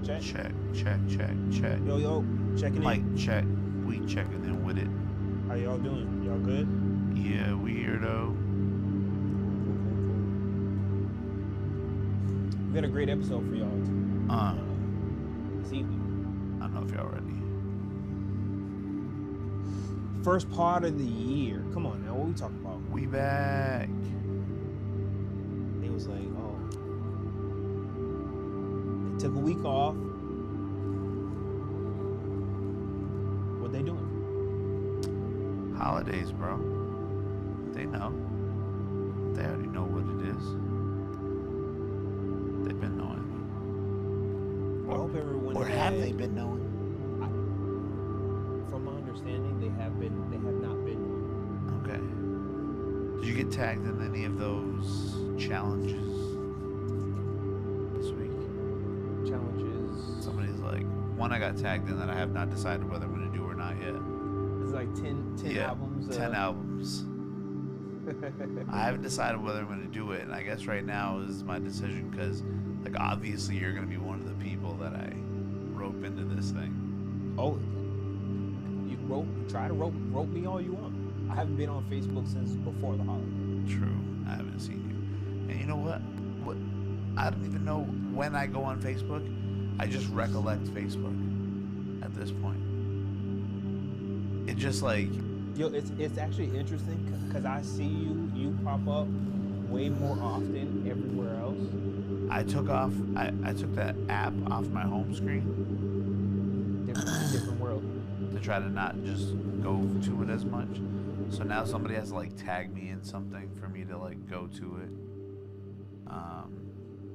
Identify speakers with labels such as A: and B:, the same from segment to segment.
A: check.
B: Check.
A: Yo, checking
B: Mic
A: in.
B: check. We checking in with it.
A: How y'all doing? Y'all good?
B: Yeah, we here though.
A: Cool. We got a great episode for y'all this evening.
B: I don't know if y'all ready.
A: First part of the year. Come on now, what we talking about?
B: We back.
A: It was like, oh, they took a week off. What they doing?
B: Holidays, bro. They know. They already know what it is. They've been knowing.
A: I hope everyone.
B: Or have they been knowing?
A: From my understanding, they have been. They have not been.
B: Okay. Did you get tagged in any of those challenges this week?
A: Challenges.
B: Somebody's like, one I got tagged in that I have not decided whether I'm going to do or not yet.
A: It's like 10 albums.
B: 10 albums. I haven't decided whether I'm going to do it, and I guess right now is my decision because, like, obviously you're going to be one of the people that I rope into this thing.
A: Oh, you try to rope me all you want. I haven't been on Facebook since before the holiday.
B: True, I haven't seen you. And you know what? I don't even know when I go on Facebook. I just recollect Facebook at this point. It just like...
A: Yo, it's actually interesting because I see you pop up way more often everywhere else.
B: I took that app off my home screen.
A: Different world.
B: To try to not just go to it as much. So now somebody has to like tag me in something for me to like go to it.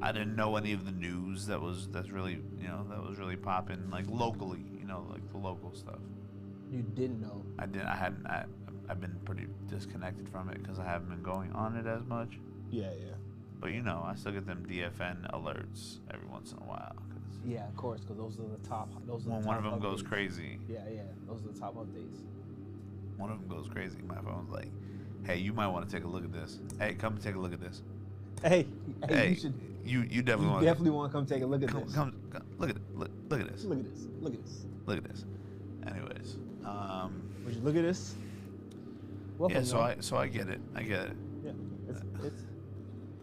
B: I didn't know any of the news that's really popping like locally, like the local stuff.
A: You didn't know?
B: I didn't. I've been pretty disconnected from it because I haven't been going on it as much.
A: Yeah.
B: But I still get them DFN alerts every once in a while.
A: Yeah, of course, because those are the top.
B: When one of them goes crazy.
A: Yeah, those are the top updates.
B: One of them goes crazy. My phone's like, "Hey, you might want to take a look at this. Hey, come take a look at this."
A: Hey,
B: you should. You definitely
A: want to come take a look at this.
B: Come look at this.
A: Look at this.
B: Anyways,
A: would you look at this? Welcome,
B: so I get it.
A: Yeah,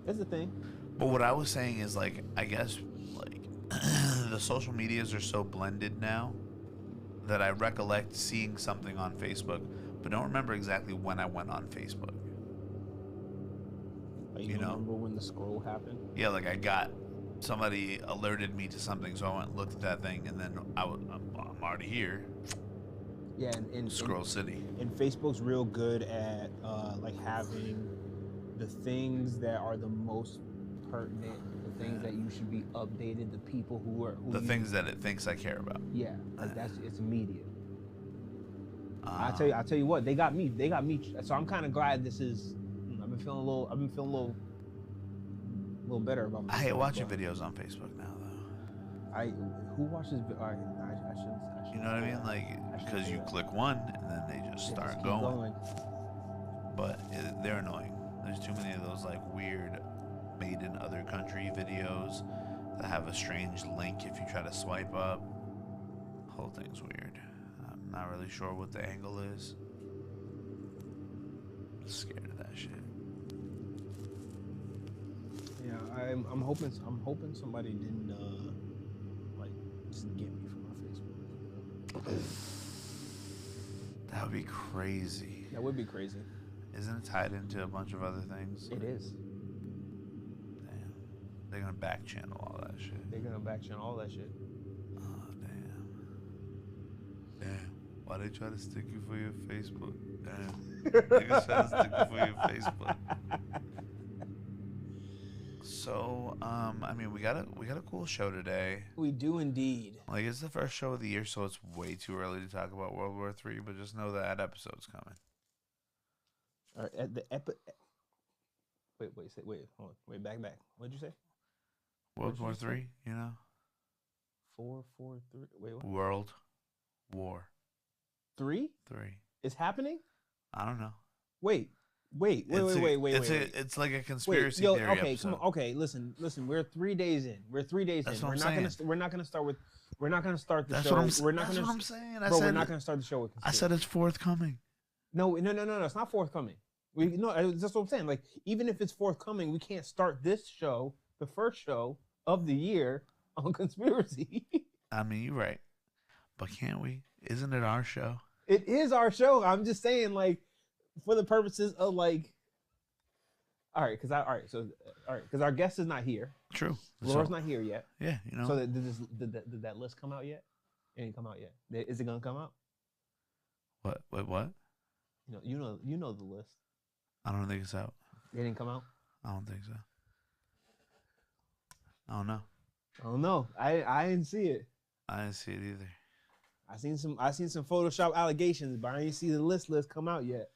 A: it's a thing.
B: But what I was saying is like, I guess like the social medias are so blended now that I recollect seeing something on Facebook, but don't remember exactly when I went on Facebook.
A: Like, you remember when the scroll happened?
B: Yeah, like somebody alerted me to something, so I went and looked at that thing, and then I'm already here.
A: Yeah,
B: Scroll City.
A: And Facebook's real good at like having the things that are the most pertinent, the things that you should be updated, the people who
B: things that it thinks I care about.
A: Yeah, like it's immediate. I tell you what, they got me. So I'm kind of glad this is. I've been feeling a little better about myself.
B: I hate watching videos on Facebook now, though.
A: Who watches? I shouldn't.
B: You know what I mean? Like, because you click one and then they just start going. But they're annoying. There's too many of those like weird made in other country videos that have a strange link if you try to swipe up. The whole thing's weird. I'm not really sure what the angle is. I'm scared of that shit.
A: Yeah, I'm hoping somebody didn't like just get me from my Facebook.
B: That would be crazy.
A: That would be crazy.
B: Isn't it tied into a bunch of other things?
A: It is.
B: Damn. They're gonna back channel all that shit. Oh damn. Why they try to stick you for your Facebook? Damn. Niggas try to stick you for your Facebook. So, I mean, we got a cool show today.
A: We do indeed.
B: Like, it's the first show of the year, so it's way too early to talk about World War III, but just know that episode's coming.
A: All right, at the wait, hold on. Wait, back. What'd you say?
B: World War III,
A: 4, 4, 3. Wait, what?
B: World War
A: 3?
B: 3.
A: It's happening?
B: I don't know.
A: Wait, Wait.
B: It's like a conspiracy theory
A: okay,
B: episode.
A: come on. Okay, listen. We're 3 days in. We're not gonna start with. We're not gonna start the show.
B: That's what I'm saying.
A: We're not gonna start the show with.
B: I said it's forthcoming.
A: No. It's not forthcoming. That's what I'm saying. Like, even if it's forthcoming, we can't start this show, the first show of the year, on conspiracy.
B: I mean, you're right, but can't we? Isn't it our show?
A: It is our show. I'm just saying, like, for the purposes of like, because our guest is not here.
B: True.
A: Laura's not here yet.
B: Yeah, you know.
A: So did that list come out yet? It ain't come out yet. Is it gonna come out?
B: What? Wait, what?
A: You know the list.
B: I don't think it's out.
A: It didn't come out.
B: I don't think so. I don't know.
A: I don't know. I didn't see it.
B: I didn't see it either.
A: I seen some Photoshop allegations, but I didn't see the list come out yet.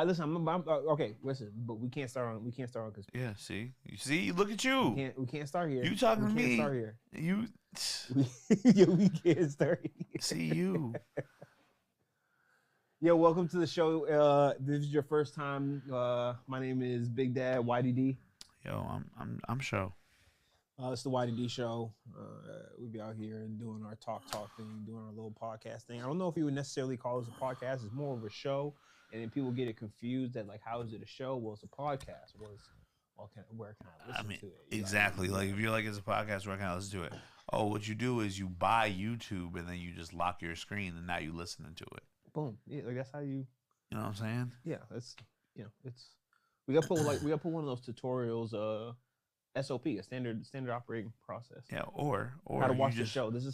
A: Listen, okay. Listen, but we can't start on conspiracy.
B: Yeah. See. Look at you.
A: We can't start here.
B: You talking to me?
A: We can't start here.
B: You.
A: We can't start here.
B: See you.
A: Yo, welcome to the show. This is your first time. My name is Big Dad YDD.
B: Yo, I'm Sho.
A: It's the YDD Show. We be out here and doing our talk thing, doing our little podcast thing. I don't know if you would necessarily call this a podcast. It's more of a show, and then people get it confused that, like, how is it a show? Well, it's a podcast. Where can I listen to it?
B: Exactly. Like, if you're like, it's a podcast, where can I listen to it? Oh, what you do is you buy YouTube, and then you just lock your screen, and now you listening to it.
A: Boom. Yeah, like, that's how you.
B: You know what I'm saying?
A: Yeah, it's we gotta put one of those tutorials. SOP, a standard operating process.
B: Yeah, or
A: how to watch the show. This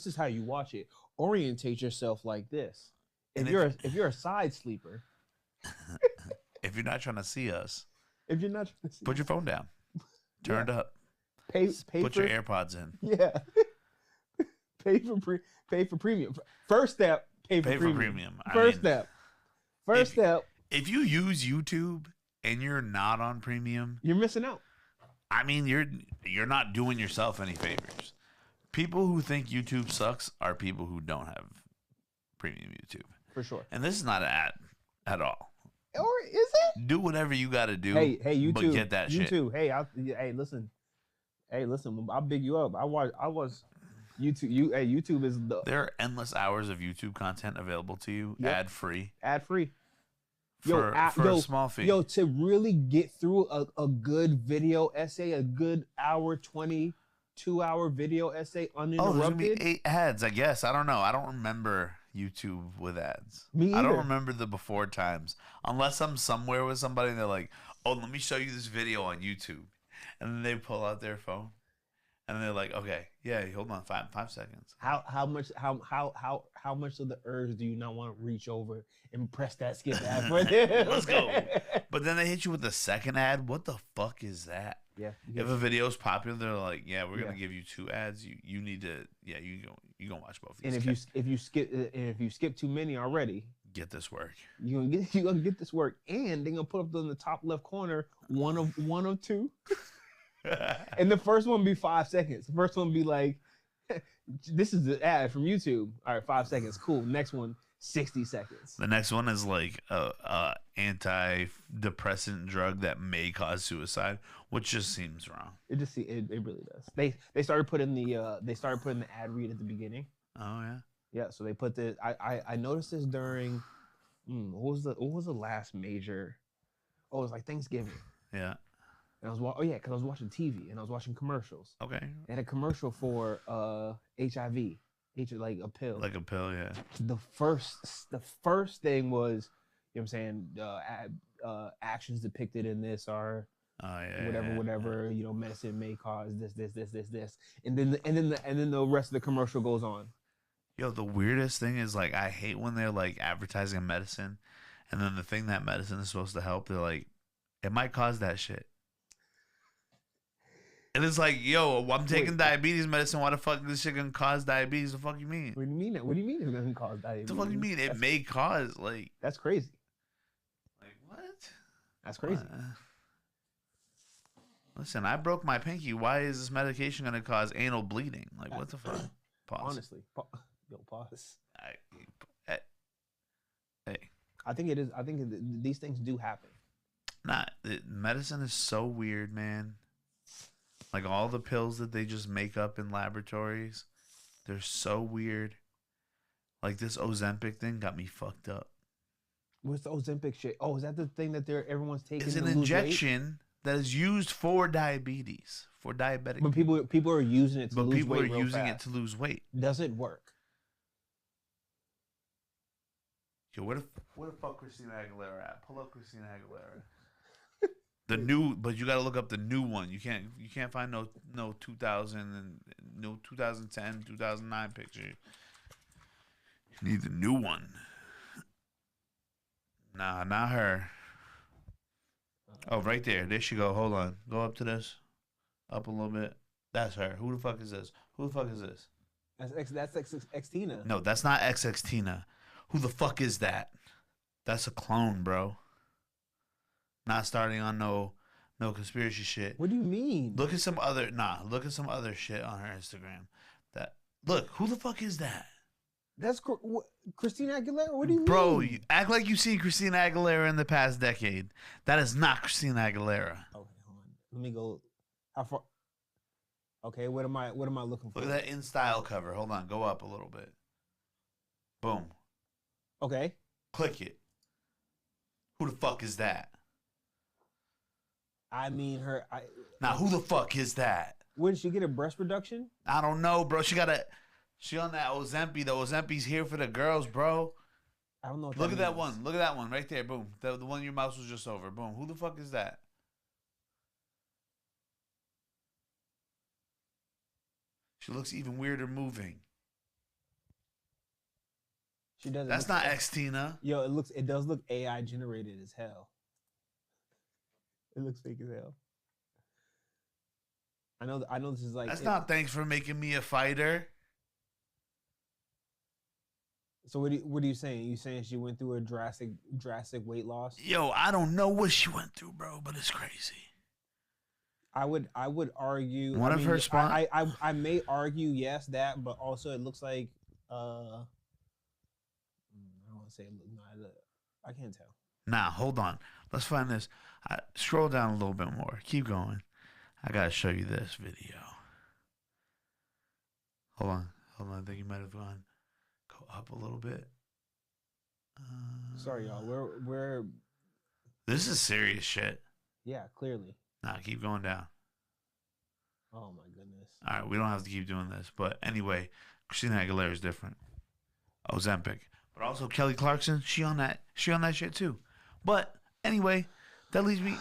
A: is how you watch it. Orientate yourself like this. If you're a side sleeper,
B: if you're not trying to see us,
A: put
B: your phone down, turn it up, put your AirPods in.
A: Yeah, pay for premium. First step, pay for premium. First step.
B: If you use YouTube and you're not on premium,
A: you're missing out.
B: I mean, you're not doing yourself any favors. People who think YouTube sucks are people who don't have premium YouTube.
A: For sure.
B: And this is not an ad at all.
A: Or is it?
B: Do whatever you got to do.
A: Hey, YouTube.
B: But get that shit.
A: YouTube. Hey, listen. I'll big you up. I watch YouTube. YouTube is
B: There are endless hours of YouTube content available to you, ad free. For a small fee.
A: Yo, to really get through a good video essay, a good 22-hour video essay uninterrupted.
B: Oh, there's gonna be 8 ads, I guess. I don't know. I don't remember YouTube with ads.
A: Me either.
B: I don't remember the before times. Unless I'm somewhere with somebody and they're like, oh, let me show you this video on YouTube. And then they pull out their phone. And they're like, okay, yeah, hold on, 5 seconds.
A: How much of the urge do you not want to reach over and press that skip ad for them?
B: Let's go. But then they hit you with the second ad. What the fuck is that?
A: Yeah.
B: If a video is popular, they're like, yeah, we're gonna give you 2 ads. You need to, you gonna watch both.
A: And if you skip too many already,
B: get this work.
A: You gonna get this work, and they're gonna put up in the top left corner one of 2. And the first one be 5 seconds. The first one be like, this is the ad from YouTube. All right, 5 seconds. Cool. Next one, 60 seconds.
B: The next one is like a antidepressant drug that may cause suicide, which just seems wrong.
A: It really does. They started putting the ad read at the beginning.
B: Oh yeah.
A: Yeah. So they put the I noticed this during what was the last major? Oh, it was like Thanksgiving.
B: Yeah.
A: And because I was watching TV and I was watching commercials.
B: Okay.
A: They had a commercial for HIV, like a pill.
B: Like a pill, yeah.
A: The first thing was, you know what I'm saying, actions depicted in this are whatever, you know, medicine may cause this. And then the rest of the commercial goes on.
B: Yo, the weirdest thing is, like, I hate when they're like advertising medicine and then the thing that medicine is supposed to help, they're like, it might cause that shit. And it's like, yo, I'm taking diabetes medicine. Why the fuck is this shit gonna cause diabetes? The fuck you mean?
A: What do you mean? What do you mean it's gonna cause diabetes?
B: The fuck you mean? It may cause, like.
A: That's crazy.
B: Like what?
A: That's crazy.
B: Listen, I broke my pinky. Why is this medication gonna cause anal bleeding? Like what the fuck? Pause.
A: Honestly, pause.
B: Hey,
A: I think it is. I think these things do happen.
B: Nah, medicine is so weird, man. Like all the pills that they just make up in laboratories, they're so weird. Like this Ozempic thing got me fucked up.
A: What's the Ozempic shit? Oh, is that the thing that everyone's taking?
B: It's an injection that is used for diabetes, for diabetic.
A: But people are using it to lose weight. But people are using
B: it to lose weight.
A: Does it work?
B: Yo, where the fuck Christina Aguilera at? Pull up Christina Aguilera. The new, but you got to look up the new one. You can't find no 2000 and no 2010, 2009 picture. You need the new one. Nah, not her. Oh, right there. There she go. Hold on. Go up to this. Up a little bit. That's her. Who the fuck is this? Who the fuck is this?
A: That's X Tina.
B: No, that's not XX Tina. Who the fuck is that? That's a clone, bro. Not starting on no conspiracy shit.
A: What do you mean?
B: Look at some other shit on her Instagram. Look, who the fuck is that?
A: That's Christina Aguilera. What do you mean?
B: Bro, you act like you've seen Christina Aguilera in the past decade. That is not Christina Aguilera.
A: Okay, hold on. Let me go. How far? Okay, what am I looking for?
B: Look at that in style cover. Hold on, go up a little bit. Boom.
A: Okay.
B: Click it. Who the fuck is that?
A: I mean,
B: now, who the fuck is that?
A: Where did she get a breast reduction?
B: I don't know, bro. She on that Ozempic. The Ozempi's here for the girls, bro.
A: I don't know.
B: Look at that one. Look at that one right there. Boom. The one your mouse was just over. Boom. Who the fuck is that? She looks even weirder moving.
A: She doesn't.
B: That's not X Tina.
A: Yo, it does look AI generated as hell. It looks fake as hell. I know this is like.
B: That's not thanks for making me a fighter.
A: So what are you saying? You saying she went through a drastic weight loss?
B: Yo, I don't know what she went through, bro, but it's crazy.
A: I would argue
B: one of her spots.
A: I may argue yes that, but also it looks like I don't want to say I can't tell.
B: Nah, hold on. Let's find this. Scroll down a little bit more. Keep going. I gotta show you this video. Hold on. I think you might have gone. Go up a little bit.
A: Sorry, y'all. We're.
B: This is serious shit.
A: Yeah, clearly.
B: Nah, keep going down.
A: Oh my goodness.
B: All right, we don't have to keep doing this, but anyway, Christina Aguilera is different. Ozempic, but also Kelly Clarkson. She on that shit too. But anyway, that leads me.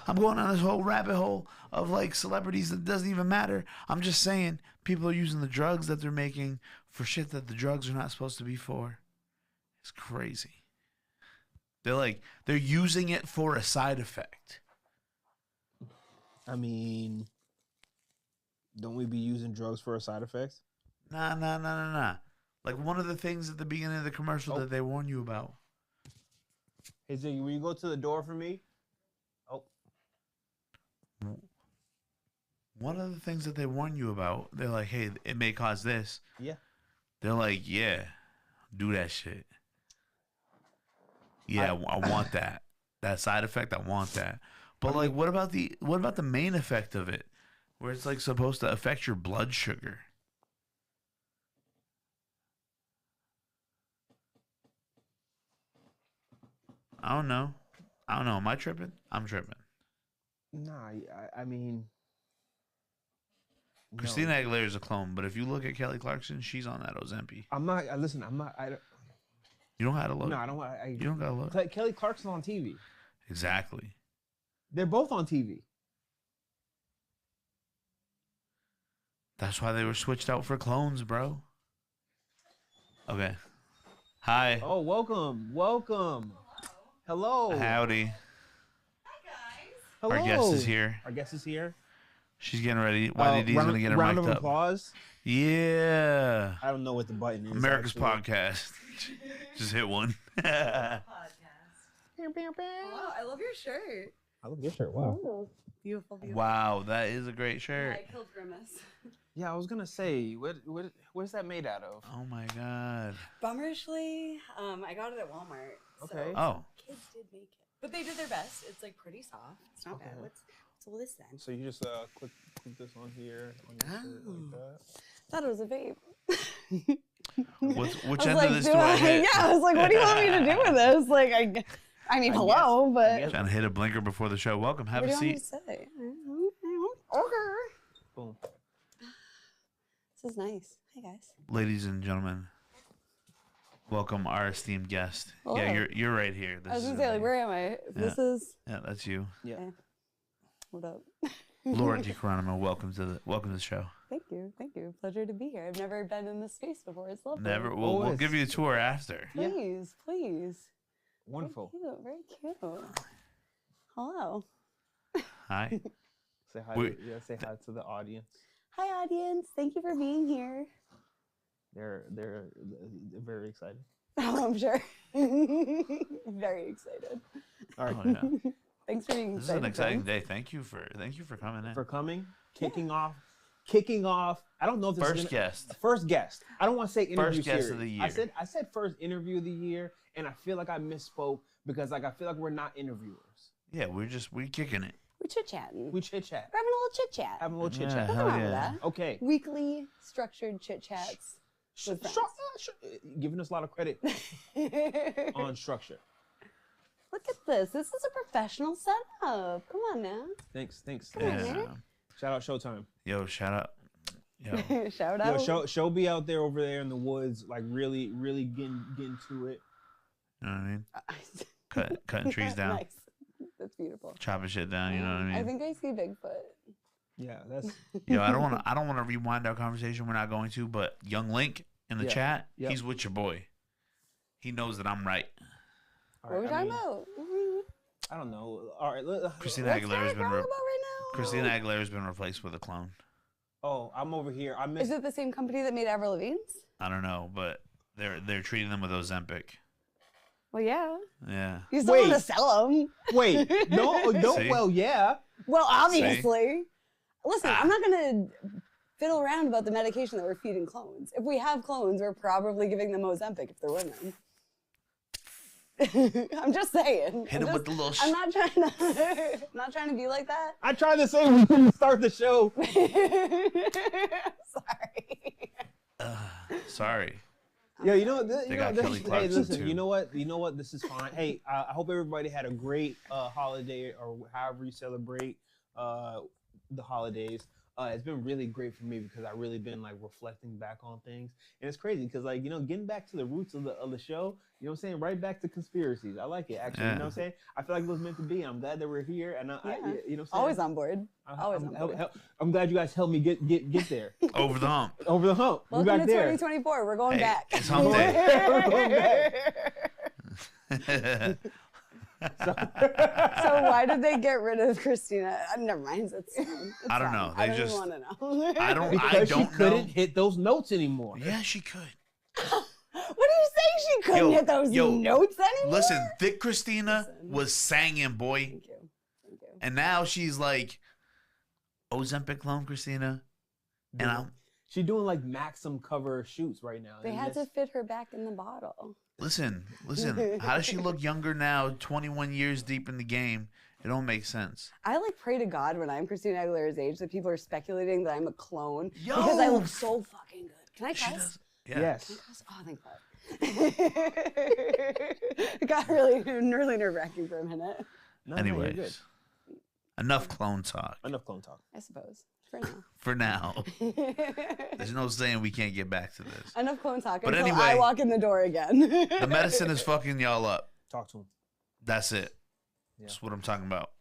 B: I'm going on this whole rabbit hole of like celebrities that doesn't even matter. I'm just saying people are using the drugs that they're making for shit that the drugs are not supposed to be for. It's crazy. They're using it for a side effect.
A: I mean, don't we be using drugs for a side effects?
B: Nah. Like one of the things at the beginning of the commercial that they warn you about.
A: Hey, Ziggy, will you go to the door for me? Oh.
B: One of the things that they warn you about, they're like, hey, it may cause this.
A: Yeah.
B: They're like, yeah, do that shit. Yeah, I want that. That side effect, I want that. But like, what about the main effect of it, where it's like supposed to affect your blood sugar? I don't know. Am I tripping? I'm tripping.
A: Nah, I mean,
B: Christina Aguilera is a clone, but if you look at Kelly Clarkson, she's on that Ozempic.
A: I'm not. Listen, I'm not.
B: You don't have to look.
A: No, I don't. You
B: don't gotta look.
A: Kelly Clarkson's on TV.
B: Exactly.
A: They're both on TV.
B: That's why they were switched out for clones, bro. Okay. Hi.
A: Oh, welcome. Hello.
B: Howdy.
C: Hi, guys.
B: Hello. Our guest is here. She's getting ready. YDD's going to get her mic'd up.
A: Round of applause.
B: Yeah.
A: I don't know what the button is.
B: America's podcast. Just hit one.
C: Podcast. Wow, I love your shirt.
A: I love your shirt. Wow.
C: Beautiful.
B: Wow, that is a great shirt.
C: I killed Grimace.
A: Yeah, I was gonna say, what is that made out of?
B: Oh my god.
C: Bummerishly, I got it at Walmart.
A: Okay.
B: Oh.
C: Kids did make it, but they did their best. It's like pretty soft. It's not bad. What's all this then?
A: So you just click this on here on your shirt like that.
C: Thought it was a vape.
B: Which end of this do I hit?
C: Yeah, I was like, what do you want me to do with this? Like, I mean, hello, but
B: Trying to hit a blinker before the show. Welcome. Have
C: what
B: a
C: do you want me
B: seat.
C: to say? Okay.
A: Boom.
C: This is nice. Hey guys.
B: Ladies and gentlemen, welcome our esteemed guest.
C: Hello.
B: Yeah, you're right here. This
C: I was
B: is
C: gonna say, like,
B: amazing.
C: where am I? This is.
B: Yeah, that's you.
A: Yeah.
C: Okay. What up?
B: Laura DiCaronimo, welcome to the show.
C: Thank you. Pleasure to be here. I've never been in this space before. It's lovely.
B: Never. We'll give you a tour after.
C: Please.
A: Wonderful.
C: Very cute. Hello.
B: Hi.
A: Say hi. Say hi to the audience.
C: Hi, audience. Thank you for being here.
A: They're very excited.
C: Oh, I'm sure. Very excited.
A: All right.
B: Oh, yeah.
C: Thanks for being
B: This is
C: excited.
B: an exciting day. Thank you for coming in.
A: For coming, kicking off. I don't know if this is first guest. I don't want to say interview
B: First guest
A: series.
B: of the year.
A: I said first interview of the year, and I feel like I misspoke because I feel like we're not interviewers.
B: Yeah, we're kicking it.
C: We're chit-chatting.
A: We chit chat.
C: We're having a little chit-chat.
A: Having a little chit chat.
C: Nothing
B: hell
C: wrong with
B: yeah.
C: that.
A: Okay.
C: Weekly structured chit-chats. with friends.
A: Giving us a lot of credit on structure.
C: Look at this. This is a professional setup. Come on now.
A: Thanks.
C: Come on, man.
A: Shout out Showtime.
B: Yo, shout out. Yo.
C: Shout out.
A: Yo, show be out there over there in the woods, like really getting to it.
B: You know what I mean? Cutting trees down.
C: Nice. That's beautiful.
B: Chopping shit down, you know what I mean?
C: I think I see Bigfoot.
A: Yeah, that's.
B: Yo, I don't want to rewind our conversation. We're not going to, but Young Link in the chat, he's with your boy. He knows that I'm right.
C: What are we talking about?
A: I don't know. All right,
B: Christina Aguilera's been replaced with a clone.
A: Oh, I'm over here.
C: Is it the same company that made Avril Lavigne's?
B: I don't know, but they're treating them with Ozempic.
C: Well, yeah.
B: Yeah.
C: You still want to sell them.
A: Wait, no.
B: See?
A: Well, yeah.
C: Well, obviously. Listen, I'm not going to fiddle around about the medication that we're feeding clones. If we have clones, we're probably giving them Ozempic if they're women. I'm just saying.
B: Hit him with the little.
C: I'm not trying to be like that.
A: I tried to say we couldn't start the show.
B: Sorry.
A: Yeah, you know,
B: hey,
A: listen, you know what? This is fine. Hey, I hope everybody had a great holiday or however you celebrate the holidays. It's been really great for me because I've really been like reflecting back on things, and it's crazy because like getting back to the roots of the show. You know what I'm saying? Right back to conspiracies. I like it actually. Yeah. You know what I'm saying? I feel like it was meant to be. I'm glad that we're here, and you know what I'm saying?
C: Always on board. Always on board.
A: I'm glad you guys helped me get there.
B: Over the hump.
A: Over the hump.
C: Welcome
A: we're back
C: to
A: there.
C: 2024. We're going back.
B: It's hump day.
A: We're going back.
C: So why did they get rid of Christina? Never mind. It's
B: I don't know. They
C: I don't
B: just
C: want to know.
B: I don't
A: because she couldn't
B: know.
A: hit those notes anymore.
B: Yeah, she could.
C: What are you saying? She couldn't hit those notes anymore?
B: Listen, Thick Christina was singing, boy.
C: Thank you.
B: And now she's like Ozempic clone Christina. And
A: she's doing like Maxim cover shoots right now.
C: They had to fit her back in the bottle.
B: Listen. How does she look younger now, 21 years deep in the game? It don't make sense.
C: I like pray to God when I'm Christina Aguilera's age that people are speculating that I'm a clone
B: Yo!
C: because I look so fucking good. Can I cuss?
B: Yeah.
A: Yes.
C: Oh, thank God. It got really nerve-wracking for a minute.
A: No,
B: Anyways,
A: you're good.
B: enough clone talk.
A: Enough clone talk.
C: I suppose. For now.
B: For now. There's no saying we can't get back to this.
C: Enough clone talk
B: But
C: until
B: anyway,
C: I walk in the door again.
B: The medicine is fucking y'all up.
A: Talk to him.
B: That's it.
A: Yeah.
B: That's what I'm talking about.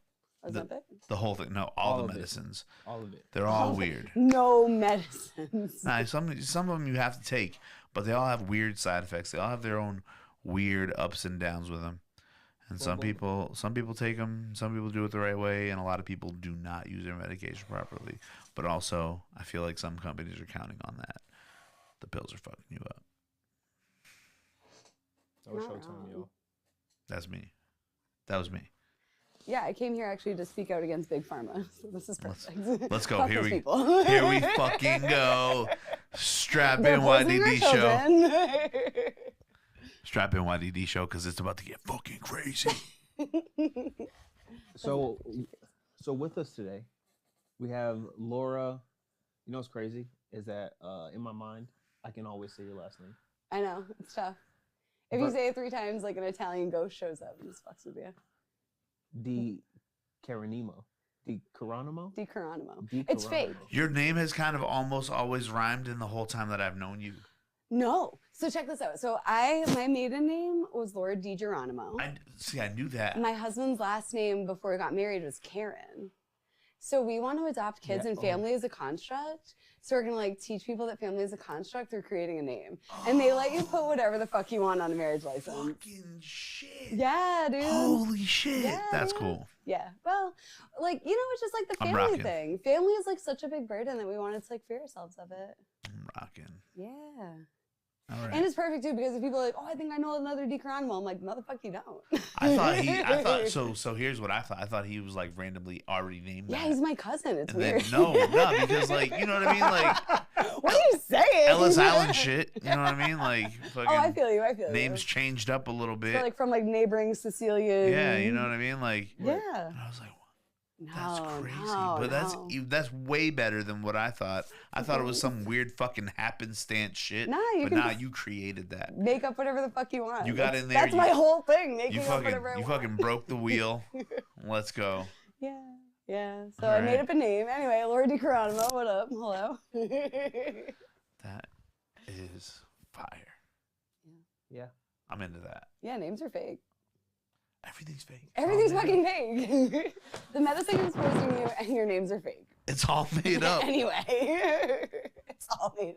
C: Ozempic?
B: The whole thing. No, all the
A: of it.
B: medicines.
A: All of it.
B: They're all weird.
C: No medicines.
B: Nah, some of them you have to take, but they all have weird side effects. They all have their own weird ups and downs with them. And some people take them, some people do it the right way, and a lot of people do not use their medication properly. But also, I feel like some companies are counting on that. The pills are fucking you up.
A: That was Showtime, yo.
B: That's me. That was me.
C: Yeah, I came here actually to speak out against Big Pharma. So this is perfect.
B: Let's go.
C: Fuck
B: Here
C: those
B: we
C: people.
B: Here we fucking go. Strap
C: They're
B: in
C: poisoning our
B: YDD Sho.
C: children.
B: Strap in YDD Sho because it's about to get fucking crazy.
A: So with us today, we have Laura. You know what's crazy is that in my mind, I can always say your last name.
C: I know, it's tough. If you say it 3 times, like an Italian ghost shows up and just fucks with you.
A: DiCaronimo. DiCaronimo?
C: DiCaronimo. It's fake.
B: Your name has kind of almost always rhymed in the whole time that I've known you.
C: No. So check this out. So my maiden name was Laura DiCaronimo.
B: I knew that.
C: My husband's last name before we got married was Karen. So we want to adopt kids and family as a construct. So we're going to like teach people that family is a construct through creating a name. And they let you put whatever the fuck you want on a marriage license.
B: Fucking shit.
C: Yeah, dude.
B: Holy shit.
C: Yeah,
B: That's cool.
C: Yeah. Well, like, you know, it's just like the family thing. Family is like such a big burden that we wanted to like free ourselves of it.
B: I'm rocking.
C: Yeah.
B: All right.
C: And it's perfect too because if people are like, oh, I think I know another DiCaronimo, I'm like, motherfucker, you don't.
B: I thought so here's what I thought. I thought he was like randomly already named.
C: Yeah,
B: that.
C: He's my cousin. It's
B: and
C: weird.
B: Then, no, because like, you know what I mean? Like,
C: what are you saying?
B: Ellis Island shit. You know what I mean? Like, fucking
C: I feel you.
B: names changed up a little bit.
C: So like from like neighboring Sicilian.
B: Yeah, you know what I mean? Like,
C: yeah.
B: And I was like, that's crazy. But that's way better than what I thought. I thought it was some weird fucking happenstance shit. You created that.
C: Make up whatever the fuck you want.
B: You got in there.
C: That's my whole thing. Making up whatever I want.
B: You fucking broke the wheel. Let's go.
C: Yeah. Yeah. So I made up a name. Anyway, Laura DiCaronimo, what up? Hello.
B: That is fire.
A: Yeah.
B: I'm into that.
C: Yeah, names are fake.
B: Everything's fake.
C: Everything's fucking fake. The medicine is forcing you and your names are fake.
B: It's all made up.
C: Anyway. It's all made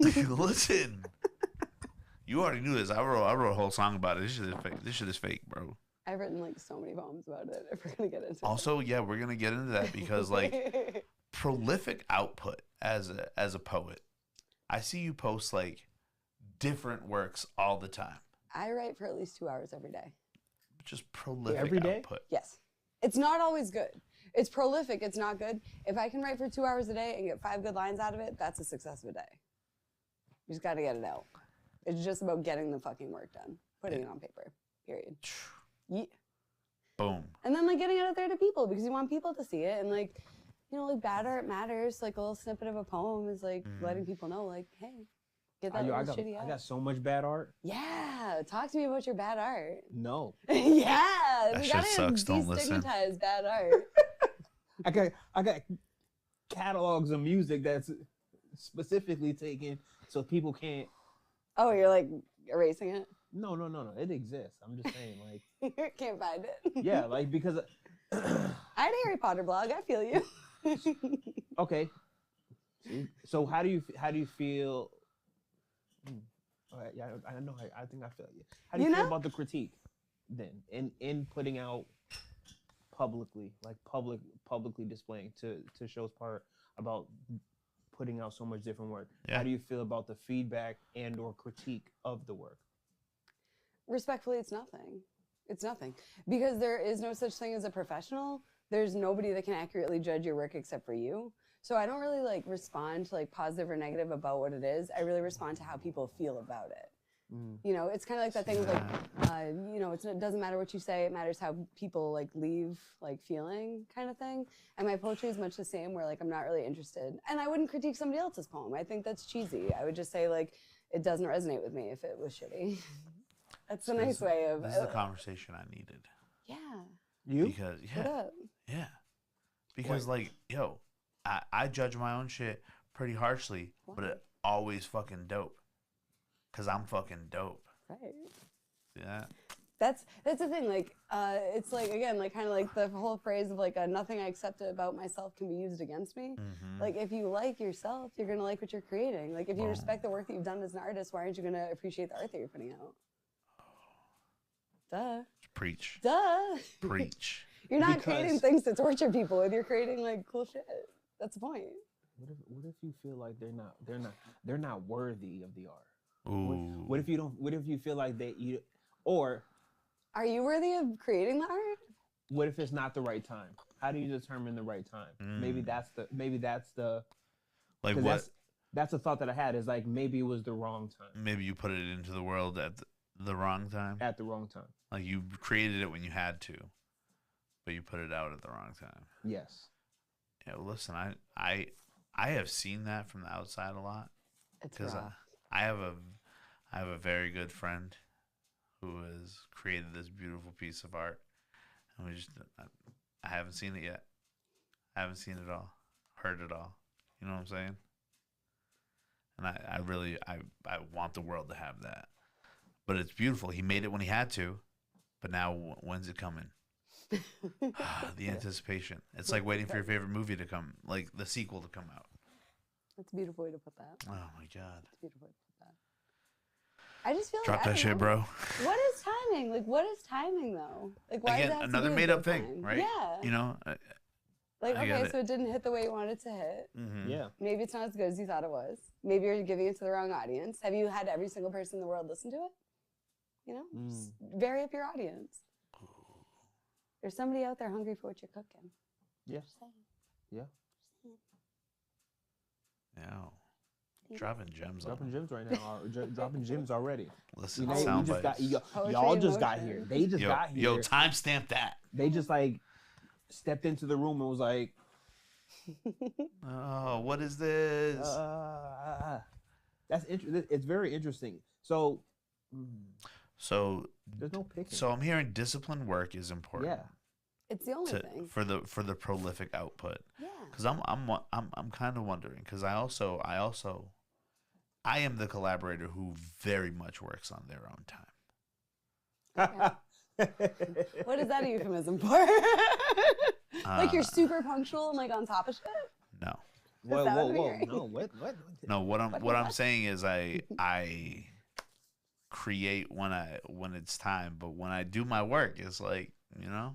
B: up. Listen. You already knew this. I wrote a whole song about it. This shit is fake. This shit is fake, bro.
C: I've written like so many poems about it if we're gonna get into it.
B: Also, yeah, we're gonna get into that because like prolific output as a poet. I see you post like different works all the time.
C: I write for at least 2 hours every day.
B: Just prolific
A: every day?
B: output.
C: Yes. It's not always good. It's prolific. It's not good. If I can write for 2 hours a day and get 5 good lines out of it, that's a success of a day. You just got to get it out. It's just about getting the fucking work done. Putting it on paper. Period. Yeah.
B: Boom.
C: And then like getting it out there to people because you want people to see it. And like, you know, like bad art matters. Like a little snippet of a poem is like letting people know like, hey. Get that shitty out.
A: I got so much bad art.
C: Yeah, talk to me about your bad art.
A: No.
C: Yeah,
B: that shit sucks. Don't listen.
C: Destigmatize bad art.
A: I got catalogs of music that's specifically taken so people can't.
C: Oh, you're like erasing it?
A: No. It exists. I'm just saying, like.
C: Can't find it.
A: Yeah, like because.
C: I had a Harry Potter blog. I feel you.
A: Okay. So how do you feel? Yeah, I know. I think I feel you. How do you feel about the critique then in putting out publicly, like publicly displaying to Sho's part about putting out so much different work? Yeah. How do you feel about the feedback and or critique of the work?
C: Respectfully, it's nothing. It's nothing because there is no such thing as a professional. There's nobody that can accurately judge your work except for you. So I don't really like respond to like positive or negative about what it is. I really respond to how people feel about it. You know, it's kind of like that thing of like, you know, it doesn't matter what you say. It matters how people like leave like feeling kind of thing. And my poetry is much the same where like, I'm not really interested. And I wouldn't critique somebody else's poem. I think that's cheesy. I would just say like, it doesn't resonate with me if it was shitty. That's a nice way of.
B: This is the conversation I needed.
C: Yeah.
A: You?
B: Because, yeah.
C: What up?
B: Yeah. Because like, yo. I judge my own shit pretty harshly, but it always fucking dope. Cause I'm fucking dope.
C: Right.
B: Yeah.
C: That's the thing. Like, it's like again, like kind of like the whole phrase of like nothing I accept about myself can be used against me. Like if you like yourself, you're gonna like what you're creating. Like if you respect the work that you've done as an artist, why aren't you gonna appreciate the art that you're putting out? Duh.
B: Preach.
C: Duh.
B: Preach.
C: You're not creating things to torture people with. You're creating like cool shit. That's the point.
A: What if you feel like they're not worthy of the art?
B: Ooh.
A: What if you don't? What if you feel like or
C: are you worthy of creating the art?
A: What if it's not the right time? How do you determine the right time? Maybe that's the
B: like what?
A: that's a thought that I had. Is like maybe it was the wrong time.
B: Maybe you put it into the world at the wrong time.
A: At the wrong time.
B: Like you created it when you had to, but you put it out at the wrong time.
A: Yes.
B: Yeah. Well, listen, I have seen that from the outside a lot.
C: It's rough.
B: I have a very good friend who has created this beautiful piece of art, and I haven't seen it yet. I haven't seen it all, heard it all. You know what I'm saying? And I really want the world to have that. But it's beautiful. He made it when he had to, but now when's it coming? The anticipation. It's like waiting for your favorite movie to come, like the sequel to come out.
C: That's a beautiful way to put that.
B: Oh my God.
C: That's a beautiful way to put that. I just feel
B: Drop
C: like
B: that shit, bro.
C: What is timing? Like, what is timing though? Like, why
B: Again,
C: does that have to
B: another
C: be a
B: made up
C: good
B: thing,
C: time?
B: right?
C: Yeah.
B: You know.
C: Like,
B: I get
C: okay,
B: it.
C: so it didn't hit the way you wanted it to hit.
B: Mm-hmm.
A: Yeah.
C: Maybe it's not as good as you thought it was. Maybe you're giving it to the wrong audience. Have you had every single person in the world listen to it? You know, just vary up your audience. There's somebody out there hungry for what you're cooking.
A: Yeah.
C: Just saying.
A: Yeah.
B: Yeah. Dropping gems.
A: Dropping gems right now. Dropping gems already.
B: Listen,
A: You know,
B: sound
A: we just got,
B: bites.
C: Poetry in
A: just got
C: motion.
A: here. They just got here.
B: Yo, timestamp that.
A: They just like stepped into the room and was like,
B: Oh, what is this?
A: that's interesting. It's very interesting. So there's no picking.
B: So I'm hearing disciplined work is important.
A: Yeah.
C: It's the only thing.
B: for the prolific output.
C: Yeah.
B: Because I'm kind of wondering, because I am the collaborator who very much works on their own time.
C: What is that a euphemism for? Like you're super punctual and like on top of shit?
B: No.
A: Whoa.
C: hearing?
A: No, what?
B: No, what I'm saying is I create when it's time, but when I do my work, it's like, you know.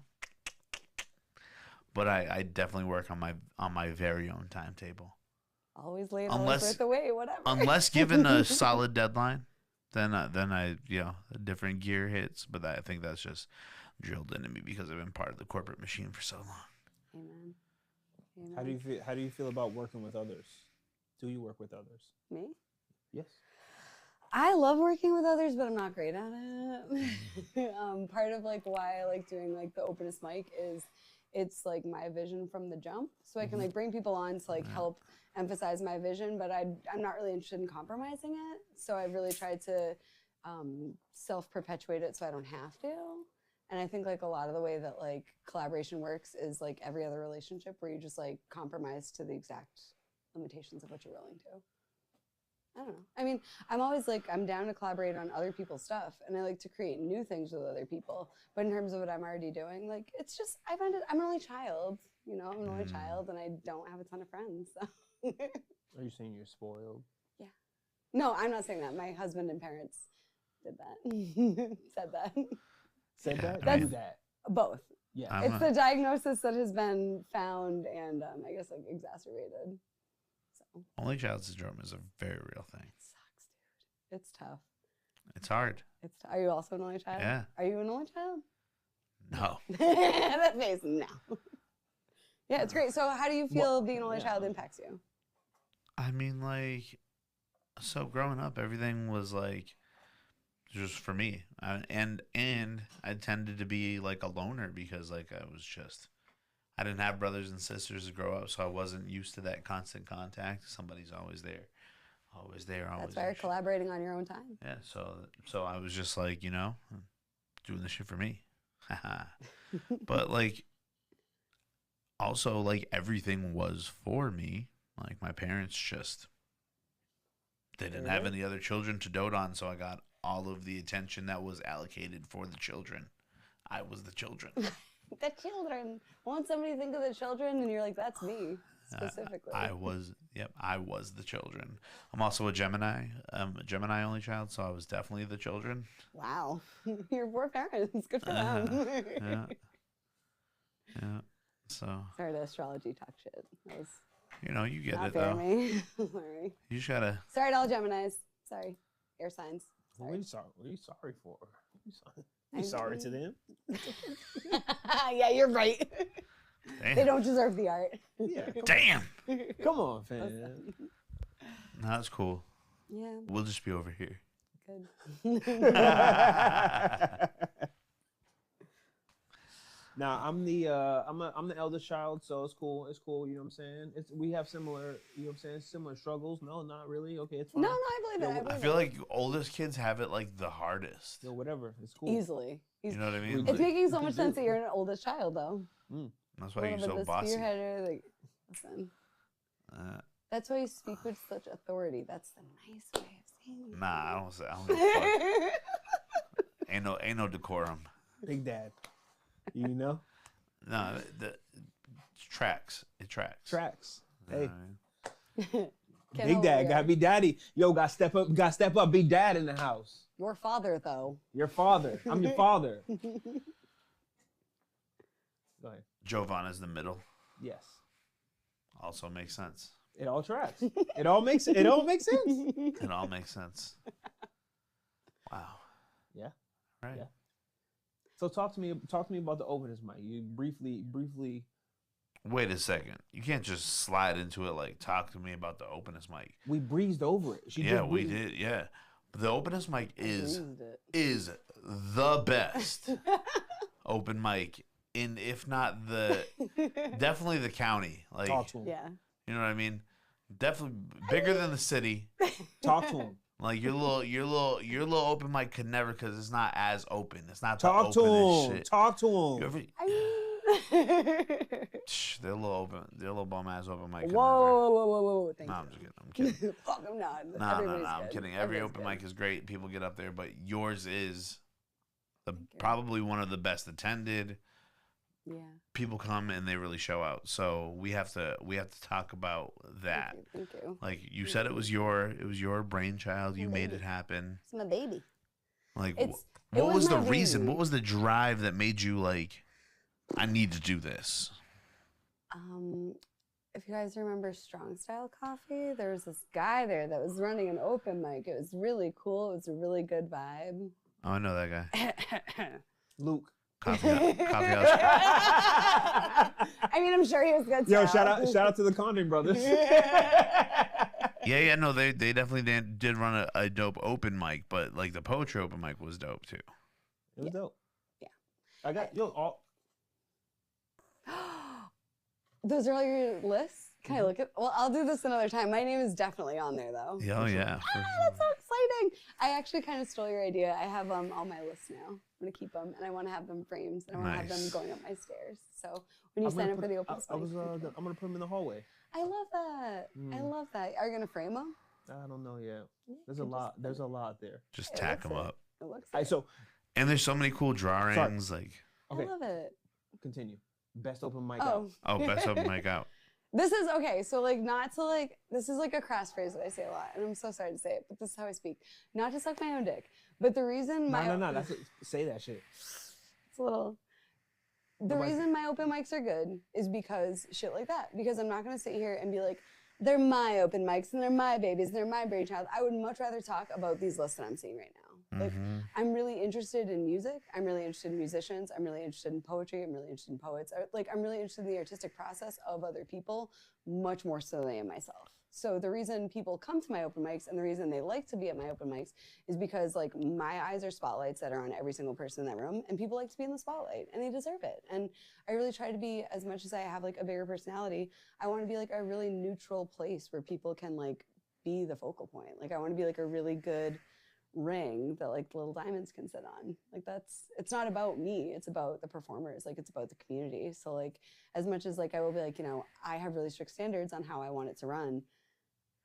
B: But I definitely work on my very own timetable.
C: Always late, always worth the wait, whatever.
B: Unless given a solid deadline, then I a different gear hits. But I think that's just drilled into me because I've been part of the corporate machine for so long.
C: Amen.
A: How do you feel about working with others? Do you work with others?
C: Me?
A: Yes.
C: I love working with others, but I'm not great at it. Part of like why I like doing like the Openest mic is it's like my vision from the jump. So I can like bring people on to like help emphasize my vision, but I'm not really interested in compromising it. So I really tried to self-perpetuate it so I don't have to. And I think like a lot of the way that like collaboration works is like every other relationship where you just like compromise to the exact limitations of what you're willing to. I don't know. I mean, I'm always like, I'm down to collaborate on other people's stuff and I like to create new things with other people. But in terms of what I'm already doing, like, it's just, I find it, I'm an only child, you know, I'm an only child and I don't have a ton of friends. So.
A: Are you saying you're spoiled?
C: Yeah. No, I'm not saying that. My husband and parents did that. Said that.
A: Said that?
C: That's-
A: Do that.
C: Both.
A: Yeah.
C: It's the diagnosis that has been found and I guess like exacerbated. So.
B: Only child syndrome is a very real thing.
C: It sucks, dude. It's tough.
B: It's hard.
C: Are you also an only child?
B: Yeah.
C: Are you an only child?
B: No.
C: That face, no. Yeah, it's great. So how do you feel being an only child impacts you?
B: I mean, like, so growing up, everything was like just for me, and I tended to be like a loner because like I didn't have brothers and sisters to grow up, so I wasn't used to that constant contact. Somebody's always there, always there.
C: That's why you're collaborating on your own time.
B: Yeah, so I was just like, you know, doing this shit for me. But like, also like everything was for me. Like my parents they didn't have any other children to dote on, so I got all of the attention that was allocated for the children. I was the children.
C: The children. Won't somebody think of the children? And you're like, that's me specifically.
B: I was the children. I'm also a Gemini. I'm a Gemini only child, so I was definitely the children.
C: Wow. Your poor parents. Good for them.
B: Yeah. So.
C: Sorry to astrology talk shit. That was
B: you know, you get
C: not
B: it
C: fair
B: though.
C: me. Sorry.
B: You just gotta.
C: Sorry to all Geminis. Sorry. Air signs.
A: What are you sorry for? You sorry to them?
C: Yeah, you're right.
B: Damn.
C: They don't deserve the art.
A: Yeah.
B: Damn.
A: Come on, fam.
B: No, that's cool.
C: Yeah.
B: We'll just be over here.
C: Good.
A: Now I'm the eldest child, so it's cool. It's cool. You know what I'm saying? We have similar. You know what I'm saying? Similar struggles. No, not really. Okay, it's fine.
C: No, I believe it.
B: I feel like oldest kids have it like the hardest.
A: No, whatever. It's cool.
C: Easily.
B: You know what I mean?
C: It's making so much sense that you're an oldest child, though.
B: That's why you're so bossy.
C: Spearheader, like, listen. That's why you speak with such authority. That's the nice way of saying it.
B: Nah, I don't give a fuck. ain't no decorum.
A: Big Dad. You know?
B: No, it tracks. It tracks.
A: Tracks. Hey.
C: Big
A: Dad, gotta be daddy. Yo, gotta step up, big dad in the house.
C: Your father, though.
A: Your father. I'm your father. Go ahead.
B: Jovan is the middle.
A: Yes.
B: Also makes sense.
A: It all tracks. It all makes sense.
B: It all makes sense. Wow.
A: Yeah.
B: Right.
A: Yeah. So talk to me about the Openest mic. You briefly.
B: Wait a second. You can't just slide into it like talk to me about the Openest mic.
A: We breezed over it.
B: We did. Yeah. But the Openest mic is the best open mic in, if not definitely the county. Like,
A: talk to him.
C: Yeah.
B: You know what I mean? Definitely bigger than the city.
A: Talk to him.
B: Like your little open mic could never, because it's not as open. It's not
A: talk
B: the
A: to
B: openest
A: him.
B: shit.
A: Talk to him.
B: Their little bum ass open mic.
C: Whoa.
B: No, I'm just kidding.
C: Fuck, I'm not.
B: No, I'm kidding. Every open mic is great. People get up there, but yours is probably one of the best attended.
C: Yeah.
B: People come and they really show out. So we have to talk about that.
C: Thank you.
B: Like you said, it was your brainchild. You made it happen.
C: It's my baby.
B: Like
C: what was
B: the
C: my
B: reason?
C: baby.
B: What was the drive that made you like, I need to do this?
C: If you guys remember Strong Style Coffee, there was this guy there that was running an open mic. It was really cool. It was a really good vibe.
B: Oh, I know that guy.
A: Luke.
B: Coffee house.
C: I mean, I'm sure he was good.
A: Yo, shout out to the Condon brothers.
B: Yeah, no, they definitely did run a dope open mic, but like the poetry open mic was dope too.
A: It was dope.
C: Yeah.
A: I got all.
C: Those are all your lists? Can I look at? Well, I'll do this another time. My name is definitely on there though.
B: Oh yeah.
C: That's so exciting! I actually kind of stole your idea. I have all my lists now. I'm gonna keep them, and I want to have them framed, and I want to have them going up my stairs. So when you sign up for the open mic,
A: I'm gonna put them in the hallway.
C: I love that. I love that. Are you gonna frame them?
A: I don't know yet. There's a lot. There's a lot there.
B: Just tack them up.
C: It looks.
B: And there's so many cool drawings. Like.
A: Okay.
C: I love it.
A: Continue. Best open mic out.
B: Oh, best open mic out.
C: This is okay. So like, not to like. This is like a crass phrase that I say a lot, and I'm so sorry to say it, but this is how I speak. Not to suck my own dick, but the reason my
A: No. Say that shit.
C: It's a little. The reason my open mics are good is because shit like that. Because I'm not gonna sit here and be like, they're my open mics and they're my babies and they're my brainchild. I would much rather talk about these lists that I'm seeing right now. Like, I'm really interested in music. I'm really interested in musicians. I'm really interested in poetry. I'm really interested in poets. Like, I'm really interested in the artistic process of other people, much more so than I am myself. So the reason people come to my open mics and the reason they like to be at my open mics is because like my eyes are spotlights that are on every single person in that room, and people like to be in the spotlight and they deserve it. And I really try to be, as much as I have like a bigger personality, I want to be like a really neutral place where people can like be the focal point. Like I want to be like a really good ring that like little diamonds can sit on. Like it's not about me, it's about the performers, like it's about the community. So like as much as like I will be like, you know, I have really strict standards on how I want it to run,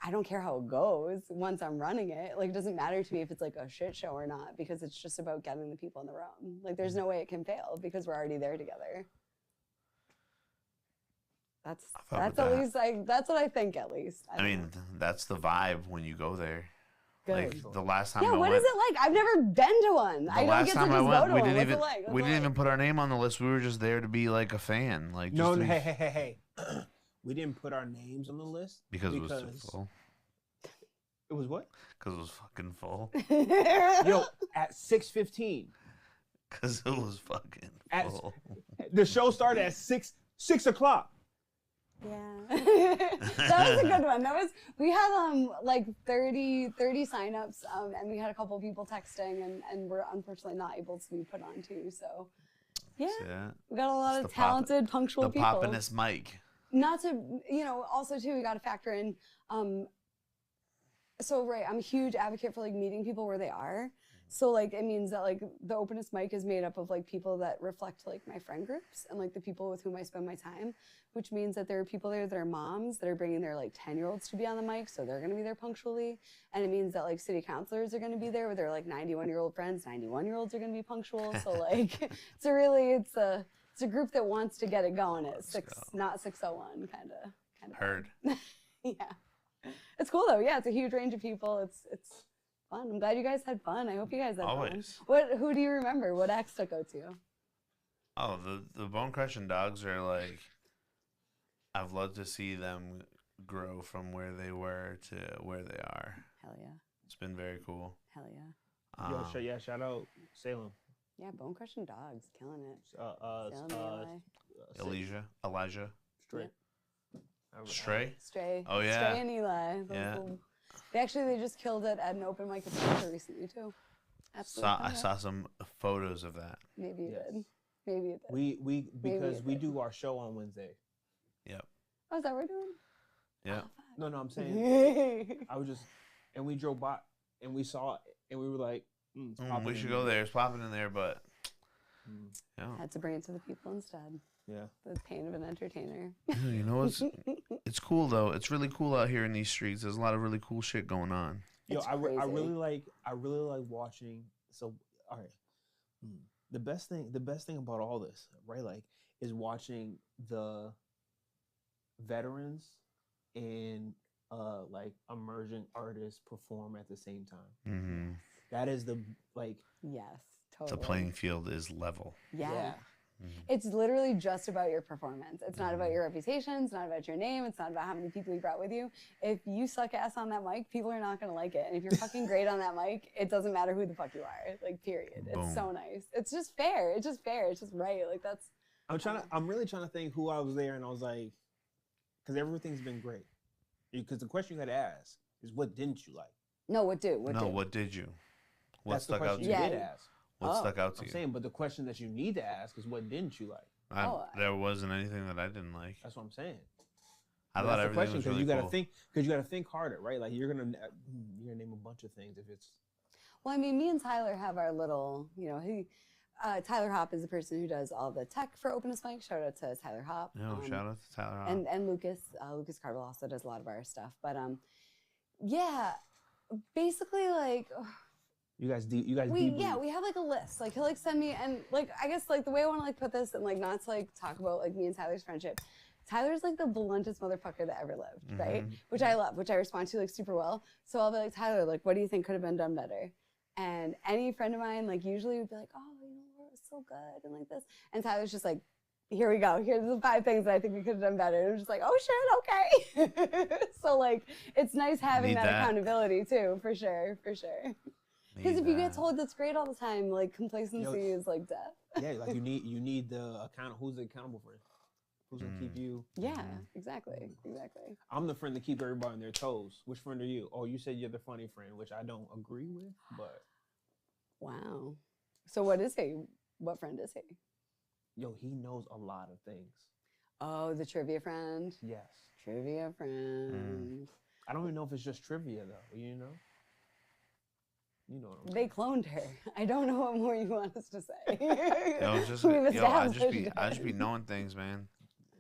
C: I don't care how it goes once I'm running it. Like it doesn't matter to me if it's like a shit show or not, because it's just about getting the people in the room. Like there's no way it can fail because we're already there together. That's at least that's what I think, at least.
B: I mean, that's the vibe when you go there.
C: Good.
B: Like the last time I
C: what
B: went,
C: is it like? I've never been to one. I don't get to just go to one. What's it like?
B: We didn't even put our name on the list. We were just there to be like a fan. Like
A: hey. We didn't put our names on the list
B: because it was too full.
A: It was what?
B: Because it was fucking full.
A: Yo, at 6:15.
B: Because it was fucking full.
A: The show started at 6 o'clock.
C: Yeah. That was a good one. We had like 30 signups, and we had a couple of people texting, and we're unfortunately not able to be put on too. So yeah, we got a lot of talented, punctual people.
B: The Openest mic.
C: Not to, also too, we got to factor in, so right, I'm a huge advocate for like meeting people where they are. So like it means that like the Openest mic is made up of like people that reflect like my friend groups and like the people with whom I spend my time, which means that there are people there that are moms that are bringing their like 10-year-olds to be on the mic, so they're going to be there punctually. And it means that like city councilors are going to be there with their like 91-year-old friends. 91-year-olds are going to be punctual. So like it's a group that wants to get it going at not 6:01 kind of.
B: Heard.
C: Yeah, it's cool though. Yeah, it's a huge range of people. It's fun. I'm glad you guys had fun. I hope you guys had fun. Who do you remember? What acts stuck out to you?
B: Oh, the Bone Crushing Dogs are like, I've loved to see them grow from where they were to where they are.
C: Hell yeah.
B: It's been very cool.
C: Hell yeah.
A: Shout out Salem.
C: Yeah, Bone Crushing Dogs, killing it.
B: Elijah.
A: Stray.
C: Yeah.
B: Stray? Oh yeah.
C: Stray and Eli. They just killed it at an open mic at Fitchburg recently too. Absolutely.
B: I saw some photos of that.
C: Maybe you did. Maybe it did.
A: We do our show on Wednesday.
B: Yep.
C: Oh, is that what we're doing?
B: Yeah.
A: No, I'm saying and we drove by and we saw it and we were like,
B: we should go there. It's popping in there, but yeah.
C: Had to bring it to the people instead.
A: Yeah.
C: The pain of an entertainer.
B: You know what's it's cool though. It's really cool out here in these streets. There's a lot of really cool shit going on.
A: Yo, I really like watching. So all right. The best thing about all this, right, like, is watching the veterans and like emerging artists perform at the same time.
B: Mm-hmm.
A: That is
C: yes, totally.
B: The playing field is level.
C: Yeah.
B: Mm-hmm.
C: It's literally just about your performance. It's not about your reputation. It's not about your name. It's not about how many people you brought with you. If you suck ass on that mic, people are not going to like it. And if you're fucking great on that mic, it doesn't matter who the fuck you are. Like, period.
B: Boom.
C: It's so nice. It's just fair. It's just fair. It's just right. Like, that's...
A: I'm really trying to think who I was there, and I was like, because everything's been great. Because the question you got to ask is, what didn't you like?
C: No, what did you?
B: What
A: That's
B: stuck
A: the
B: out to
A: question
B: you?
A: you did ask.
B: What stuck out to you?
A: I'm saying, but the question that you need to ask is, what didn't you like?
B: There wasn't anything that I didn't like.
A: That's what I'm saying.
B: I thought everything was really cool.
A: Because you got to think harder, right? Like, you're gonna name a bunch of things if it's...
C: Well, I mean, me and Tyler have our little, Tyler Hop is the person who does all the tech for Openest Mic. Shout out to Tyler Hop.
B: Shout out to Tyler Hop.
C: And Lucas. Lucas Carville also does a lot of our stuff. But yeah, basically like...
A: We have like a list. Like, he'll like send me, and like, I guess like the way I want to like put this and like not to like talk about like me and Tyler's friendship. Tyler's like the bluntest motherfucker that ever lived, right? Which I love, which I respond to like super well. So I'll be like, Tyler, like, what do you think could have been done better? And any friend of mine like usually would be like, oh, it was so good and like this. And Tyler's just like, here we go. Here's the 5 things that I think we could have done better. And I'm just like, oh shit, okay. So like, it's nice having that accountability too, for sure. Because if you get told that's great all the time, like, complacency is like death. Yeah, like you need the who's accountable for it? Who's gonna keep you?
C: Yeah, exactly.
A: I'm the friend that keep everybody on their toes. Which friend are you? Oh, you said you're the funny friend, which I don't agree with, but.
C: Wow. So what is he? What friend is he?
A: Yo, he knows a lot of things.
C: Oh, the trivia friend?
A: Yes.
C: Trivia friend.
A: I don't even know if it's just trivia though, You know what I'm saying.
C: They cloned her. I don't know what more you want us to say.
B: I just be knowing things, man.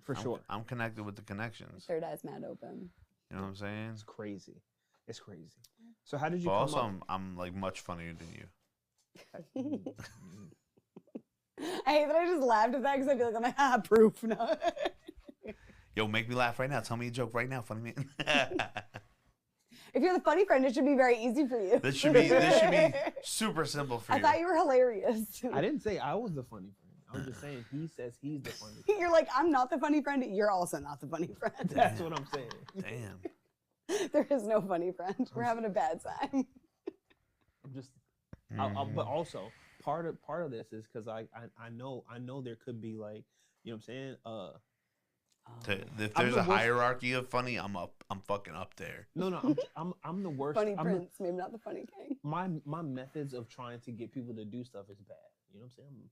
A: For sure.
B: I'm connected with the connections.
C: Third eye's mad open.
B: You know what I'm saying?
A: It's crazy. So how did you
B: but
A: come
B: also,
A: up?
B: I'm like much funnier than you.
C: I hate that I just laughed at that because I feel like I'm like, proof. No.
B: Yo, make me laugh right now. Tell me a joke right now, funny man.
C: If you're the funny friend, it should be very easy for you.
B: This should be super simple for you.
C: I thought you were hilarious.
A: I didn't say I was the funny friend. I was just saying he says he's the funny friend.
C: You're like, I'm not the funny friend. You're also not the funny friend.
A: That's what I'm saying.
B: Damn.
C: There is no funny friend. We're having a bad time.
A: I'm just, but also part of this is because I know there could be like, you know what I'm saying,
B: If there's a hierarchy of funny, I'm fucking up there.
A: No, I'm the worst.
C: Funny prince, maybe not the funny king.
A: My methods of trying to get people to do stuff is bad. You know what I'm saying?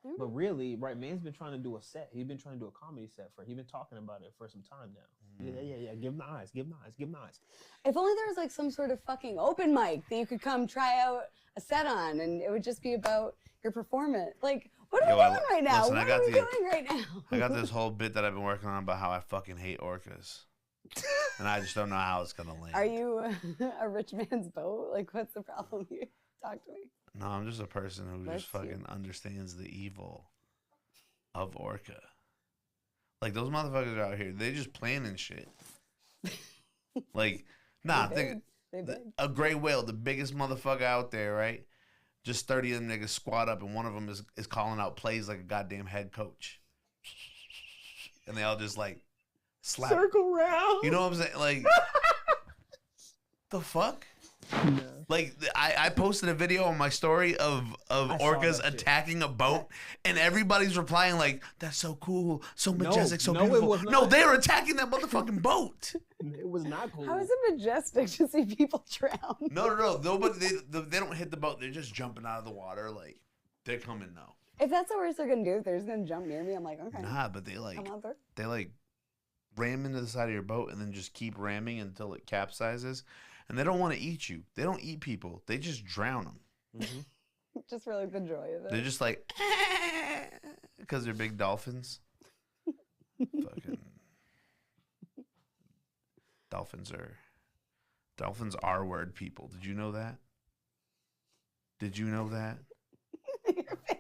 C: All right.
A: But really, right, man's been trying to do a set. He's been trying to do a comedy set he's been talking about it for some time now. Yeah. Give him the eyes.
C: If only there was like some sort of fucking open mic that you could come try out a set on, and it would just be about your performance. Like, what are we doing right now?
B: Listen,
C: what are we doing right now?
B: I got this whole bit that I've been working on about how I fucking hate orcas. And I just don't know how it's going to land.
C: Are you a rich man's boat? Like, what's the problem here? Talk to me.
B: No, I'm just a person who just fucking understands the evil of orca. Like, those motherfuckers out here, they just planning shit. Like, nah, a gray whale, the biggest motherfucker out there, right? Just 30 of them niggas squat up, and one of them is calling out plays like a goddamn head coach. And they all just, like, slap.
A: Circle round.
B: You know what I'm saying? Like, the fuck? Yeah. Like, I posted a video on my story of orcas attacking a boat, and everybody's replying like, that's so cool, so majestic, so beautiful. No, they were attacking that motherfucking boat.
A: It was not cool.
C: How is it majestic to see people drown?
B: No. Nobody, they don't hit the boat. They're just jumping out of the water. Like, they're coming now.
C: If that's the worst they're going to do, if they're just going to jump near me, I'm like, okay.
B: Nah, but they ram into the side of your boat and then just keep ramming until it capsizes. And they don't want to eat you. They don't eat people. They just drown them.
A: Mm-hmm.
C: Just for like the joy of it.
B: They're just like, because they're big dolphins. Fucking dolphins are word people. Did you know that? Did you know that?
C: Your face.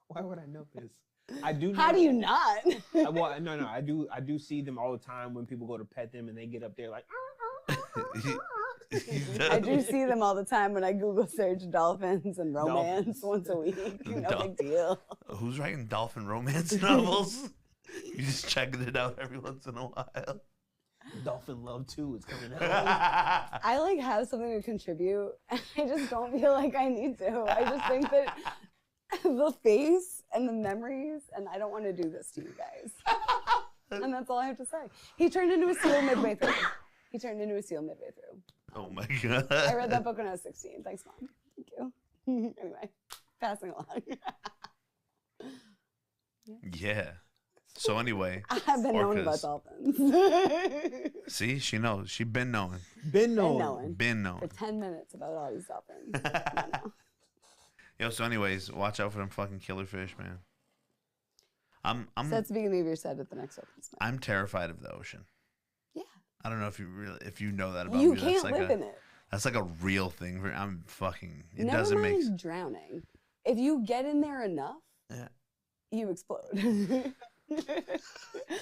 A: Why would I know this? I do.
C: How do you not?
A: Well, no. I do see them all the time when people go to pet them and they get up there like.
C: I do see them all the time when I Google search dolphins and romance once a week. No big deal.
B: Who's writing dolphin romance novels? You just checking it out every once in a while.
A: Dolphin Love 2 is coming out.
C: I like have something to contribute. I just don't feel like I need to. I just think that the face and the memories, and I don't want to do this to you guys. And that's all I have to say. He turned into a seal midway through.
B: Oh my God.
C: I read that book when I was 16. Thanks, Mom. Thank you. Anyway, passing along.
B: Yeah. So anyway.
C: I've been knowing about dolphins.
B: See, she knows. She been knowing.
A: Been knowing.
C: For 10 minutes about all these dolphins.
B: Yo, so anyways, watch out for them fucking killer fish, man.
C: So that's the beginning of your set at the next open spot.
B: I'm terrified of the ocean.
C: Yeah.
B: I don't know if you know that about me.
C: You can't live in it.
B: That's like a real thing. I'm fucking. It
C: Never
B: doesn't
C: mind
B: make.
C: Drowning. If you get in there enough, you explode.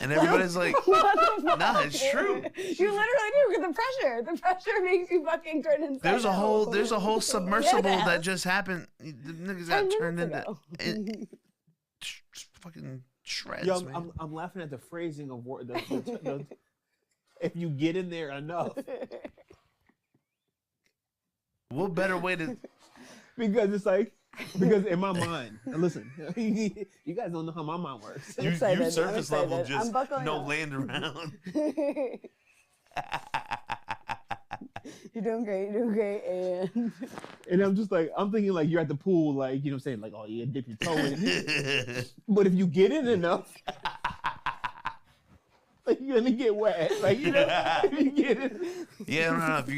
B: And everybody's like, nah, it's true.
C: You literally do with the pressure. The pressure makes you fucking turn inside.
B: There's a whole submersible that just happened. The niggas got turned into fucking shreds.
A: Yo,
B: man.
A: I'm laughing at the phrasing of if you get in there enough.
B: What better way to?
A: Because in my mind, listen, you guys don't know how my mind works.
B: You surface level, just no land around.
C: You're doing great,
A: and I'm just like, I'm thinking like you're at the pool, like, you know what I'm saying, like, oh yeah, dip your toe in. But if you get in enough, like, you're gonna get wet, like, you know, if you get in.
B: Yeah, no. If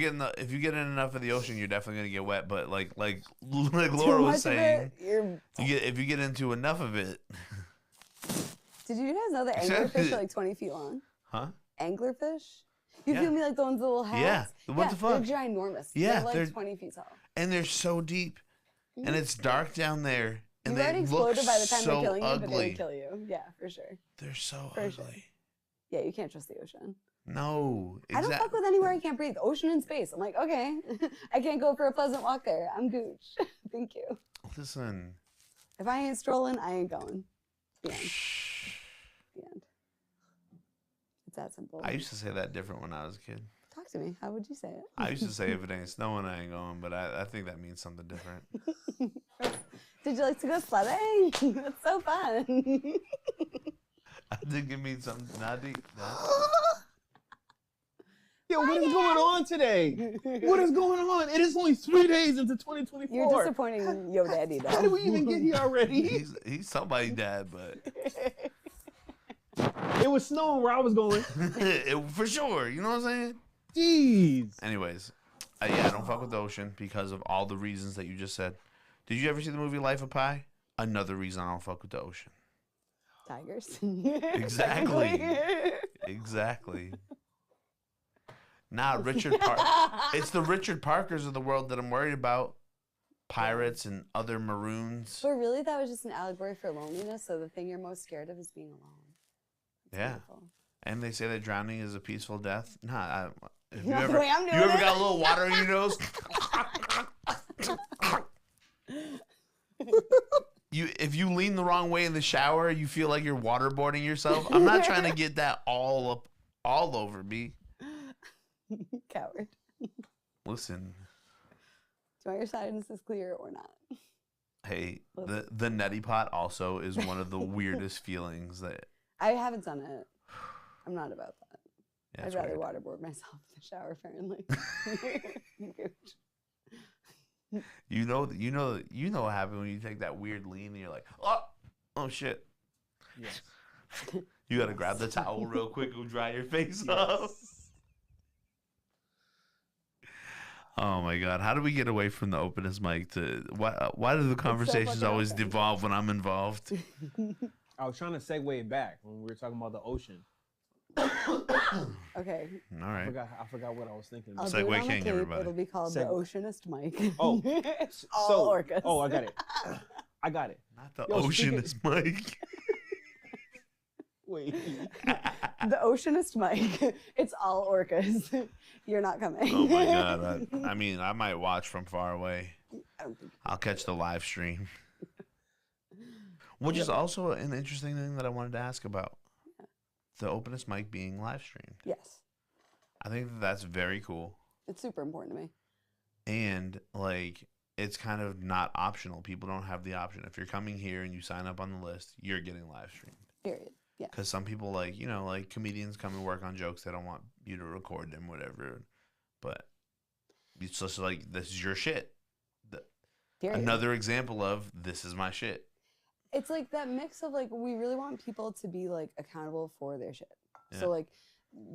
B: you get in enough of the ocean, you're definitely gonna get wet. But like Laura was saying, if you get into enough of it.
C: Did you guys know that anglerfish are like 20 feet long?
B: Huh?
C: Anglerfish? You feel me like the ones with little hats?
B: Yeah. What the fuck?
C: They're ginormous.
B: Yeah,
C: they're like 20 feet tall.
B: And they're so deep, and it's dark down there, and
C: You've already exploded by the time they're killing
B: ugly.
C: you, but they would kill you. Yeah, for sure.
B: They're so ugly. Sure.
C: Yeah, you can't trust the ocean.
B: No,
C: I don't fuck with anywhere I can't breathe. Ocean and space. I'm like, okay, I can't go for a pleasant walk there. I'm gooch. Thank you.
B: Listen.
C: If I ain't strolling, I ain't going. The end. The end. It's that simple.
B: I used to say that different when I was a kid.
C: Talk to me. How would you say it?
B: I used to say if it ain't snowing, I ain't going, but I think that means something different.
C: Did you like to go sledding? That's so fun.
B: Did give me some nutty.
A: Yo, what is going on today? What is going on? It is only 3 days into 2024.
C: You're disappointing Yo Daddy, though.
A: How did we even get here already?
B: He's somebody's dad, but
A: it was snowing where I was going.
B: For sure. You know what I'm saying?
A: Jeez.
B: Anyways, yeah, I don't fuck with the ocean because of all the reasons that you just said. Did you ever see the movie Life of Pi? Another reason I don't fuck with the ocean.
C: Tigers.
B: Exactly. Exactly. Nah, Richard Parker. It's the Richard Parkers of the world that I'm worried about. Pirates and other maroons.
C: But really, that was just an allegory for loneliness. So the thing you're most scared of is being alone. That's
B: yeah.
C: beautiful.
B: And they say that drowning is a peaceful death. Nah, if you
C: Not
B: ever,
C: the way I'm doing
B: you ever
C: it.
B: got a little water in your nose? If you lean the wrong way in the shower, you feel like you're waterboarding yourself. I'm not trying to get that all over me.
C: Coward.
B: Listen.
C: Do you want your sinuses clear or not?
B: Hey, the neti pot also is one of the weirdest feelings that
C: I haven't done it. I'm not about that.
B: yeah,
C: I'd rather waterboard myself in the shower, apparently.
B: You know what happens when you take that weird lean and you're like, oh shit.
A: Yes.
B: You gotta grab the towel real quick and dry your face off. Oh my God! How do we get away from the Openest mic to why do the conversations always devolve when I'm involved?
A: I was trying to segue it back when we were talking about the ocean.
C: Okay.
B: All right.
A: I forgot what I was thinking
C: I'll
A: about.
C: do it
B: Segue
C: on the
B: king,
C: tape.
B: everybody.
C: It'll be called the Oceanist mic.
A: Oh,
C: all orcas.
A: Oh, I got it. I got it.
B: Not the
A: Yo,
B: Oceanist mic.
A: Wait.
C: The Oceanist mic. It's all orcas. You're not coming.
B: Oh my God! I mean, I might watch from far away.
C: I don't think
B: I'll catch the live stream. Which is also an interesting thing that I wanted to ask about. The Openest mic being live streamed.
C: Yes.
B: I think that's very cool.
C: It's super important to me.
B: And like it's kind of not optional. People don't have the option. If you're coming here and you sign up on the list, you're getting live streamed.
C: Period. Yeah.
B: Because some people like comedians come and work on jokes. They don't want you to record them, whatever. But it's just like, this is your shit.
C: Period.
B: Another example of this is my shit.
C: It's like that mix of like, we really want people to be like accountable for their shit.
B: Yeah.
C: So like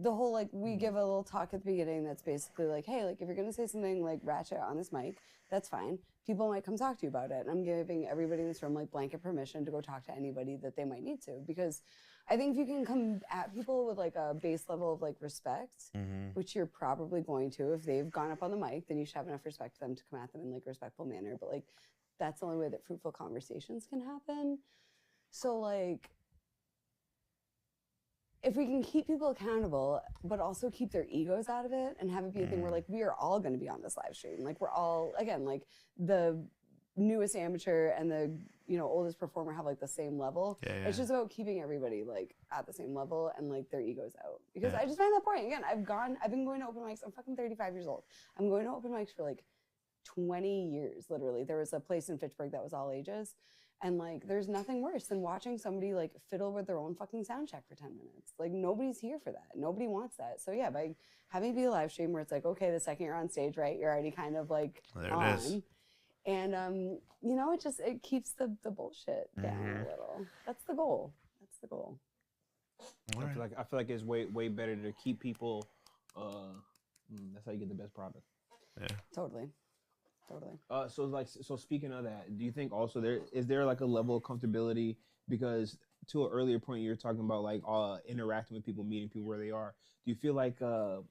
C: the whole, like we give a little talk at the beginning that's basically like, hey, like if you're going to say something like ratchet on this mic, that's fine. People might come talk to you about it. And I'm giving everybody in this room like blanket permission to go talk to anybody that they might need to. Because I think if you can come at people with like a base level of like respect, which you're probably going to, if they've gone up on the mic, then you should have enough respect for them to come at them in like a respectful manner. But like, that's the only way that fruitful conversations can happen. So like, if we can keep people accountable, but also keep their egos out of it and have it be a thing where like, we are all going to be on this live stream. Like we're all, again, like the newest amateur and the, oldest performer have like the same level.
B: Yeah.
C: It's just about keeping everybody like at the same level and like their egos out. Because I just find that boring. Again, I've been going to open mics. I'm fucking 35 years old. I'm going to open mics for like 20 years, literally. There was a place in Fitchburg that was all ages. And like, there's nothing worse than watching somebody like fiddle with their own fucking sound check for 10 minutes. Like nobody's here for that. Nobody wants that. So yeah, by having it be a live stream where it's like, okay, the second you're on stage, right, you're already kind of like
B: there
C: on.
B: It is.
C: And it keeps the bullshit down a little. That's the goal. That's the goal.
A: I feel like it's way better to keep people. That's how you get the best product.
B: Yeah.
C: Totally.
A: So speaking of that, do you think also is there like a level of comfortability, because to an earlier point you were talking about like interacting with people, meeting people where they are. Do you feel like the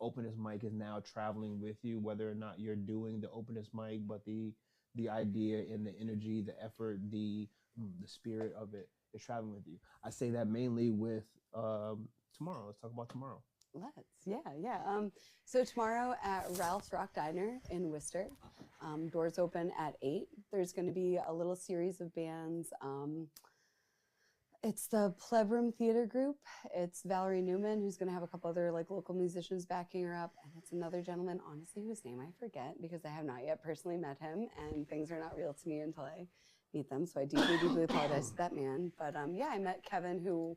A: Openest mic is now traveling with you, whether or not you're doing the Openest mic, but the idea and the energy, the effort, the spirit of it is traveling with you? I say that mainly with tomorrow. Let's talk about tomorrow.
C: Yeah. So tomorrow at Ralph's Rock Diner in Worcester, doors open at 8. There's going to be a little series of bands. It's the Plebroom Theater Group. It's Valerie Newman, who's going to have a couple other like local musicians backing her up. And it's another gentleman, honestly, whose name I forget because I have not yet personally met him and things are not real to me until I meet them. So I deeply, deeply apologize to that man. But yeah, I met Kevin, who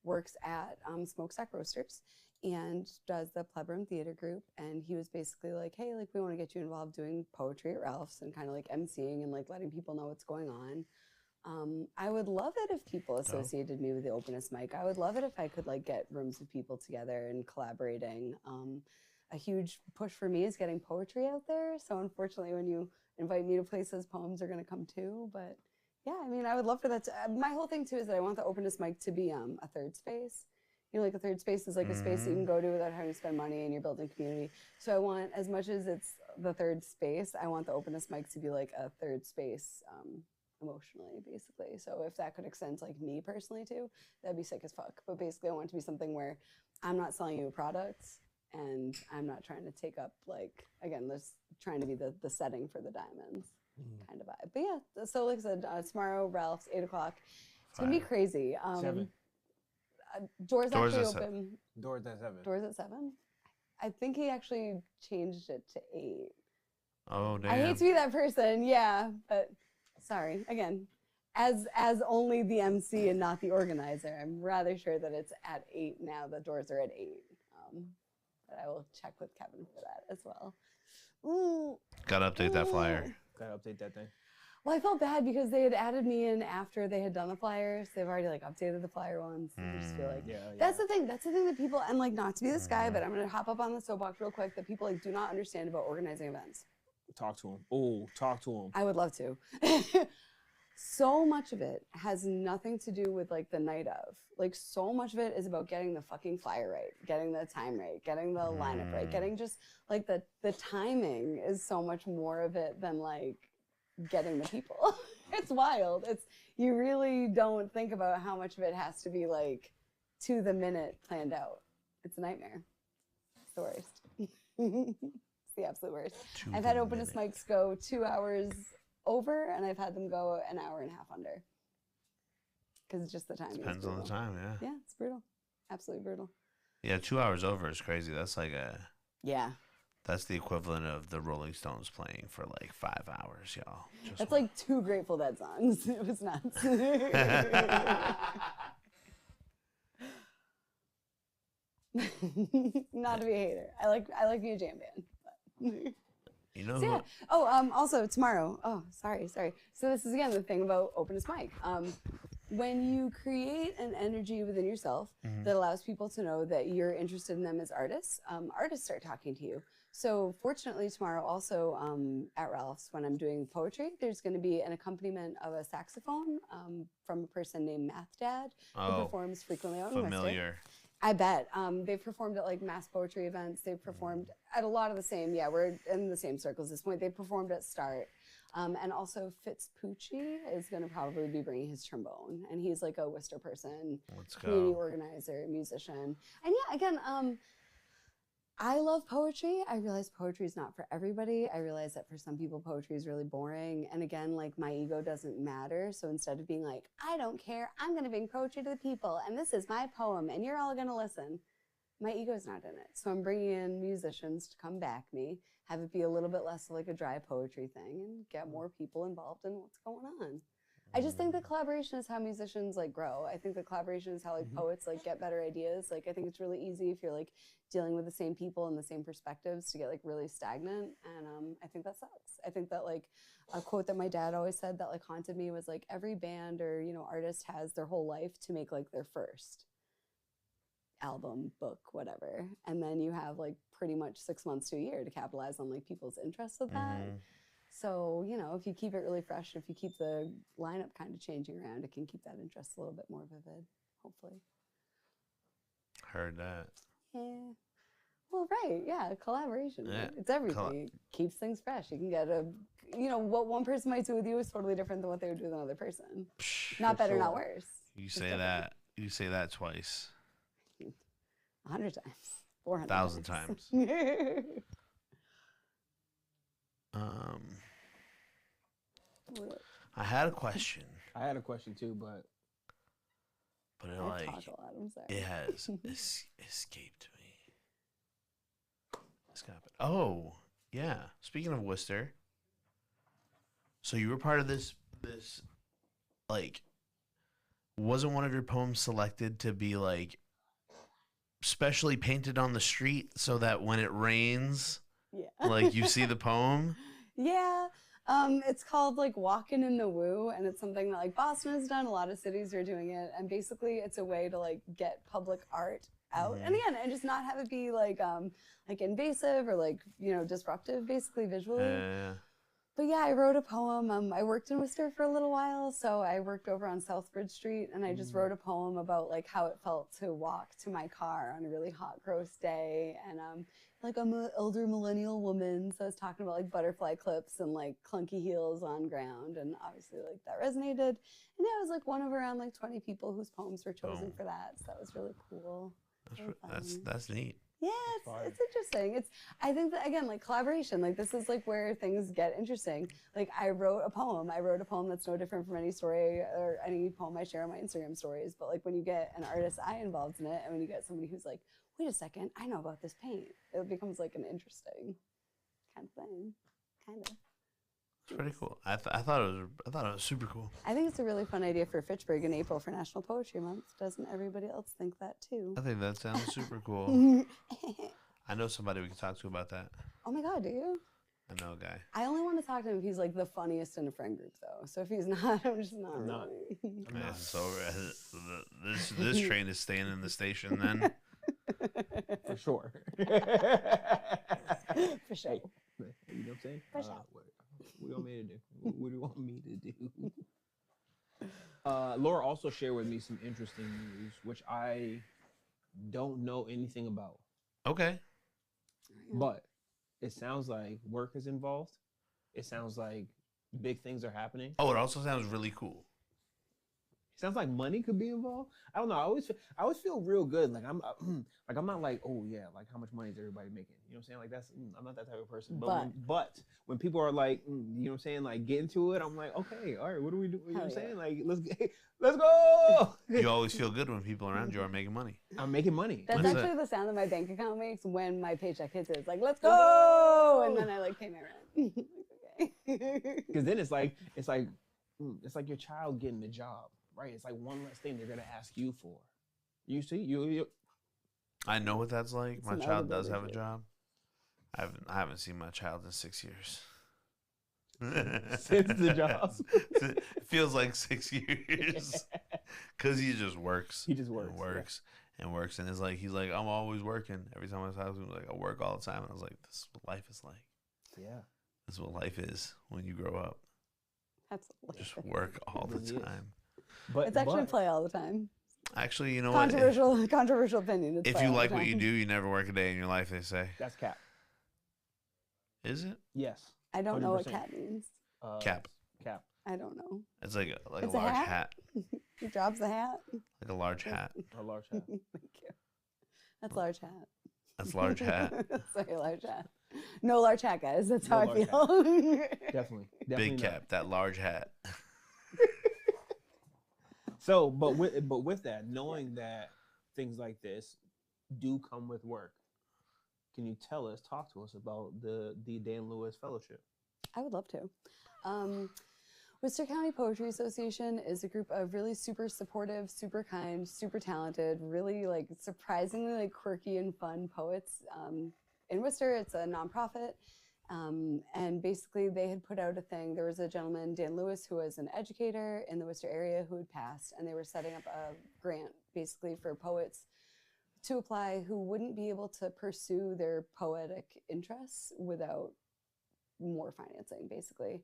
C: works at Smokestack Roasters and does the Pleb Room Theater Group. And he was basically like, hey, like, we want to get you involved doing poetry at Ralph's and kind of like emceeing and like letting people know what's going on. I would love it if people associated me with the Openest mic. I would love it if I could like get rooms of people together and collaborating. A huge push for me is getting poetry out there. So unfortunately, when you invite me to places, poems are going to come too. But yeah, I mean, I would love for that to, my whole thing too is that I want the Openest mic to be a third space. You know, like a third space is like a space that you can go to without having to spend money and you're building community. So I want, as much as it's the third space, I want the Openest mic to be like a third space emotionally, basically. So if that could extend to like me personally too, that'd be sick as fuck. But basically I want it to be something where I'm not selling you a product and I'm not trying to take up like, again, this trying to be the setting for the diamonds kind of vibe. But yeah, so like I said, tomorrow, Ralph's, 8 o'clock. It's gonna be crazy.
A: 7.
C: Doors actually open.
A: Doors at 7.
C: Doors at 7? I think he actually changed it to 8.
B: Oh, damn.
C: I hate to be that person, yeah, but sorry. Again, as only the MC and not the organizer, I'm rather sure that it's at 8 now. The doors are at 8. But I will check with Kevin for that as well. Ooh.
B: Gotta update that flyer.
A: Gotta update that thing.
C: Well, I felt bad because they had added me in after they had done the flyers. They've already like updated the flyer once. I just feel like that's the thing. That's the thing that people, and like not to be this guy, but I'm gonna hop up on the soapbox real quick, that people like do not understand about organizing events.
A: Talk to him. Oh, talk to him.
C: I would love to. So much of it has nothing to do with like the night of. Like so much of it is about getting the fucking flyer right, getting the time right, getting the lineup right, getting just like the timing is so much more of it than like getting the people. It's wild. It's, you really don't think about how much of it has to be like to the minute planned out. It's a nightmare. It's the worst. It's the absolute worst. I've had Openest mics go 2 hours over, and I've had them go an hour and a half under. Because it's just the time.
B: Depends on the time, yeah.
C: Yeah, it's brutal. Absolutely brutal.
B: Yeah, 2 hours over is crazy. That's like a...
C: Yeah.
B: That's the equivalent of the Rolling Stones playing for like 5 hours, y'all.
C: That's like 2 Grateful Dead songs. It was nuts. Not to be a hater. I like you, jam band. But.
B: You know.
C: So, yeah. Oh, also tomorrow. Oh, sorry. So this is again the thing about Openest mic. When you create an energy within yourself that allows people to know that you're interested in them as artists, artists start talking to you. So fortunately tomorrow also at Ralph's, when I'm doing poetry, there's going to be an accompaniment of a saxophone from a person named Math Dad, who performs frequently out in Worcester.
B: Familiar.
C: I bet. They've performed at like mass poetry events. They've performed at a lot of the same, we're in the same circles at this point. They performed at Start. And also Fitzpucci is going to probably be bringing his trombone. And he's like a Worcester person, community organizer, musician. And yeah, again, I love poetry. I realize poetry is not for everybody. I realize that for some people, poetry is really boring. And again, like my ego doesn't matter. So instead of being like, I don't care, I'm going to bring poetry to the people. And this is my poem and you're all going to listen. My ego's not in it. So I'm bringing in musicians to come back me, have it be a little bit less like a dry poetry thing and get more people involved in what's going on. I just think that collaboration is how musicians like grow. I think that collaboration is how like poets like get better ideas. Like I think it's really easy if you're like dealing with the same people and the same perspectives to get like really stagnant. And I think that sucks. I think that like a quote that my dad always said that like haunted me was like every band or, you know, artist has their whole life to make like their first album, book, whatever. And then you have like pretty much 6 months to a year to capitalize on like people's interest with that. So, you know, if you keep it really fresh, if you keep the lineup kind of changing around, it can keep that interest a little bit more vivid, hopefully.
B: Heard that.
C: Yeah. Well, right. Yeah. Collaboration.
B: Yeah.
C: Right? It's everything. It keeps things fresh. You can get you know, what one person might do with you is totally different than what they would do with another person. Not better, not worse.
B: You say that. You say that twice.
C: 100 times. 400
B: 1,000 times. I had a question.
A: I had a question too, but
B: it
C: I
B: like
C: talk a lot, I'm sorry.
B: it has escaped me. Oh, yeah. Speaking of Worcester, so you were part of this like, wasn't one of your poems selected to be like specially painted on the street so that when it rains, like you see the poem?
C: Yeah. It's called like Walking in the Woo, and it's something that like Boston has done. A lot of cities are doing it, and basically it's a way to like get public art out, and again, and just not have it be like invasive or like, you know, disruptive, basically visually. But yeah, I wrote a poem. I worked in Worcester for a little while, so I worked over on Southbridge Street, and I just wrote a poem about like how it felt to walk to my car on a really hot, gross day. And like I'm an elder millennial woman, so I was talking about like butterfly clips and like clunky heels on ground, and obviously like that resonated. And yeah, I was like one of around like 20 people whose poems were chosen for that, so that was really cool.
B: That's neat.
C: Yeah, it's interesting. I think that, again, like collaboration, like this is like where things get interesting. Like I wrote a poem that's no different from any story or any poem I share on my Instagram stories. But like when you get an artist's eye involved in it, and when you get somebody who's like, wait a second, I know about this paint, it becomes like an interesting kind of thing, kind of.
B: It's pretty cool. I thought it was super cool.
C: I think it's a really fun idea for Fitchburg in April for National Poetry Month. Doesn't everybody else think that too?
B: I think that sounds super cool. I know somebody we can talk to about that.
C: Oh my God, do you?
B: I know a guy.
C: I only want to talk to him if he's like the funniest in a friend group, though. So if he's not, I'm just not. Really.
B: Man, so this train is staying in the station then.
A: For sure.
C: For sure.
A: You know what I'm saying?
C: For sure.
A: What do you want me to do? What do you want me to do? Laura also shared with me some interesting news, which I don't know anything about.
B: Okay.
A: But it sounds like work is involved. It sounds like big things are happening.
B: Oh, it also sounds really cool.
A: It sounds like money could be involved. I don't know. I always feel real good. Like I'm not like, oh yeah, like how much money is everybody making? You know what I'm saying? Like I'm not that type of person. But when people are like, you know what I'm saying, like get into it, I'm like, okay, all right, what do we do? You know what I'm saying? Like let's go.
B: You always feel good when people around you are making money.
A: I'm making money.
C: That's actually the sound that my bank account makes when my paycheck hits it. It's like, let's go, and then I like pay my rent. Okay.
A: Because then it's like your child getting a job. Right, it's like one less thing they're gonna ask you for. You see, you.
B: I know what that's like. My child does have a job. I haven't seen my child in 6 years.
A: Since the job,
B: it feels like 6 years. Cause he just works.
A: He just works.
B: And works, and it's like he's like, I'm always working. Every time I was talking, like I work all the time. And I was like, this is what life is like.
A: Yeah,
B: this is what life is when you grow up.
C: That's
B: just work all the time.
C: But it's actually play all the time.
B: Actually, you know
C: what? Controversial opinion.
B: If you like what you do, you never work a day in your life, they say.
A: That's cap.
B: Is it?
A: Yes.
C: I don't know what cat means.
B: Cap.
C: I don't know.
B: It's like a large hat.
C: He drops the hat.
B: Like a large hat.
A: A large hat.
C: Thank you. That's large hat.
B: That's large hat.
C: Sorry, large hat. No large hat, guys. That's how I feel.
A: Definitely
B: Big cap. That large hat.
A: So, but with that, knowing that things like this do come with work, can you talk to us about the Dan Lewis Fellowship?
C: I would love to. Worcester County Poetry Association is a group of really super supportive, super kind, super talented, really like surprisingly like quirky and fun poets. In Worcester, it's a nonprofit. And basically they had put out a thing. There was a gentleman, Dan Lewis, who was an educator in the Worcester area who had passed, and they were setting up a grant basically for poets to apply who wouldn't be able to pursue their poetic interests without more financing, basically.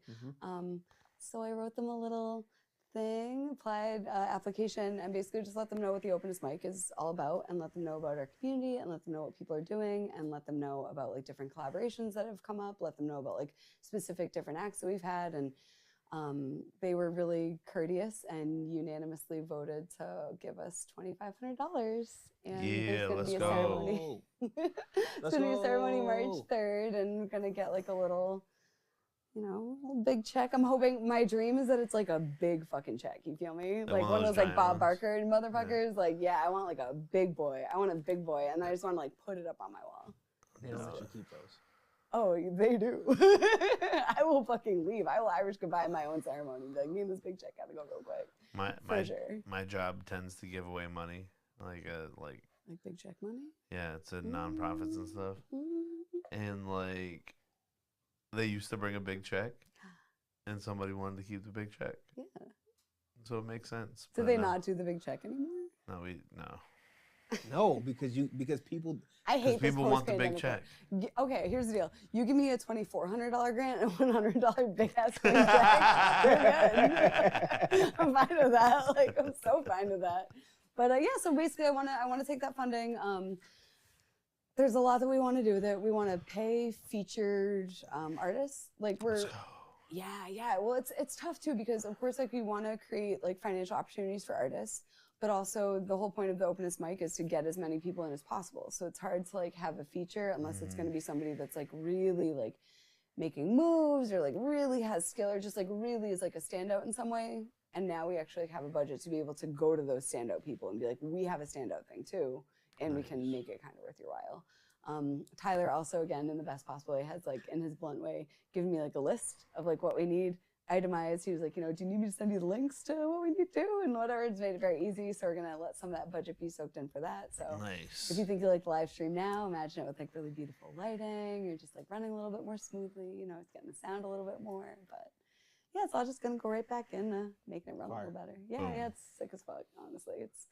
C: So I wrote them a little thing, applied application, and basically just let them know what the Openest mic is all about, and let them know about our community, and let them know what people are doing, and let them know about like different collaborations that have come up, let them know about like specific different acts that we've had. And they were really courteous and unanimously voted to give us $2,500. And
B: yeah,
C: there's gonna be a ceremony. It's gonna be a ceremony March 3rd, and we're gonna get like a little, you know, a big check. I'm hoping, my dream is that it's like a big fucking check. You feel me? Like one of those like Bob Barker motherfuckers. Yeah. Like, yeah, I want like a big boy. I want a big boy. And I just want to like put it up on my wall.
A: They don't let you keep those.
C: Oh, they do. I will fucking leave. I will Irish goodbye in my own ceremony. Like, me and this big check gotta go real quick.
B: My job tends to give away money, like
C: big check money.
B: Yeah, to nonprofits and stuff, and like they used to bring a big check, and somebody wanted to keep the big check.
C: Yeah.
B: So it makes sense.
C: Do they not do the big check anymore?
B: No.
A: No, because people.
C: I hate this
B: people want the big check.
C: Okay, here's the deal. You give me a $2,400 grant and a $100 big ass green check. You're good. I'm fine with that. Like, I'm so fine with that. But yeah, so basically, I want to take that funding. There's a lot that we want to do with it. We want to pay featured artists. Like Yeah. Well, it's tough too because of course, like we want to create like financial opportunities for artists. But also the whole point of the Openest mic is to get as many people in as possible. So it's hard to like have a feature unless it's going to be somebody that's like really like making moves or like really has skill or just like really is like a standout in some way. And now we actually have a budget to be able to go to those standout people and be like, we have a standout thing too. And we can make it kind of worth your while. Tyler also, again, in the best possible way, has like in his blunt way, given me like a list of like what we need. Itemized. He was like, do you need me to send you the links to what we need to do and whatever? It's made it very easy. So we're gonna let some of that budget be soaked in for that. So
B: nice.
C: If you think you like the live stream now, imagine it with like really beautiful lighting. You're just like running a little bit more smoothly. It's getting the sound a little bit more. But yeah, it's all just gonna go right back in, making it run a little better. Yeah, it's sick as fuck. Honestly, it's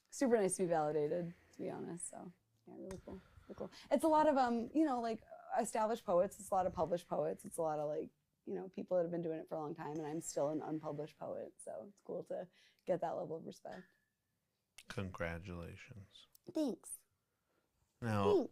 C: super nice to be validated. To be honest, so yeah, really cool. Really cool. It's a lot of like established poets. It's a lot of published poets. It's a lot of like. People that have been doing it for a long time, and I'm still an unpublished poet, so it's cool to get that level of respect.
B: Congratulations.
C: Thanks.
B: Now,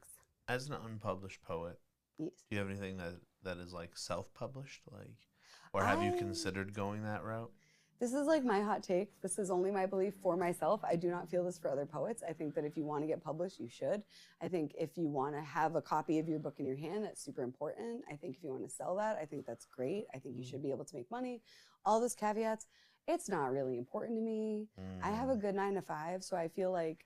B: as an unpublished poet,
C: yes.
B: Do you have anything that is like self-published, like, or have you considered going that route?
C: This is like my hot take. This is only my belief for myself. I do not feel this for other poets. I think that if you want to get published, you should. I think if you want to have a copy of your book in your hand, that's super important. I think if you want to sell that, I think that's great. I think you should be able to make money. All those caveats, it's not really important to me. I have a good 9 to 5, so I feel like,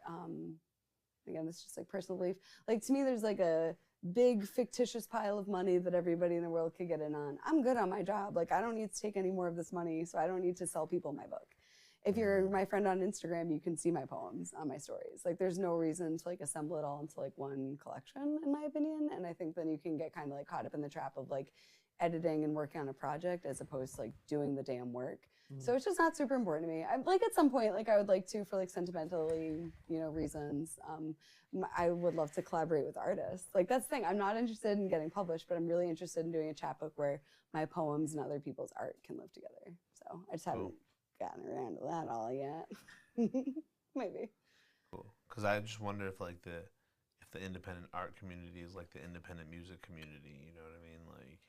C: again, this is just like personal belief. Like to me, there's like a big fictitious pile of money that everybody in the world could get in on. I'm good on my job. Like I don't need to take any more of this money, so I don't need to sell people my book. If you're my friend on Instagram, you can see my poems on my stories. Like there's no reason to like assemble it all into like one collection, in my opinion. And I think then you can get kind of like caught up in the trap of like editing and working on a project as opposed to like doing the damn work. So it's just not super important to me. I'm like at some point, like I would like to, for like sentimentally, reasons. I would love to collaborate with artists. Like that's the thing. I'm not interested in getting published, but I'm really interested in doing a chapbook where my poems and other people's art can live together. So I just haven't gotten around to that all yet. Maybe.
B: Cool. Because I just wonder if like if the independent art community is like the independent music community. You know what I mean? Like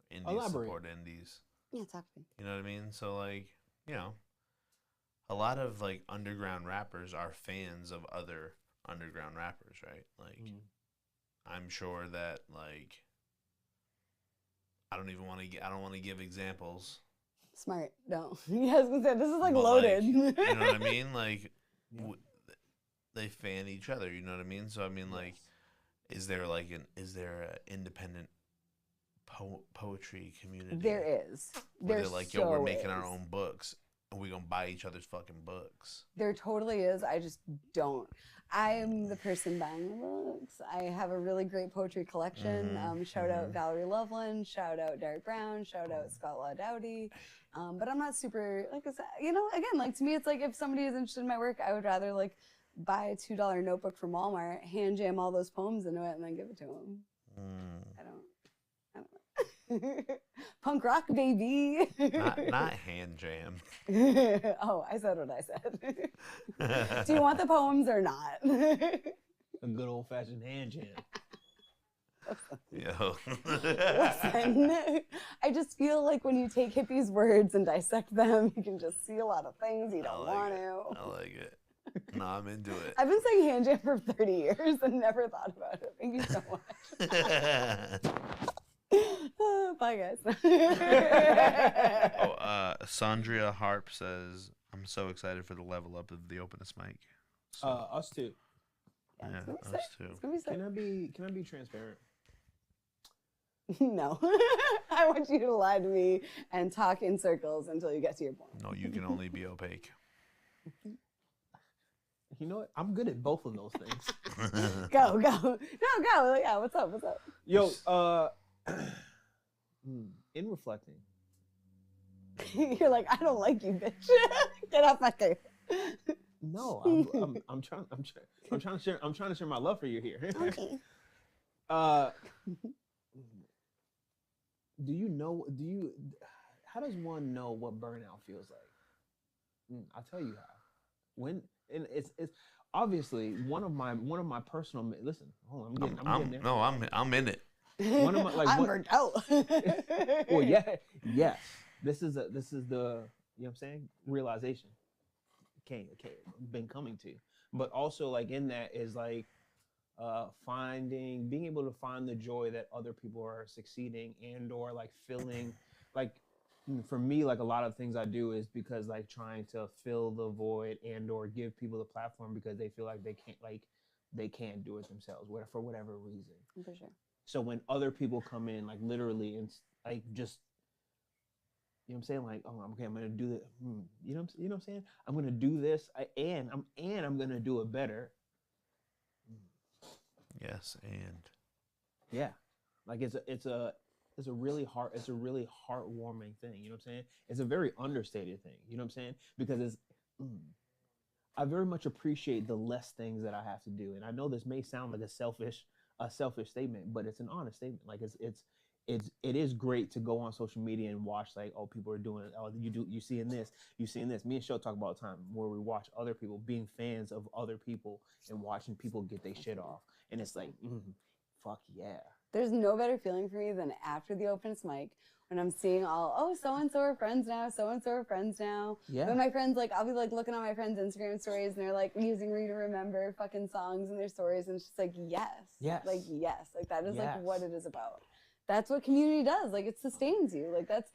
B: indies support indies.
C: Yeah, talk to me.
B: You know what I mean? So, like, a lot of, like, underground rappers are fans of other underground rappers, right? Like, I'm sure that, like, I don't want to give examples.
C: Smart. No. Yeah, I was going to say, this is, like, loaded.
B: Like, you know what I mean? Like, they fan each other, you know what I mean? So, I mean, like, is there an independent poetry community?
C: There is.
B: They're like, yo, we're making our own books and we're gonna buy each other's fucking books.
C: There totally is. I just don't. I'm the person buying the books. I have a really great poetry collection. Shout out Valerie Loveland, shout out Derek Brown, shout out Scott Law Dowdy. But I'm not super, like I said, again, like to me, it's like if somebody is interested in my work, I would rather like buy a $2 notebook from Walmart, hand jam all those poems into it, and then give it to them. I don't know. Punk rock, baby.
B: not hand jam.
C: Oh, I said what I said. Do you want the poems or not?
A: A good old fashioned hand jam.
B: Yo.
C: Listen, I just feel like when you take hippies' words and dissect them, you can just see a lot of things you don't want to.
B: I like it. No, I'm into it.
C: I've been saying hand jam for 30 years and never thought about it. Thank you so much. Bye, guys.
B: Sandria Harp says, I'm so excited for the level up of the Openest mic. So,
A: us too.
B: Yeah, us too.
C: It's gonna be sick.
A: Can I be transparent?
C: No. I want you to lie to me and talk in circles until you get to your point.
B: No, you can only be opaque.
A: You know what? I'm good at both of those things.
C: Go. No, go. Yeah, what's up?
A: Yo, in reflecting.
C: You're like, I don't like you, bitch. Get off my face.
A: No, I'm trying to share my love for you here.
C: Okay.
A: How does one know what burnout feels like? I'll tell you how. And it's obviously one of my personal, listen, hold on, I'm getting there.
B: No, I'm in it.
A: One of my,
C: I'm burnt out.
A: Well, yes. This is the, you know what I'm saying? Realization. Been coming to. But also like in that is like being able to find the joy that other people are succeeding and or like feeling like for me, like a lot of things I do is because like trying to fill the void and or give people the platform because they feel like they can't do it themselves, for whatever reason.
C: For sure.
A: So when other people come in, like literally and like just, you know what I'm saying? Like, oh, okay, I'm gonna do that. You know what I'm saying? I'm gonna do this, and I'm gonna do it better.
B: Yes, and
A: yeah, like it's a really heartwarming thing. You know what I'm saying? It's a very understated thing. You know what I'm saying? Because I very much appreciate the less things that I have to do, and I know this may sound like a selfish statement, but it's an honest statement. Like it is great to go on social media and watch like, oh, people are doing it. Oh, you seeing this. Me and Sho talk about all the time where we watch other people being fans of other people and watching people get their shit off. And it's like, fuck yeah.
C: There's no better feeling for me than after the Openest mic when I'm seeing so-and-so are friends now.
A: Yeah.
C: But my friends, like, I'll be like looking at my friends' Instagram stories and they're like using Read to Remember fucking songs in their stories. And it's just like, yes. Like, yes. Like, that is like what it is about. That's what community does. Like, it sustains you. Like, that's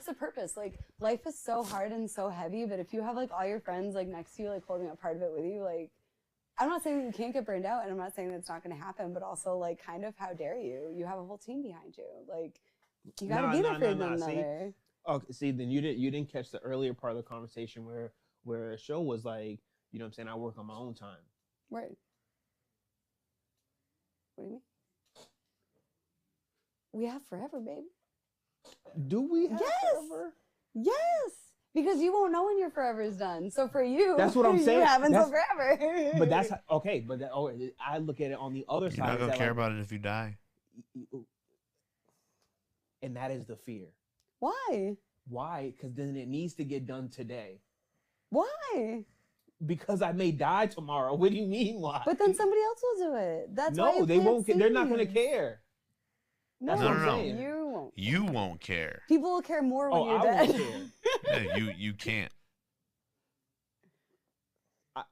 C: the purpose. Like, life is so hard and so heavy, but if you have like all your friends like next to you, like holding a part of it with you, like, I'm not saying that you can't get burned out and I'm not saying that it's not going to happen, but also like kind of how dare you? You have a whole team behind you. Like, you got to be there for one another.
A: See, then you didn't catch the earlier part of the conversation where Sho was like, you know what I'm saying, I work on my own time.
C: Right. What do you mean? We have forever, babe.
A: Do we have forever?
C: Yes. Because you won't know when your forever is done. So for you,
A: that's what I'm saying.
C: You have until forever.
A: But that's okay. But I look at it on the other side.
B: You're not gonna care about it if you die.
A: And that is the fear.
C: Why?
A: Why? Because then it needs to get done today.
C: Why?
A: Because I may die tomorrow. What do you mean why?
C: But then somebody else will do it. That's why
A: they won't. They're not gonna care. That's what I'm saying.
C: You won't.
B: You won't care.
C: People will care more when you're dead.
A: Won't care.
B: Yeah, you can't.
A: All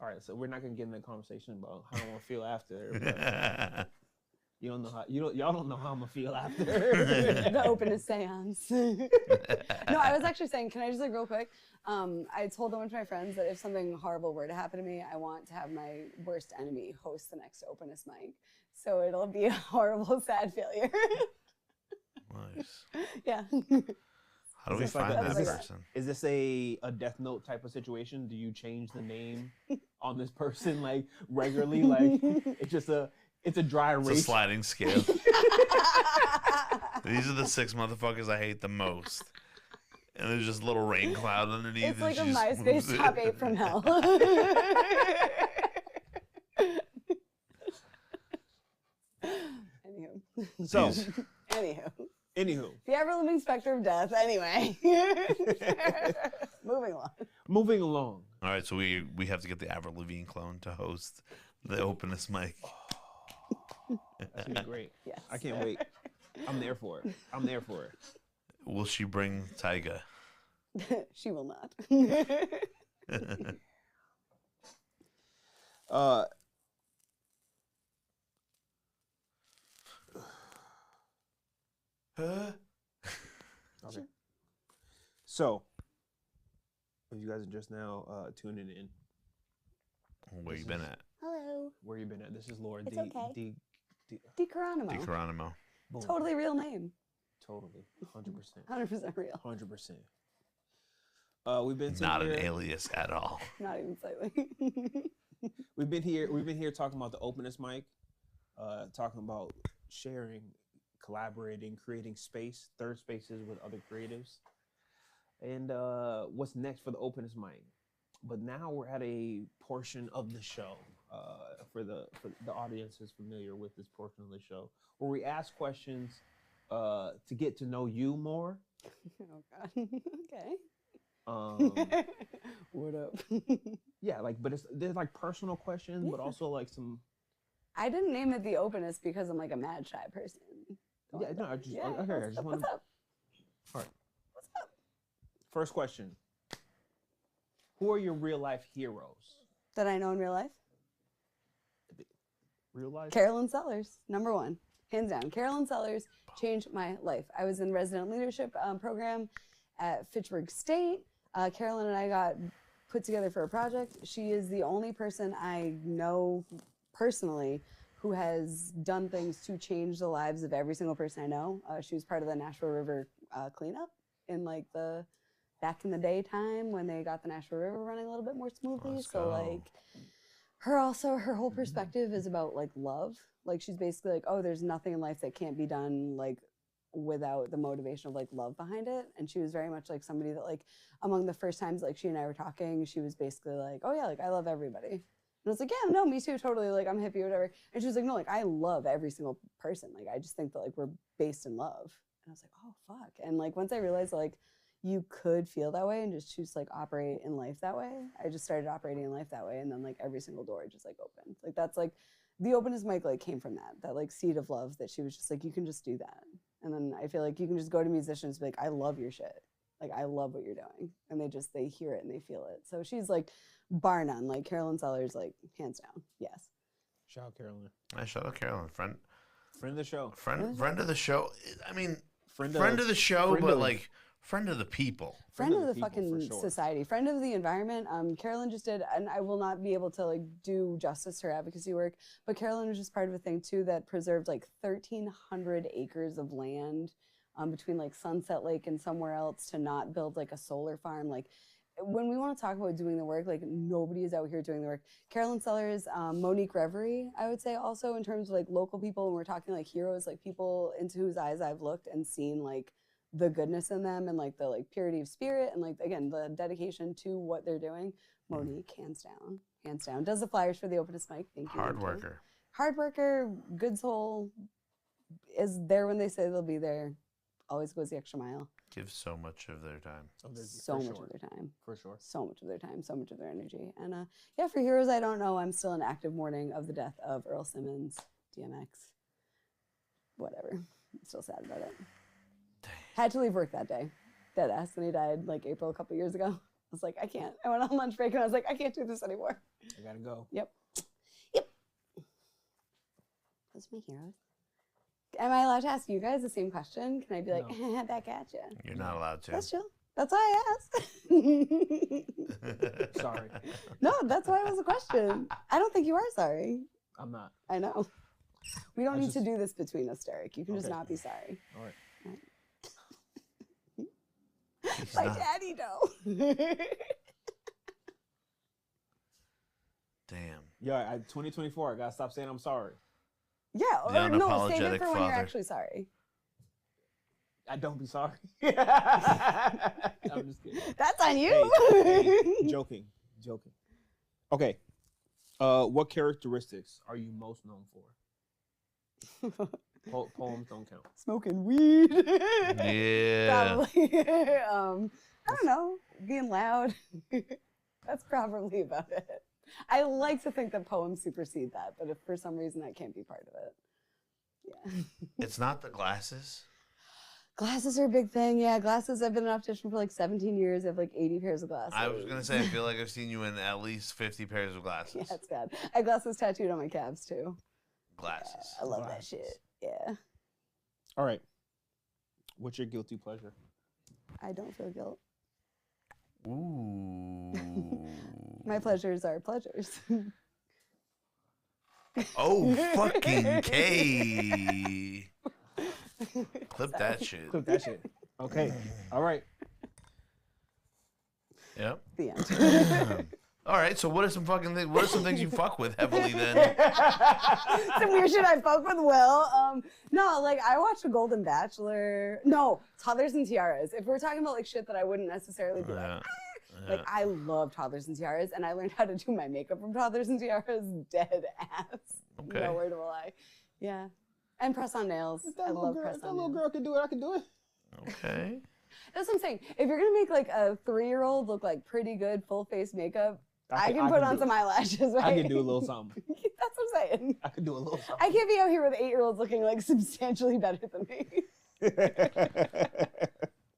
A: right, so we're not gonna get in that conversation about how I want to feel after. You don't know how y'all don't know how I'm gonna feel after
C: the Openest seance. No, I was actually saying, can I just like real quick? I told a bunch of my friends that if something horrible were to happen to me, I want to have my worst enemy host the next Openest mic. So it'll be a horrible, sad failure.
B: Nice.
C: Yeah.
B: How do we find that person?
A: Is this a Death Note type of situation? Do you change the name on this person like regularly? Like it's a dry erase.
B: It's a sliding scale. These are the 6 motherfuckers I hate the most. And there's just a little rain cloud underneath.
C: It's like a MySpace top 8 from hell. Anywho. The ever-living specter of death. Anyway. Moving along.
B: All right, so we have to get the Avril Lavigne clone to host the Openest mic.
A: That's gonna be great.
C: Yes.
A: I can't wait. I'm there for it.
B: Will she bring Tyga?
C: She will not.
A: Okay. So, if you guys are just now tuning in,
B: where you been at?
C: Hello.
A: Where you been at? This is Lord
C: DiCaronimo.
B: DiCaronimo.
A: Boom.
C: Totally real name.
A: Totally. 100%.
C: 100% real.
A: 100%. We've been
B: Not
A: here,
B: an alias at all.
C: Not even slightly.
A: We've been here talking about the Openest mic, talking about sharing, collaborating, creating space, third spaces with other creatives, and what's next for the Openest mic. But now we're at a portion of the show, for the audience is familiar with this portion of the show, where we ask questions to get to know you more.
C: Oh God. Okay. What up?
A: Yeah, like, but there's like personal questions, but also like some.
C: I didn't name it the Openest because I'm like a mad shy person.
A: Yeah, no, I just okay. I just want
C: what's
A: to.
C: up?
A: All right.
C: What's up?
A: First question. Who are your real life heroes?
C: That I know in real life?
A: Real life?
C: Carolyn Sellers, number one, hands down. Carolyn Sellers changed my life. I was in resident leadership program at Fitchburg State. Carolyn and I got put together for a project. She is the only person I know personally who has done things to change the lives of every single person I know. She was part of the Nashville River cleanup in like the back in the daytime when they got the Nashville River running a little bit more smoothly. So like her whole perspective is about like love. Like she's basically like, oh, there's nothing in life that can't be done like without the motivation of like love behind it. And she was very much like somebody that like among the first times like she and I were talking, she was basically like, oh yeah, like I love everybody. And I was like, yeah, no, me too, totally, like I'm hippie or whatever. And she was like, no, like I love every single person. Like I just think that like we're based in love. And I was like, oh fuck. And like once I realized like you could feel that way and just choose to like operate in life that way, I just started operating in life that way. And then like every single door just like opened. Like that's like the Openest mic like came from that like seed of love that she was just like, you can just do that. And then I feel like you can just go to musicians and be like, I love your shit. Like, I love what you're doing. And they hear it and they feel it. So she's like, bar none, like Carolyn Sellers, like hands down. Yes.
A: Shout out Carolyn.
B: Shout out Carolyn. Friend
A: of the show.
B: Friend of the show. I mean, friend of the show,
A: friend
B: but
A: of,
B: like friend of the people.
C: Friend of the
A: people,
C: fucking
A: sure.
C: society. Friend of the environment. Carolyn just did, and I will not be able to like do justice to her advocacy work, but Carolyn was just part of a thing too that preserved like 1,300 acres of land between like Sunset Lake and somewhere else to not build like a solar farm. Like when we want to talk about doing the work, like nobody is out here doing the work. Carolyn Sellers, Monique Reverie, I would say also in terms of like local people, when we're talking like heroes, like people into whose eyes I've looked and seen like the goodness in them and like the like purity of spirit and like again the dedication to what they're doing. Monique, hands down, does the flyers for the Openest mic. Thank you.
B: Hard worker.
C: Hard worker, good soul, is there when they say they'll be there. Always goes the extra mile.
B: Gives so much of their time.
C: So much of their time.
A: For sure.
C: So much of their time, so much of their energy. And yeah, for heroes I don't know, I'm still in active mourning of the death of Earl Simmons, DMX. Whatever. I'm still sad about it. Dang. Had to leave work that day. Deadass. And he died like April a couple years ago. I was like, I can't. I went on lunch break and I was like, I can't do this anymore.
A: I gotta go.
C: Yep. Those are my heroes. Am I allowed to ask you guys the same question? Can I be like,
A: No.
C: back at you?
B: You're not allowed to.
C: That's chill. That's why I asked.
A: Sorry.
C: No, that's why it was a question. I don't think you are sorry.
A: I'm not.
C: I know. We don't need to do this between us, Derek. You can just not be sorry.
A: All right.
C: My daddy, though.
B: Damn.
A: Yeah, 2024, I gotta stop saying I'm sorry.
C: Yeah, or
B: The
C: no, save it
B: unapologetic
C: for when you're
B: father.
C: actually sorry.
A: I don't be sorry. I'm just kidding.
C: That's on you.
A: Hey, joking. Okay. What characteristics are you most known for? Poems don't count.
C: Smoking weed.
B: Yeah.
C: Probably. I don't know. Being loud. That's probably about it. I like to think that poems supersede that, but if for some reason that can't be part of it. Yeah.
B: It's not the glasses.
C: Glasses are a big thing. Yeah, glasses. I've been an optician for like 17 years. I have like 80 pairs of glasses.
B: I was going to say, I feel like I've seen you in at least 50 pairs of glasses.
C: Yeah, it's bad. I have glasses tattooed on my calves too.
B: Glasses.
C: Yeah, I love that shit. Yeah.
A: All right. What's your guilty pleasure?
C: I don't feel guilt.
B: Ooh.
C: My pleasures are pleasures.
B: Oh, fucking K. Clip that shit.
A: Clip that shit. Okay. All right.
B: Yep.
C: The end.
B: All right. So what are some things you fuck with heavily then?
C: Some weird shit I fuck with Will. No, like I watched The Golden Bachelor. No, Toddlers and Tiaras. If we're talking about like shit that I wouldn't necessarily be like I love Toddlers and Tiaras, and I learned how to do my makeup from Toddlers and Tiaras. Dead ass.
B: Okay.
C: No word of a lie. Yeah. And press on nails. I love press on nails.
A: That little girl can do it. I can do it.
B: Okay.
C: That's what I'm saying. If you're gonna make like a 3-year-old look like pretty good full face makeup, I can put on some eyelashes, right?
A: I can do a little something.
C: That's what I'm saying.
A: I can do a little something.
C: I can't be out here with 8-year-olds looking like substantially better than me.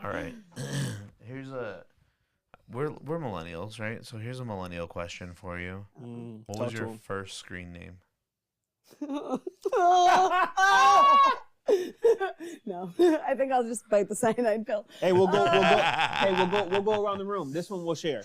B: All right. We're millennials, right? So here's a millennial question for you. What was your first screen name?
C: No, I think I'll just bite the cyanide pill.
A: Hey, we'll go around the room. This one we'll share.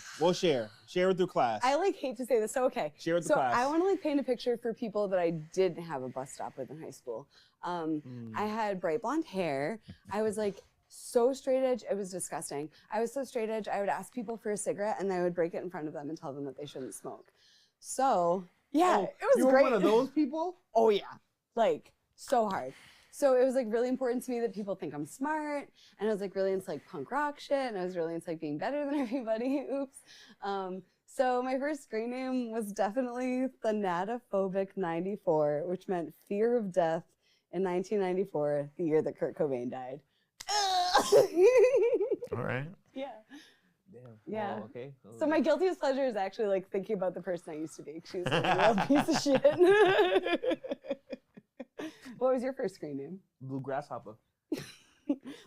A: Share it through class.
C: I like hate to say this, so okay.
A: Share with the class.
C: I want to like paint a picture for people that I didn't have a bus stop with in high school. I had bright blonde hair. I was like so straight edge, it was disgusting. I was so straight edge, I would ask people for a cigarette and I would break it in front of them and tell them that they shouldn't smoke. So yeah, it was
A: you were
C: great.
A: One of those people?
C: Oh yeah, like so hard. So it was like really important to me that people think I'm smart, and I was like really into like punk rock shit, and I was really into like being better than everybody. Oops. So my first screen name was definitely Thanatophobic 94, which meant fear of death in 1994, the year that Kurt Cobain died.
B: All right.
C: Yeah.
A: Damn.
C: Yeah.
A: Oh, okay.
C: So my guiltiest pleasure is actually like thinking about the person I used to be. She was like a real piece of shit. What was your first screen name?
A: Blue Grasshopper.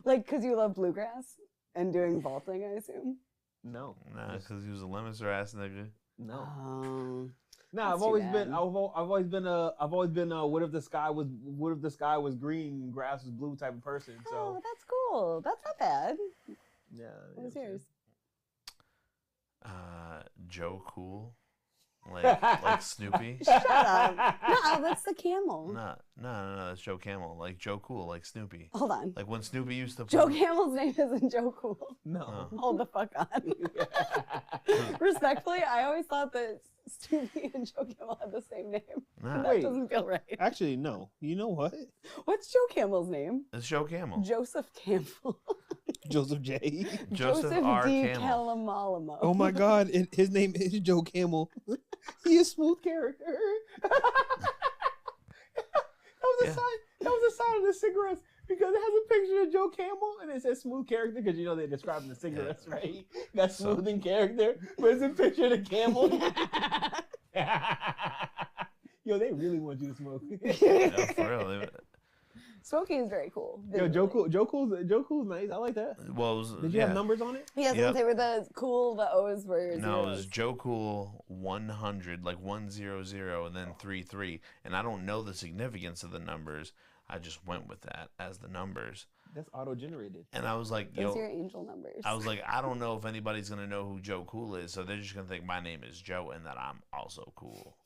C: Like, because you love bluegrass and doing vaulting, I assume?
A: No.
B: Nah, because he was a lemon ass nigga.
A: No.
C: Oh.
A: Nah, I've always been what if the sky was green, grass was blue type of person. So
C: Oh, that's cool. That's not bad.
A: yeah.
C: What was yours?
B: Joe Cool. Like Snoopy.
C: Shut up. No, that's the camel.
B: No, that's Joe Camel. Like Joe Cool, like Snoopy.
C: Hold on.
B: Like when Snoopy used to
C: Joe Camel's name isn't Joe Cool.
A: No.
C: Hold the fuck on. Respectfully, I always thought that Snoopy and Joe Camel had the same name.
B: Nah.
C: That doesn't feel right.
A: Actually, no. You know what?
C: What's Joe Camel's name?
B: It's Joe Camel.
C: Joseph Campbell.
A: Joseph J.
B: Joseph R.
C: D.
B: Camel.
C: Calamalamo.
A: Oh my God! His name is Joe Camel. He is a smooth character. that was a sign of the cigarettes because it has a picture of Joe Camel and it says smooth character because you know they're describing the cigarettes, right? That smoothing character, but it's a picture of the camel. Yo, they really want you to smoke.
B: Yeah, for real.
C: Smoking is very cool.
A: Yo, Joe Cool's nice. I like that.
B: Well, it was,
A: Did you have numbers on it?
C: Yeah,
B: Yep.
C: they were the cool, the O's were
B: No, it
C: zeros.
B: was Joe Cool 100, like 100, and then 33. And I don't know the significance of the numbers. I just went with that as the numbers.
A: That's auto-generated.
B: And I was like,
C: Those
B: yo,
C: are your angel numbers.
B: I was like, I don't know if anybody's gonna know who Joe Cool is, so they're just gonna think my name is Joe and that I'm also cool.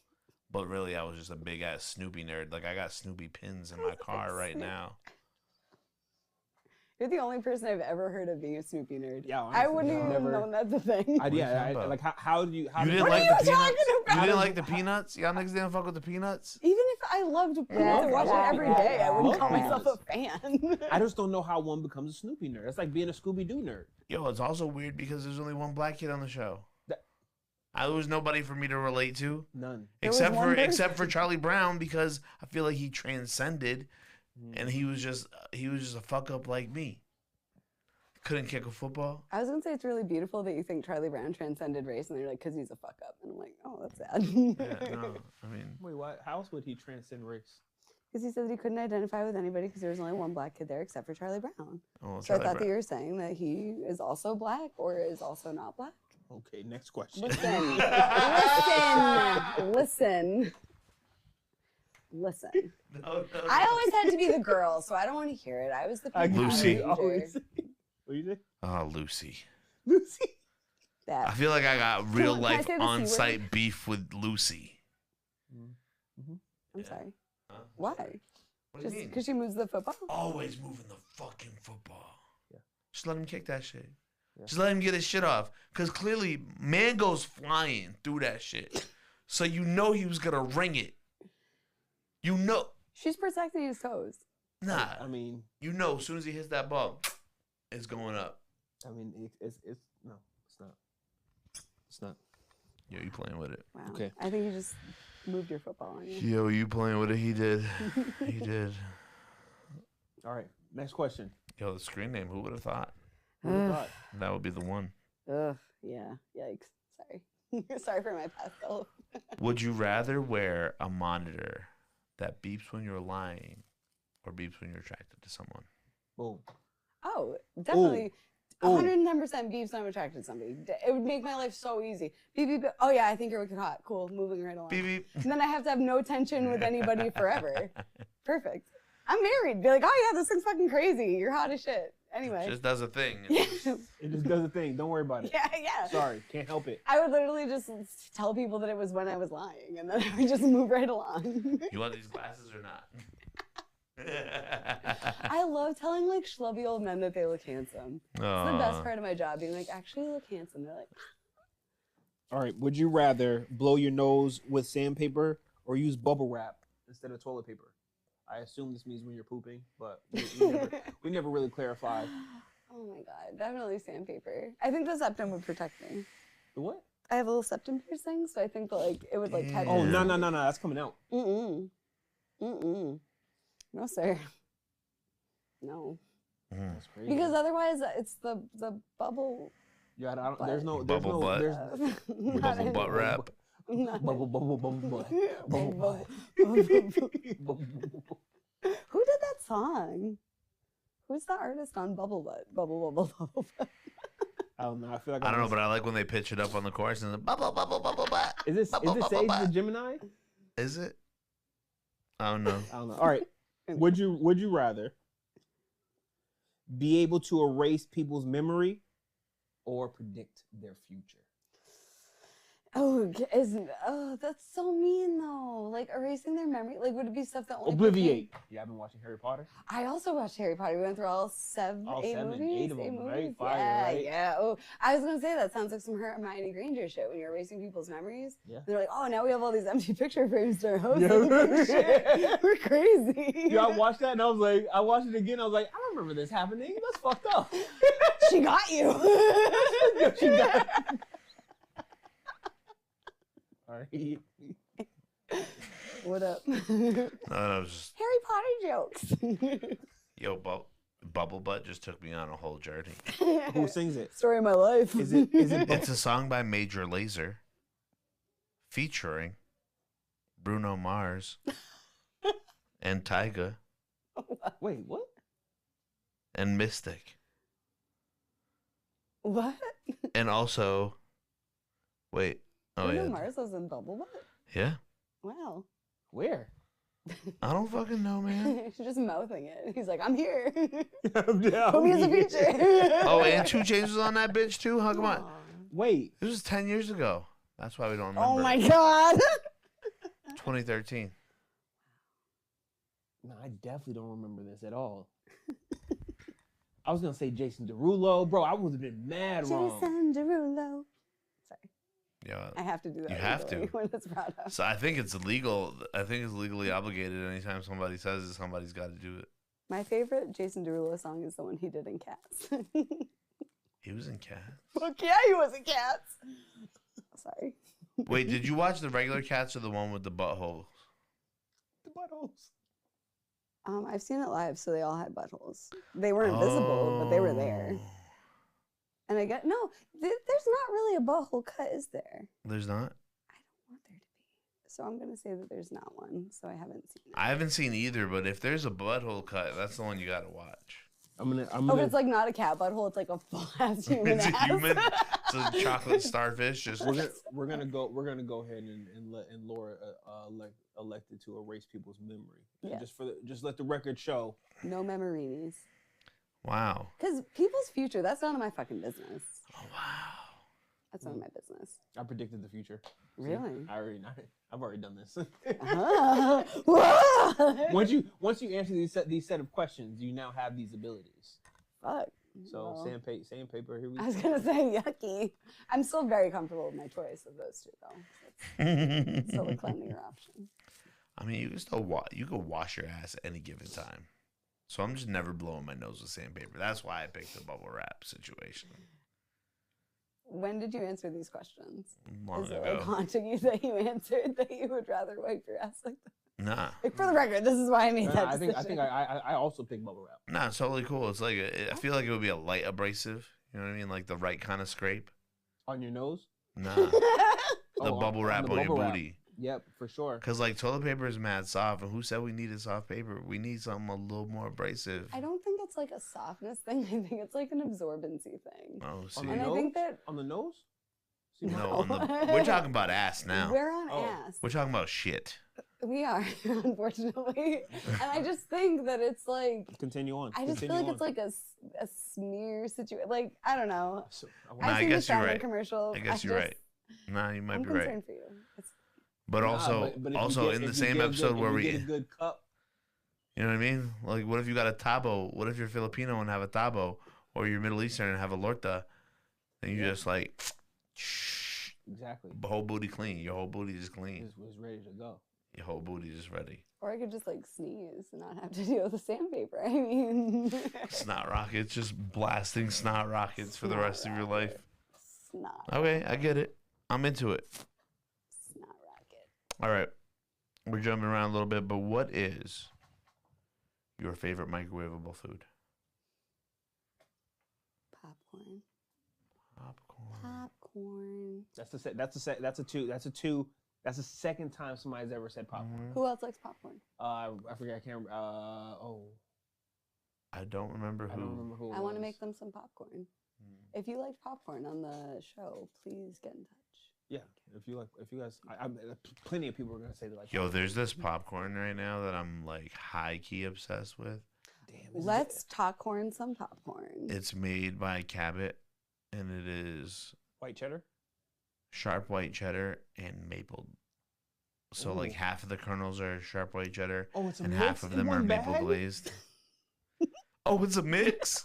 B: But really, I was just a big ass Snoopy nerd. Like I got Snoopy pins in my car right now.
C: You're the only person I've ever heard of being a Snoopy nerd.
A: Yeah,
C: I
A: honestly,
C: wouldn't even
A: never-
C: known that's a thing.
A: Like how do you? How
B: You
A: do
B: didn't
C: What
B: like
C: are
B: the
C: you talking
B: peanuts?
C: about?
B: You didn't like the peanuts? Y'all niggas didn't fuck with the peanuts?
C: Even if I loved Peanuts and watched it every day, I wouldn't call myself a fan.
A: I just don't know how one becomes a Snoopy nerd. It's like being a Scooby-Doo nerd.
B: Yo, it's also weird because there's only one black kid on the show. There was nobody for me to relate to.
A: None.
B: Except for Charlie Brown because I feel like he transcended and he was just a fuck up like me. Couldn't kick a football.
C: I was gonna say it's really beautiful that you think Charlie Brown transcended race, and they're like, because he's a fuck up, and I'm like, oh, that's sad.
B: Yeah, no, I mean,
A: Wait, what? How else would he transcend race?
C: Because he said that he couldn't identify with anybody because there was only one black kid there except for Charlie Brown.
B: oh,
C: So I thought that you were saying that he is also black or is also not black.
A: Okay, next question.
C: Listen.
B: No.
C: I always had to be the girl, so I don't want to hear it. I was the pink
B: Lucy.
C: Power Ranger.
A: What you say?
B: Oh, Lucy.
A: Lucy.
B: I
C: That.
B: feel like I got real
C: Can I
B: life
C: say the C word?
B: on-site beef with Lucy.
C: I'm sorry. Why?
B: What do you mean?
C: Because she moves the football?
B: Always moving the fucking football.
A: Yeah.
B: Just let him kick that shit.
A: Yeah.
B: Just let him get his shit off. Because clearly, man goes flying through that shit. So you know he was going to ring it. You know.
C: She's protecting his toes.
B: Nah.
A: I mean,
B: you know, as soon as he hits that ball, it's going up.
A: I mean, it's no, it's not. It's not.
B: Yo, you playing with it.
C: Wow.
A: Okay.
C: I think you just moved your football on you.
B: Yo, you playing with it. He did. He did.
A: All right. Next question.
B: Yo, the screen name, who would have thought?
A: Who would've thought?
B: That would be the one.
C: Ugh. Yeah. Yikes. Sorry. Sorry for my past self.
B: Would you rather wear a monitor that beeps when you're lying or beeps when you're attracted to someone?
A: Boom.
C: Oh, definitely.
A: Ooh.
C: 110% beeps when I'm attracted to somebody. It would make my life so easy. Beep, beep, beep. Oh, yeah, I think you're wicked hot. Cool. Moving right along.
B: Beep, beep.
C: And then I have to have no tension with anybody forever. Perfect. I'm married. Be like, oh, yeah, this thing's fucking crazy. You're hot as shit. Anyway.
B: It just does a thing.
C: Yeah.
A: It just does a thing. Don't worry about it.
C: Yeah.
A: Sorry, can't help it.
C: I would literally just tell people that it was when I was lying, and then I would just move right along.
B: You want these glasses or not?
C: I love telling like schlubby old men that they look handsome. It's the best part of my job, being like, actually you look handsome. They're like,
A: All right. Would you rather blow your nose with sandpaper or use bubble wrap instead of toilet paper? I assume this means when you're pooping, but we never really clarified.
C: oh my god, definitely sandpaper. I think the septum would protect me.
A: The what?
C: I have a little septum piercing, so I think that like it would like catch.
A: Oh no, that's coming out.
C: No, sir. No.
A: That's crazy.
C: Because otherwise, it's the bubble.
A: Yeah,
C: butt.
A: there's no
B: Bubble butt.
A: There's
B: Bubble butt wrap.
A: bubble butt.
C: Bubble. Who did that song? Who's the artist on Bubble Butt? Bubble Bubble.
A: I don't know. I feel like
B: I don't know, but I like when they pitch it up on the chorus and the bubble butt.
A: Is it Sage the Gemini?
B: Is it? I don't know.
A: I don't know. All right. Would you rather be able to erase people's memory or predict their future?
C: Oh, that's so mean though. Like erasing their memory. Like, would it be stuff that only
A: Obliviate. You haven't watched Harry Potter?
C: I also watched Harry Potter. We went through all eight movies.
A: Eight of them, right?
C: Yeah,
A: Fire, right?
C: yeah. Oh, I was gonna say that sounds like some Hermione Granger shit when you're erasing people's memories.
A: Yeah.
C: They're like, oh, now we have all these empty picture frames to our house.
A: Yeah.
C: We're crazy.
A: Yeah, I watched that and I watched it again. I was like, I don't remember this happening. That's fucked up.
C: She got you.
A: She got. All right.
C: What up?
B: No, that was just
C: Harry Potter jokes.
B: yo. Bubble butt just took me on a whole journey.
A: Who sings it?
C: Story of my life.
A: Is it?
B: It's a song by Major Lazer, featuring Bruno Mars and Tyga
A: Wait, what?
B: and Mystic,
C: What?
B: and also, wait. Oh
C: Bruno
B: yeah,
C: Mars was in Bubble Butt?
B: yeah.
C: Wow.
A: Where?
B: I don't fucking know, man.
C: She's just mouthing it. He's like, I'm here.
A: Yeah,
C: Put me as a feature.
B: Oh, and 2 Chainz was on that bitch too. How come on?
A: Wait.
B: This was 10 years ago. That's why we don't remember.
C: Oh my god.
B: 2013.
A: No, I definitely don't remember this at all. I was gonna say Jason Derulo, bro. I would have been mad wrong.
C: Jason Derulo. Sorry.
B: Yeah.
C: I have to do that.
B: You have to.
C: When it's brought up.
B: So I think it's illegal. I think it's legally obligated. Anytime somebody says it, somebody's got to do it.
C: My favorite Jason Derulo song is the one he did in Cats.
B: He was in Cats.
C: Fuck yeah, he was in Cats. Sorry.
B: Wait, did you watch the regular Cats or the one with the buttholes?
A: The buttholes.
C: I've seen it live, so they all had buttholes. They weren't visible, but they were there. And I get there's not really a butthole cut, is there?
B: There's not?
C: I don't want there to be. So I'm gonna say that there's not one. So I haven't seen it.
B: I haven't seen either, but if there's a butthole cut, that's the one you got to watch.
A: I'm gonna.
C: But it's like not a cat butthole. It's like a full ass human
B: It's a
C: ass.
B: human. It's a chocolate starfish. Just
A: we're gonna go ahead and Laura elected to erase people's memory.
C: Yeah.
A: Just let the record show.
C: No memorinis.
B: wow.
C: Because people's future, that's none of my fucking business.
B: Oh, wow.
C: That's none of my business.
A: I predicted the future.
C: Really?
A: I've already done this. once you answer these set of questions, you now have these abilities.
C: Fuck.
A: So
C: well,
A: sandpaper. Here we go.
C: I was gonna say yucky. I'm still very comfortable with my choice of those two, though. It's still a cleanlier option.
B: I mean, you can still you can wash your ass at any given time. So I'm just never blowing my nose with sandpaper. That's why I picked the bubble wrap situation.
C: When did you answer these questions?
B: Long
C: Is it
B: ago.
C: like haunting you that you answered that you would rather wipe your ass like that?
B: Nah.
C: Like, for the record, this is why I made that
A: I
C: decision.
A: think I also pick bubble wrap.
B: Nah, it's totally cool. It's like I feel like it would be a light abrasive. You know what I mean? Like the right kind of scrape.
A: On your nose?
B: Nah. The bubble wrap
A: the
B: on your
A: bubble wrap.
B: booty.
A: Yep, for sure.
B: Because like toilet paper is mad soft, and who said we needed soft paper? We need something a little more abrasive.
C: I don't think it's like a softness thing. I think it's like an absorbency thing.
B: Oh, see.
C: And I think that
A: on the nose?
B: No, we're talking about ass now.
C: we're on ass.
B: We're talking about shit.
C: We are, unfortunately. And I just think that it's like,
A: Continue on.
C: I just feel like it's like a smear situation. Like, I don't know.
B: Nah, I
C: I've seen
B: guess
C: the
B: you're
C: Charmin
B: right.
C: commercial.
B: I guess you're right. Nah, you might
C: I'm
B: be right.
C: concerned for you.
B: But also,
A: but if
B: also
A: you get,
B: in the
A: if you
B: same
A: get a
B: episode
A: good,
B: where
A: if
B: we,
A: you get a good cup.
B: you know what I mean? Like, what if you got a tabo? What if you're Filipino and have a tabo, or you're Middle Eastern and have a lorta? And you just like,
A: Exactly.
B: the whole booty clean. Your whole booty is clean.
A: Was ready to go.
B: Your whole booty is ready.
C: Or I could just like sneeze and not have to deal with the sandpaper. I mean,
B: Snot rockets, just blasting snot rockets for the rest of your life.
C: Snot.
B: Okay, I get it. I'm into it.
C: Snot rocket.
B: All right. We're jumping around a little bit, but what is your favorite microwavable food?
C: Popcorn.
B: Popcorn.
C: Popcorn.
A: That's the second time somebody's ever said popcorn.
C: Who else likes popcorn?
A: I forget. I can't.
B: I don't remember who.
A: I don't remember who.
C: I want to make them some popcorn. If you liked popcorn on the show, please get in touch.
A: Yeah, if you guys, plenty of people are gonna say they like.
B: Yo, there's this popcorn right now that I'm like high key obsessed with.
A: Damn.
C: Let's talk corn some popcorn.
B: It's made by Cabot, and it is
A: White cheddar.
B: sharp white cheddar and maple. So like half of the kernels are sharp white cheddar, and half of them are maple glazed. Oh, it's a mix.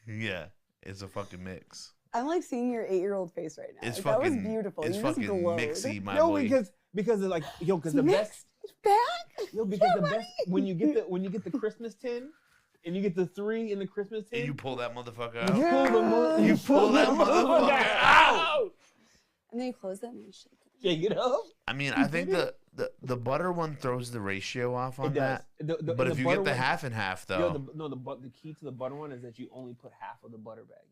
B: Yeah, it's a fucking mix.
C: I'm like seeing your 8-year-old face right now.
B: It's
C: Like,
B: fucking.
C: that was beautiful.
B: It's
C: You
B: fucking
C: just glowed.
B: mixy, my
A: No,
B: boy.
A: because like because the
C: Mixed
A: best.
C: back.
A: No, because the best when you get the Christmas tin, and you get the 3 in the Christmas tin.
B: And you pull that motherfucker out.
A: You pull that
B: motherfucker out.
C: And then you close them and shake it.
A: Shake it up.
B: I mean, I think the butter one throws the ratio off on
A: It does.
B: that. But if you get the half and half, though.
A: The key to the butter one is that you only put half of the butter bag in.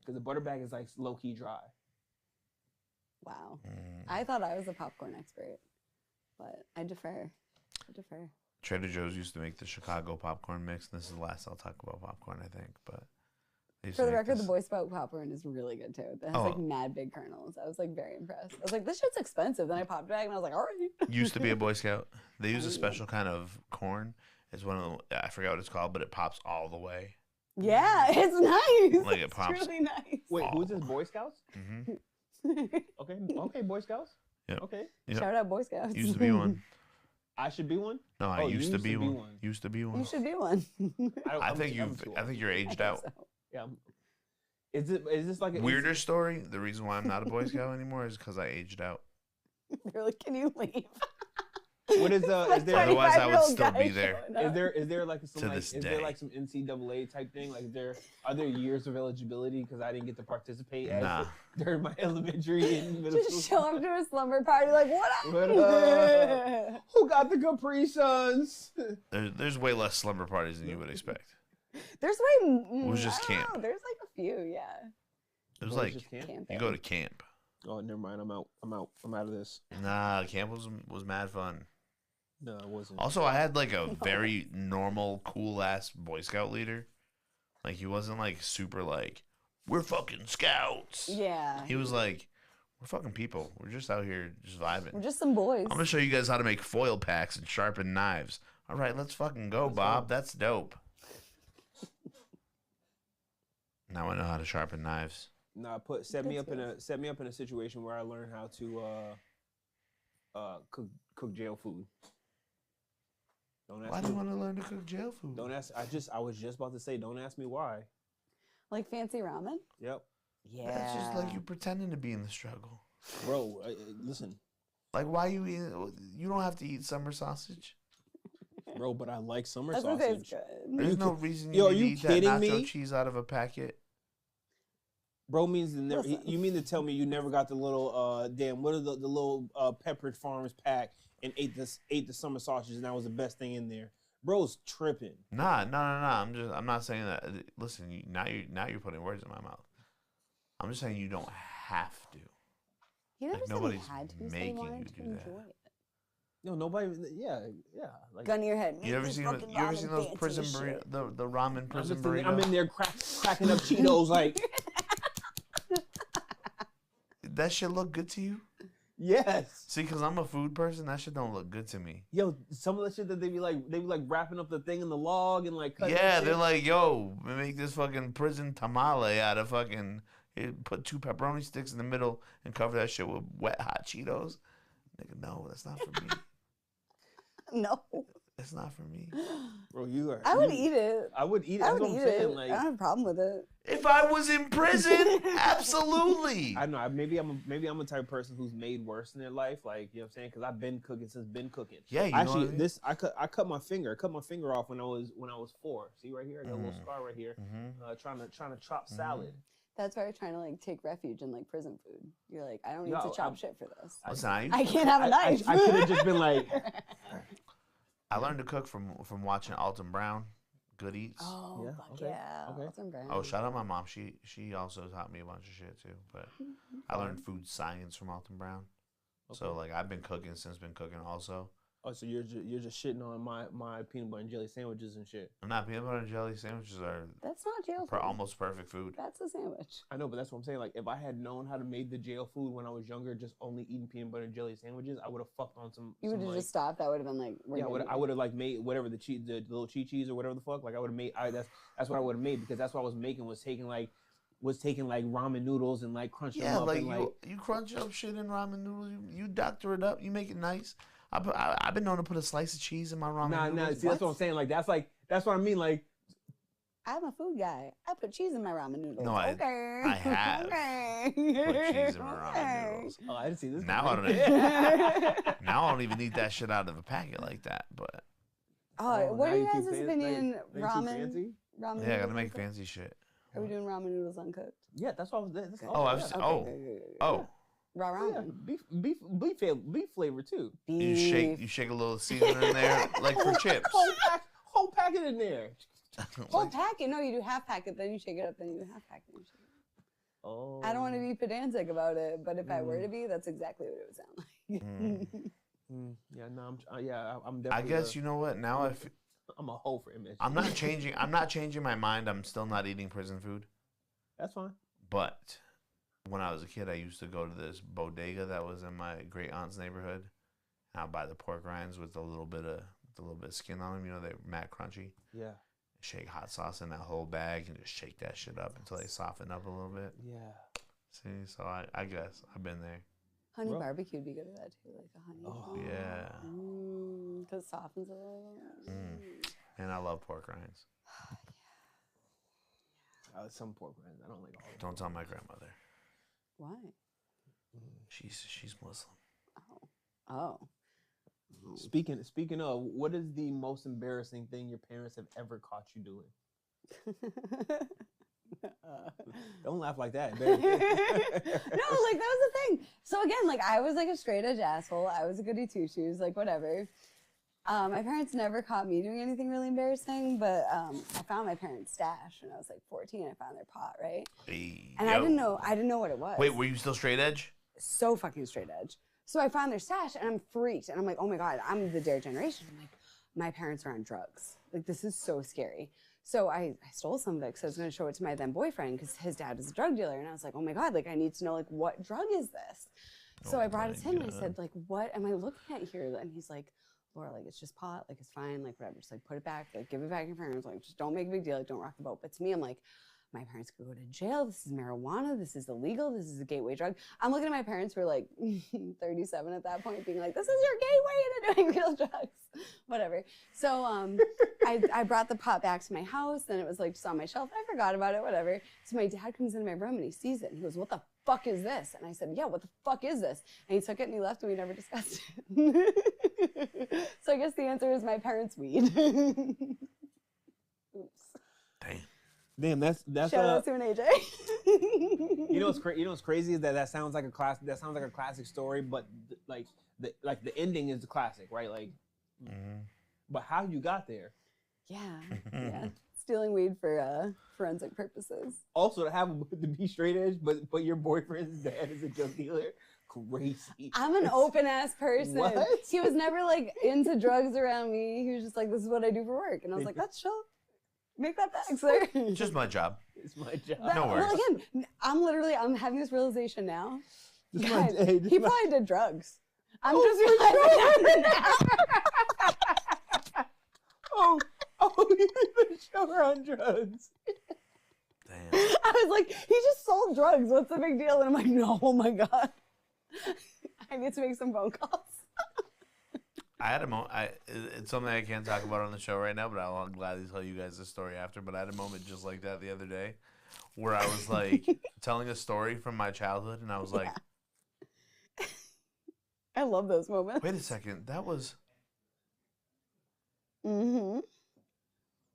A: Because the butter bag is like low key dry.
C: Wow. I thought I was a popcorn expert, but I defer.
B: Trader Joe's used to make the Chicago popcorn mix. And this is the last I'll talk about popcorn, I think. But
C: for the record, the Boy Scout popcorn is really good too. It has like mad big kernels. I was like very impressed. I was like, this shit's expensive. Then I popped it back and I was like, all right.
B: Used to be a Boy Scout. They use a special kind of corn. It's one of the, I forgot what it's called, but it pops all the way.
C: Yeah, it's nice.
B: Like it pops.
C: It's really nice.
A: Wait, who's this? Boy Scouts?
B: Mm-hmm.
A: Okay, Boy Scouts.
B: Yep.
A: Okay.
B: Yep.
C: Shout out Boy Scouts.
B: Used to be one.
A: I should be one.
B: No, I used to be one. Used to be one.
C: You should be one.
B: I think you're aged out.
C: So.
A: Yeah. Is this like a
B: Weirder story? The reason why I'm not a Boy Scout anymore is because I aged out.
C: Really? Can you leave?
A: What is is there?
B: Otherwise, I would still be there.
A: Is there like some
B: To
A: like
B: this
A: is
B: day.
A: there like some NCAA type thing? Like are there years of eligibility because I didn't get to participate during my elementary and middle
C: Just
A: school?
C: show up to a slumber party like, what up?
A: What up? Who got the Capri Suns?
B: There's way less slumber parties than you would expect.
C: There's way.
B: It was just
C: I don't
B: camp.
C: know. There's like a few, yeah.
B: It was
A: What,
B: like
A: just camp?
C: Camping.
B: you go to camp.
A: Oh, never mind. I'm out of this.
B: Nah, camp was mad fun.
A: No, it wasn't.
B: Also, I had like a very normal, cool ass Boy Scout leader. Like he wasn't like super like we're fucking scouts.
C: Yeah.
B: He was like we're fucking people. We're just out here just vibing.
C: We're just some boys.
B: I'm gonna show you guys how to make foil packs and sharpen knives. All right, let's fucking go, Bob. That's dope. Now I know how to sharpen knives.
A: Nah, set me up in a situation where I learn how to cook jail food.
B: Why do you want to learn to cook jail food?
A: Don't ask. I was just about to say, don't ask me why.
C: Like fancy ramen?
A: Yep.
C: Yeah.
B: That's just like you pretending to be in the struggle.
A: Bro, listen.
B: Like, why you eating? You don't have to eat summer sausage.
A: Bro, but I like summer sausage.
C: That's good.
B: There's no reason you need to eat that nacho cheese out of a packet.
A: Bro means you mean to tell me you never got the little what are the little Pepperidge Farms pack and ate the summer sausage and that was the best thing in there. Bro's tripping.
B: Nah. I'm not saying that. Listen, now you're putting words in my mouth. I'm just saying you don't have to.
C: He never said
B: nobody's
C: he had to. He
B: making
C: wanted
B: you
C: to
B: do that.
C: enjoy it.
A: No, nobody. Yeah. Like,
C: gun to your head.
B: You ever seen those prison burrito, the ramen prison burrito?
A: I'm in there cracking up Cheetos like.
B: That shit look good to you?
A: Yes.
B: See, because I'm a food person, that shit don't look good to me.
A: Yo, some of the shit that they be like wrapping up the thing in the log and like cutting.
B: Yeah, they're like, yo, we make this fucking prison tamale out of fucking. Put 2 pepperoni sticks in the middle and cover that shit with wet hot Cheetos. Nigga, no, that's not for me.
C: No.
B: That's not for me.
A: Bro, you are.
C: I would eat it.
A: I would eat it.
C: I
A: That's
C: would
A: what I'm
C: eat
A: saying.
C: it.
A: Like,
C: I don't have a problem with it.
B: If I was in prison, absolutely.
A: I know. Maybe I'm a type of person who's made worse in their life. Like, you know what I'm saying? Because I've been cooking since been cooking.
B: Yeah, you
A: actually,
B: know what I mean?
A: I cut my finger. I cut my finger off when I was 4. See right here, I got a little scar right here. Trying to chop salad.
C: That's why you're trying to like take refuge in like prison food. You're like, I don't need to chop shit for this.
B: Listen,
C: I can't have a knife.
A: I could have just been like.
B: I learned to cook from watching Alton Brown, Good Eats.
C: Oh,
A: Yeah,
C: fuck
A: okay,
C: yeah.
A: okay.
C: Alton Brown.
B: Oh, shout out my mom. She also taught me a bunch of shit too. But I learned food science from Alton Brown. Okay. So like I've been cooking since been cooking also.
A: Oh, so you're just shitting on my peanut butter and jelly sandwiches and shit.
B: I'm not. Peanut butter and jelly sandwiches are
C: That's not jail food.
B: almost perfect food.
C: That's a sandwich.
A: I know, but that's what I'm saying. Like, if I had known how to make the jail food when I was younger, just only eating peanut butter and jelly sandwiches, I would have fucked on some.
C: You would have just stopped. That would have been like.
A: Yeah, I would have like made whatever the little cheese or whatever the fuck. Like I would have made. That's what I would have made because that's what I was making was taking like ramen noodles and like crunching them up.
B: Like
A: and,
B: you crunch up shit in ramen noodles. You doctor it up. You make it nice. I've been known to put a slice of cheese in my ramen noodles.
A: Nah. See, that's what I'm saying. Like that's what I mean. Like.
C: I'm a food guy. I put cheese in my ramen noodles.
B: No, I have put cheese in my ramen noodles.
A: Oh, I didn't see this.
B: Now I don't even eat that shit out of a packet like that. But
C: what are you guys' opinion? Ramen.
B: Yeah, I gotta make fancy shit.
C: Are we doing ramen noodles uncooked?
A: Yeah, that's what I was. That's
C: Raw ramen.
A: Yeah, beef flavor too.
C: Beef.
B: You shake a little seasoning in there like for chips.
A: Whole packet in there.
C: Whole packet? No, you do half packet, then you shake it up, then you do half packet. And shake it up.
A: Oh.
C: I don't want to be pedantic about it, but if I were to be, that's exactly what it would sound like.
A: Yeah, no, I'm definitely.
B: I guess you know what? Now
A: I'm a hoe for image.
B: I'm not changing my mind. I'm still not eating prison food.
A: That's fine.
B: But when I was a kid, I used to go to this bodega that was in my great aunt's neighborhood. And I'd buy the pork rinds with a little bit of skin on them. You know, they're mad crunchy.
A: Yeah.
B: Shake hot sauce in that whole bag and just shake that shit up until they soften up a little bit.
A: Yeah.
B: See, so I guess I've been there.
C: Honey barbecue would be good at that too, like a honey.
B: Oh yeah.
C: Because it softens a little.
B: And I love pork rinds.
A: Some pork rinds. I don't like all of them.
B: Don't tell my grandmother.
C: Why?
B: She's Muslim.
C: Oh.
A: Speaking of, what is the most embarrassing thing your parents have ever caught you doing? Don't laugh like that.
C: No, like that was the thing. So again, like I was like a straight edge asshole. I was a goody two shoes, like whatever. My parents never caught me doing anything really embarrassing, but I found my parents' stash when I was like 14. I found their pot, right? And I didn't know what it was.
B: Wait, were you still straight edge?
C: So fucking straight edge. So I found their stash and I'm freaked. And I'm like, oh my God, I'm the dare generation. I'm like, my parents are on drugs. Like, this is so scary. So I stole some of it because I was going to show it to my then boyfriend because his dad is a drug dealer. And I was like, oh my God, like, I need to know, like, what drug is this? So I brought it to him and I said, like, what am I looking at here? And he's like, Laura, like, it's just pot. Like, it's fine. Like, whatever. Just, like, put it back. Like, give it back to your parents. Like, just don't make a big deal. Like, don't rock the boat. But to me, I'm like, my parents could go to jail. This is marijuana. This is illegal. This is a gateway drug. I'm looking at my parents who were like 37 at that point, being like, this is your gateway into doing real drugs. Whatever. So I brought the pot back to my house, and it was like just on my shelf. I forgot about it, whatever. So my dad comes into my room and he sees it. And he goes, what the fuck is this? And I said, yeah, what the fuck is this? And he took it and he left and we never discussed it. So I guess the answer is my parents' weed. Oops.
A: Damn, that's
C: shout out to an AJ.
A: You know what's crazy is that sounds like a classic story, but the ending is the classic, right? Like, but how you got there?
C: Yeah. Stealing weed for forensic purposes.
A: Also, to be straight edge, but your boyfriend's dad is a drug dealer. Crazy.
C: I'm an open ass person.
A: What?
C: He was never like into drugs around me. He was just like, this is what I do for work, and I was like, that's chill. Make that back, sir.
B: Just my job.
A: It's my job.
B: No worries.
C: Well, again, I'm having this realization now. God,
A: hey,
C: he probably did drugs. I'm just realizing that.
A: Oh, you even show her on drugs.
B: Damn.
C: I was like, he just sold drugs. What's the big deal? And I'm like, no, oh my God. I need to make some phone calls.
B: I had a moment. It's something I can't talk about on the show right now, but I'll gladly tell you guys the story after. But I had a moment just like that the other day, where I was like telling a story from my childhood, and I was like,
C: I love those moments.
B: "Wait a second, that was."
C: Mm-hmm.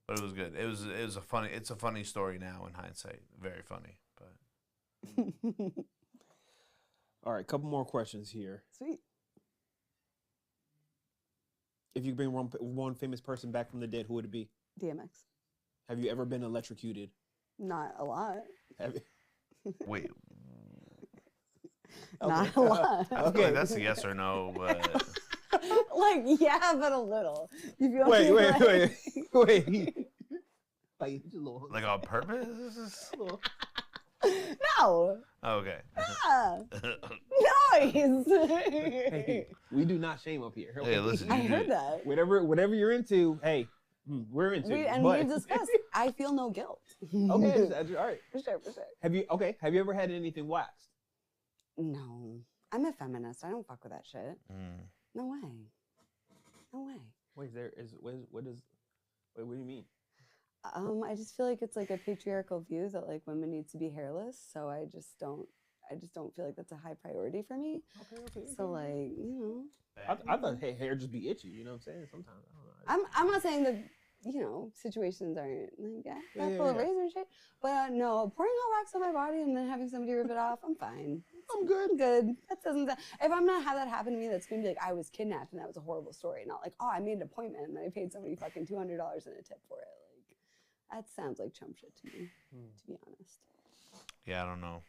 B: But it was good. It's a funny story now in hindsight. Very funny, but.
A: All right, couple more questions here.
C: Sweet.
A: If you could bring one famous person back from the dead, who would it be?
C: DMX.
A: Have you ever been electrocuted?
C: Not a lot.
A: Have you?
B: Wait.
C: Not a lot.
B: I feel like that's a yes or no, but.
C: Like, yeah, but a little. You feel
A: Wait.
C: like,
B: Like on purpose?
C: No.
B: Oh, okay.
C: Ah, noise.
A: Hey, we do not shame up here.
B: Hey, listen.
C: I heard that.
A: Whatever you're into, hey, we're into it.
C: We've discussed. I feel no guilt.
A: Okay, all right.
C: For sure.
A: Have you ever had anything waxed?
C: No. I'm a feminist. I don't fuck with that shit. No way.
A: What do you mean?
C: I just feel like it's like a patriarchal view that like women need to be hairless. So I just don't feel like that's a high priority for me.
A: Okay.
C: So like, you know.
A: I thought hair just be itchy, you know what I'm saying? Sometimes I don't know.
C: I'm not saying that, you know, situations aren't like full of razor and shit. But no, pouring hot wax on my body and then having somebody rip it off, I'm fine.
A: I'm good.
C: That doesn't. If I'm not have that happen to me, that's gonna be like I was kidnapped and that was a horrible story. Not like, oh, I made an appointment and I paid somebody fucking $200 in a tip for it. Like that sounds like chump shit to me, to be honest.
B: Yeah, I don't know.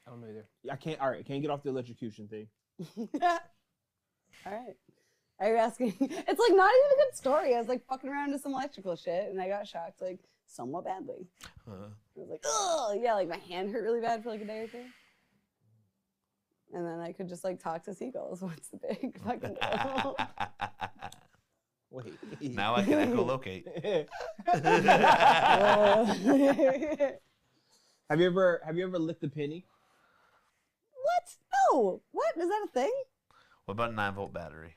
A: I don't know either. I can't get off the electrocution thing.
C: All right. Are you asking? It's like not even a good story. I was like fucking around with some electrical shit and I got shocked like somewhat badly. I was like, oh yeah, like my hand hurt really bad for like a day or two. And then I could just like talk to seagulls. What's the big fucking deal?
A: Wait.
B: Now I can echolocate.
A: Have you ever licked a penny?
C: What? No. What? Is that a thing?
B: What about a 9-volt battery?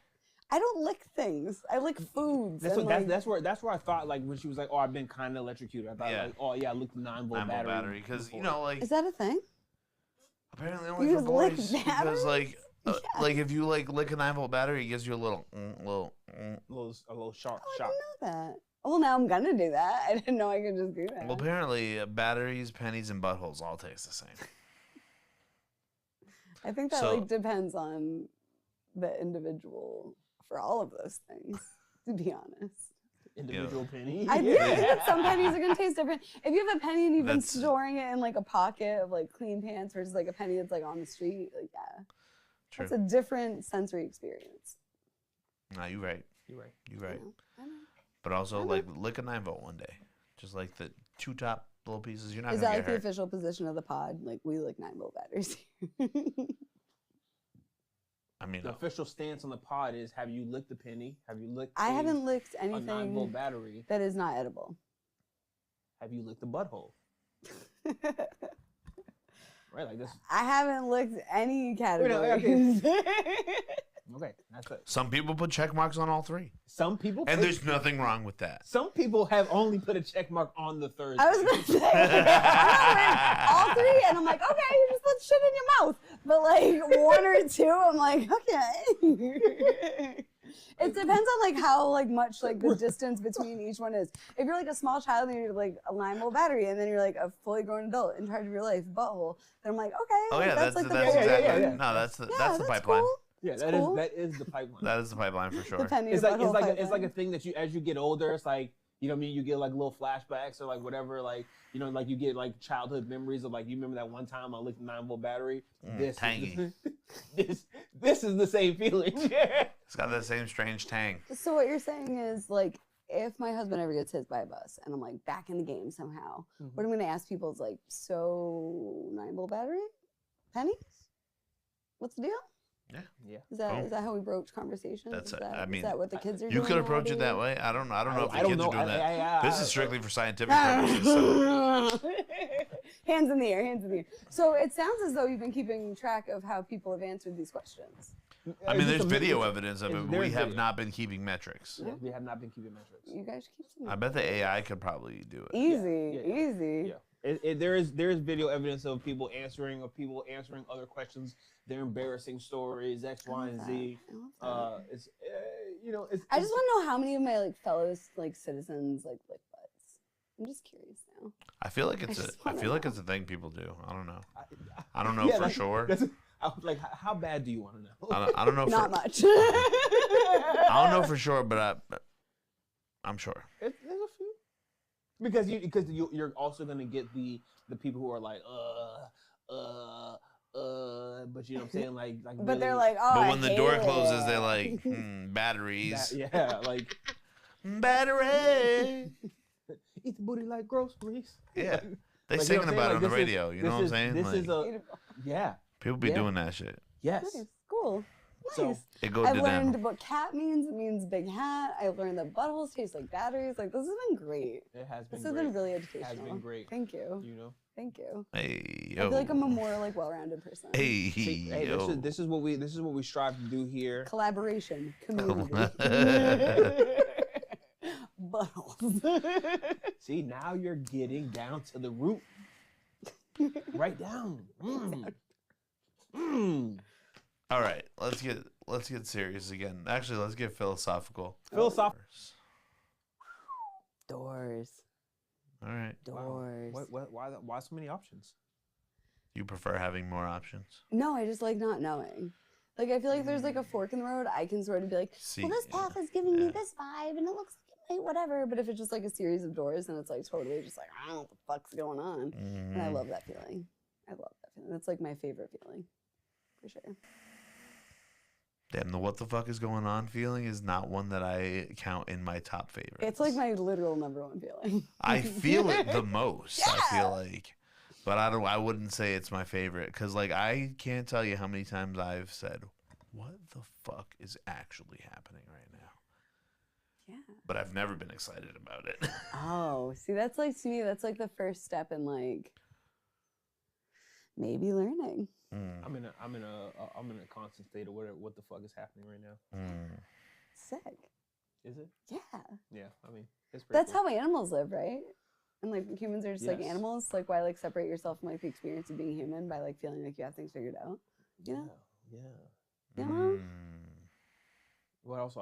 C: I don't lick things. I lick foods.
A: That's where I thought like when she was like, oh, I've been kind of electrocuted. I thought like, oh yeah, I licked the 9-volt battery.
B: Because you know like.
C: Is that a thing?
B: Apparently only for boys. Because like if you like lick a 9-volt battery, it gives you a little
A: shock.
C: I didn't know that. Well, now I'm gonna do that. I didn't know I could just do that.
B: Well, apparently batteries, pennies, and buttholes all taste the same.
C: I think that like depends on the individual for all of those things. To be honest.
A: Individual penny.
C: I think that some pennies are gonna taste different. If you have a penny and you've been storing it in like a pocket of like clean pants versus like a penny that's like on the street, like
B: True.
C: That's a different sensory experience.
B: No, you're right.
C: I know.
B: But also like lick a 9-volt one day, just like the two top little pieces. You're not.
C: Is
B: gonna
C: that
B: get
C: like
B: hurt.
C: the official position of the pod? Like we lick 9-volt batteries.
B: I mean,
A: the official stance on the pod is: have you licked a penny? Have you licked?
C: I haven't licked
A: a
C: anything
A: 9-volt battery
C: that is not edible.
A: Have you licked a butthole? Right, like this.
C: I haven't looked any categories.
A: Okay, that's it.
B: Some people put check marks on all three.
A: Some people,
B: and there's nothing wrong with that.
A: Some people have only put a check mark on the third.
C: I was gonna say, I'm not all three, and I'm like, okay, you just put shit in your mouth. But like 1 or 2, I'm like, okay. It depends on like how like much like the distance between each one is. If you're like a small child and you're like a 9-volt battery, and then you're like a fully grown adult in charge of your life, butthole, then I'm like, okay.
B: Oh yeah,
C: that's
B: that's
C: like the
B: exactly.
A: yeah.
B: No, that's the pipeline.
C: Cool.
A: Yeah,
C: that cool.
A: that is the pipeline.
B: That is the pipeline for sure.
A: It's like a thing that you, as you get older, it's like, you know what I mean, you get like little flashbacks or like whatever, like, you know, like you get like childhood memories of like, you remember that one time I licked a 9-volt battery?
B: Tangy.
A: This is the same feeling.
B: It's got that same strange tang.
C: So what you're saying is like, if my husband ever gets hit by a bus and I'm like back in the game somehow, what I'm gonna ask people is like, so 9-volt battery? Pennies? What's the deal?
B: Yeah.
C: Is that how we broach conversations?
B: That's
C: is
B: is
C: that what the kids are doing?
B: You could approach it that way. I don't know if the kids are doing that. This is strictly for scientific purposes. So.
C: Hands in the air. So it sounds as though you've been keeping track of how people have answered these questions.
B: I mean, there's video evidence of it, but we have not been keeping metrics.
A: Yeah, we have not been keeping metrics.
C: You guys should keep some.
B: I bet the AI could probably do it.
C: Easy.
A: Yeah. There is video evidence of people answering other questions, their embarrassing stories, X, Y, and Z. It's
C: I just want to know how many of my like fellow like citizens like lick butts. I'm just curious now.
B: I feel like it's a thing people do. I don't know. I don't know for sure.
A: I was like, how bad do you want to know?
B: I don't know.
C: Not much.
B: I don't know for sure, but I'm sure.
A: There's a few. Because you're also gonna get the people who are like but you know what I'm saying, like
C: but
A: really,
C: they're like, oh,
B: but when the door closes,
C: it.
B: they're like batteries.
A: Like
B: battery.
A: Eat the booty like groceries.
B: Yeah, they
A: like,
B: singing
A: you know
B: about it on the
A: this
B: radio. You know what I'm saying?
A: This
B: like,
A: is a
B: people be doing that shit.
A: Yes.
C: Nice. Cool. Nice.
A: So,
B: it goes
C: I've
B: to
C: learned
B: them.
C: what cat means. It means big hat. I've learned that buttholes taste like batteries. Like, this has been great.
A: It has been
C: This has been really educational.
A: It has been great.
C: Thank you.
A: You know?
C: Thank you.
B: Hey,
C: I feel like I'm a more like well-rounded person.
B: Hey,
A: yo. This is what we strive to do here.
C: Collaboration. Community. Buttholes.
B: See,
A: now you're getting down to the root. Right down.
B: All right, let's get serious again. Actually, let's get philosophical.
C: Doors.
B: All right.
C: Doors.
A: Wow. Why so many options?
B: You prefer having more options?
C: No, I just like not knowing. Like, I feel like there's like a fork in the road. I can sort of be like, well, this path is giving me this vibe, and it looks like it might whatever. But if it's just like a series of doors, then it's like totally just like, I don't know what the fuck's going on. And I love that feeling. That's like my favorite feeling, for sure.
B: Damn, the what the fuck is going on feeling is not one that I count in my top favorites.
C: It's like my literal #1 feeling.
B: I feel it the most.
C: Yeah.
B: I feel like, but I wouldn't say it's my favorite because like I can't tell you how many times I've said, "What the fuck is actually happening right now?"
C: Yeah.
B: But I've never been excited about it.
C: Oh, see, that's like, to me, that's like the first step in like maybe learning.
A: I'm in a constant state of what the fuck is happening right now.
C: Sick.
A: Is it?
C: Yeah.
A: Yeah. I mean, it's pretty
C: That's
A: cool.
C: how animals live, right? And like humans are just like
A: Yes.
C: animals. Like, why like separate yourself from like the experience of being human by like feeling like you have things figured out? You know?
A: Yeah.
C: You know?
A: Well, also,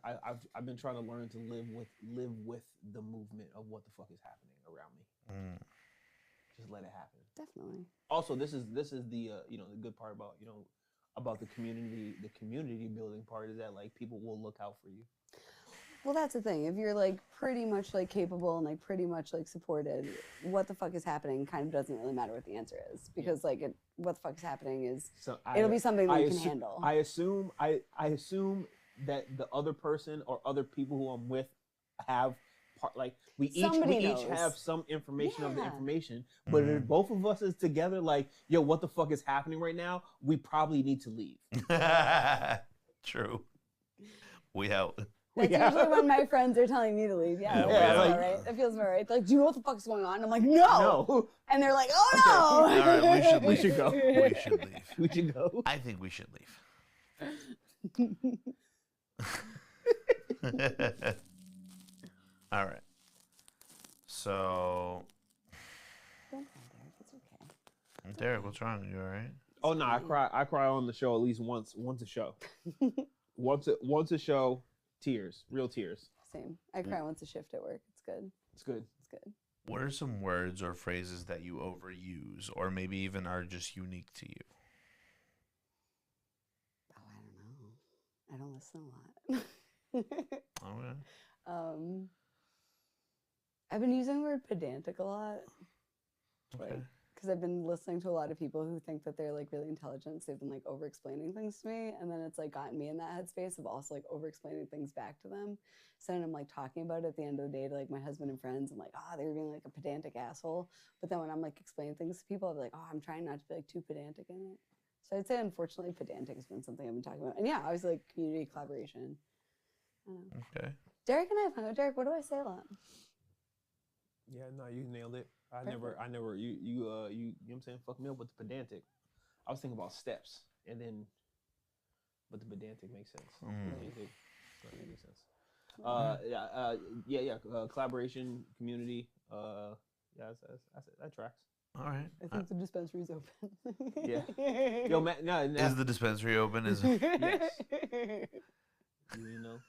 A: I've been trying to learn to live with the movement of what the fuck is happening around me. Just let it happen.
C: Definitely.
A: Also, this is the the good part about about the community building part is that like people will look out for you.
C: Well, that's the thing. If you're like pretty much like capable and like pretty much like supported, what the fuck is happening kind of doesn't really matter what the answer is, because like what the fuck is happening is it'll be something that you can handle.
A: I assume that the other person or other people who I'm with have we each have some information of the information, but if both of us is together, like, yo, what the fuck is happening right now? We probably need to leave.
B: True. We
C: That's usually when my friends are telling me to leave. Yeah, that feels about right. That feels about right. They're like, do you know what the fuck's going on? I'm like, no. And they're like, oh no.
B: All right,
A: we should go.
B: We should leave.
A: We should go.
B: I think we should leave. All right. So.
C: Don't cry, Derek. It's okay.
B: Derek, what's wrong? You all right?
A: Oh no, I cry on the show at least once a show. once a show, tears, real tears.
C: Same. I cry once a shift at work. It's good.
A: It's good.
C: It's good.
B: What are some words or phrases that you overuse, or maybe even are just unique to you?
C: Oh, I don't know. I don't listen a lot.
B: Okay.
C: I've been using the word pedantic a lot.
B: Okay.
C: Because I've been listening to a lot of people who think that they're like really intelligent, so they've been like over explaining things to me, and then it's like gotten me in that headspace of also like over explaining things back to them. So then I'm like talking about it at the end of the day to like my husband and friends. I'm like, oh, they were being like a pedantic asshole. But then when I'm like explaining things to people, I'll be like, oh, I'm trying not to be like too pedantic in it. So I'd say unfortunately pedantic has been something I've been talking about. And yeah, obviously like community collaboration. I don't know.
B: Okay.
C: Derek and I have hung out. Derek, what do I say a lot?
A: Yeah, no, you nailed it. I never, you know what I'm saying? Fuck me up with the pedantic. I was thinking about steps, and then, but the pedantic makes sense. Pedantic, that makes sense. Collaboration, community. That tracks.
B: All right.
C: I think the dispensary's open.
A: Yeah. Yo, Matt, no.
B: Is the dispensary open? Is it?
A: Yes. You know.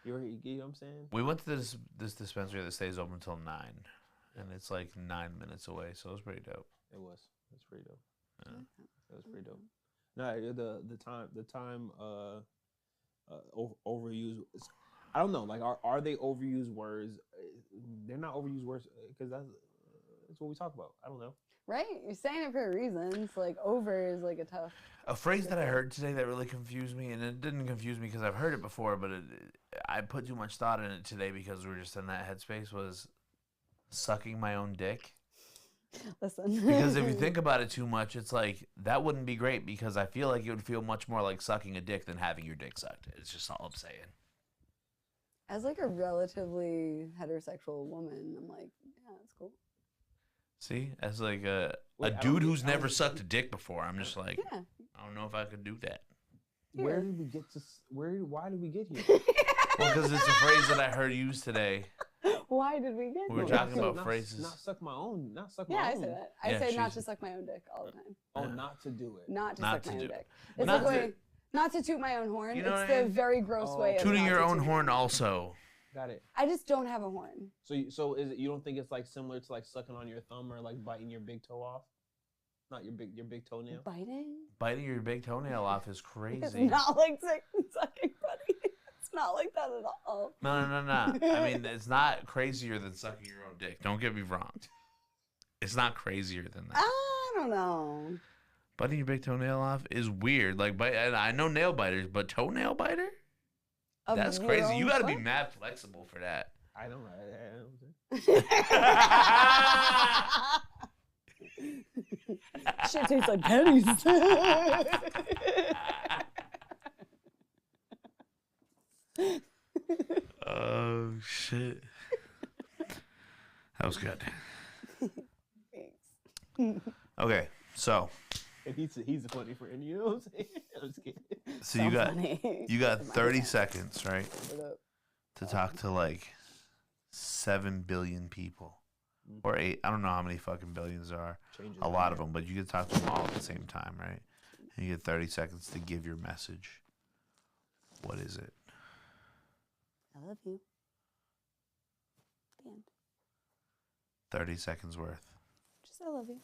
A: You know what I'm saying?
B: We went to this dispensary that stays open until 9, and it's like 9 minutes away, so it was pretty dope.
A: It was. It's pretty dope.
B: Yeah.
A: It was pretty dope. No, the time overused. I don't know. Like, are they overused words? They're not overused words because that's what we talk about. I don't know.
C: Right? You're saying it for a reason. It's like over is like a tough.
B: A phrase that I heard today that really confused me, and it didn't confuse me because I've heard it before, but I put too much thought in it today because we were just in that headspace, was sucking my own dick.
C: Listen.
B: Because if you think about it too much, it's like, that wouldn't be great because I feel like it would feel much more like sucking a dick than having your dick sucked. It's just all I'm saying.
C: As like a relatively heterosexual woman, I'm like, yeah, that's cool.
B: See, as like a dude who's never sucked a dick before, I'm just like, yeah. I don't know if I could do that.
A: Where did we get to? Why did we get here?
B: Well, because it's a phrase that I heard used today.
C: Why did we get here?
B: We were talking about phrases.
A: Not suck my own. Not suck
C: my own. Yeah, I say that. I say not to suck my own dick all the time.
A: Oh, not to do it.
C: Not to suck my own dick. It's like going, not to toot my own horn. You know it's the very gross way of
B: tooting your own horn also.
A: Got it.
C: I just don't have a horn.
A: So is it, you don't think it's like similar to like sucking on your thumb or like biting your big toe off? Not your big toenail.
B: Biting your big toenail off is crazy.
C: It's not like sucking, buddy. It's not like that at all.
B: No. I mean, it's not crazier than sucking your own dick. Don't get me wrong. It's not crazier than that.
C: I don't know.
B: Biting your big toenail off is weird. Like, I know nail biters, but toenail biter? That's crazy. You got to be mad flexible for that.
A: I don't
C: Shit tastes like pennies.
B: Oh, shit. That was good.
C: Thanks.
B: Okay, so.
A: And he's a funny friend, you know what I'm saying? I'm just kidding.
B: So you got 30 seconds, right? To talk to like 7 billion people. Or 8. I don't know how many fucking billions there are. A lot of them, but you can talk to them all at the same time, right? And you get 30 seconds to give your message. What is it?
C: I love you. The end.
B: 30 seconds worth.
C: Just I love you.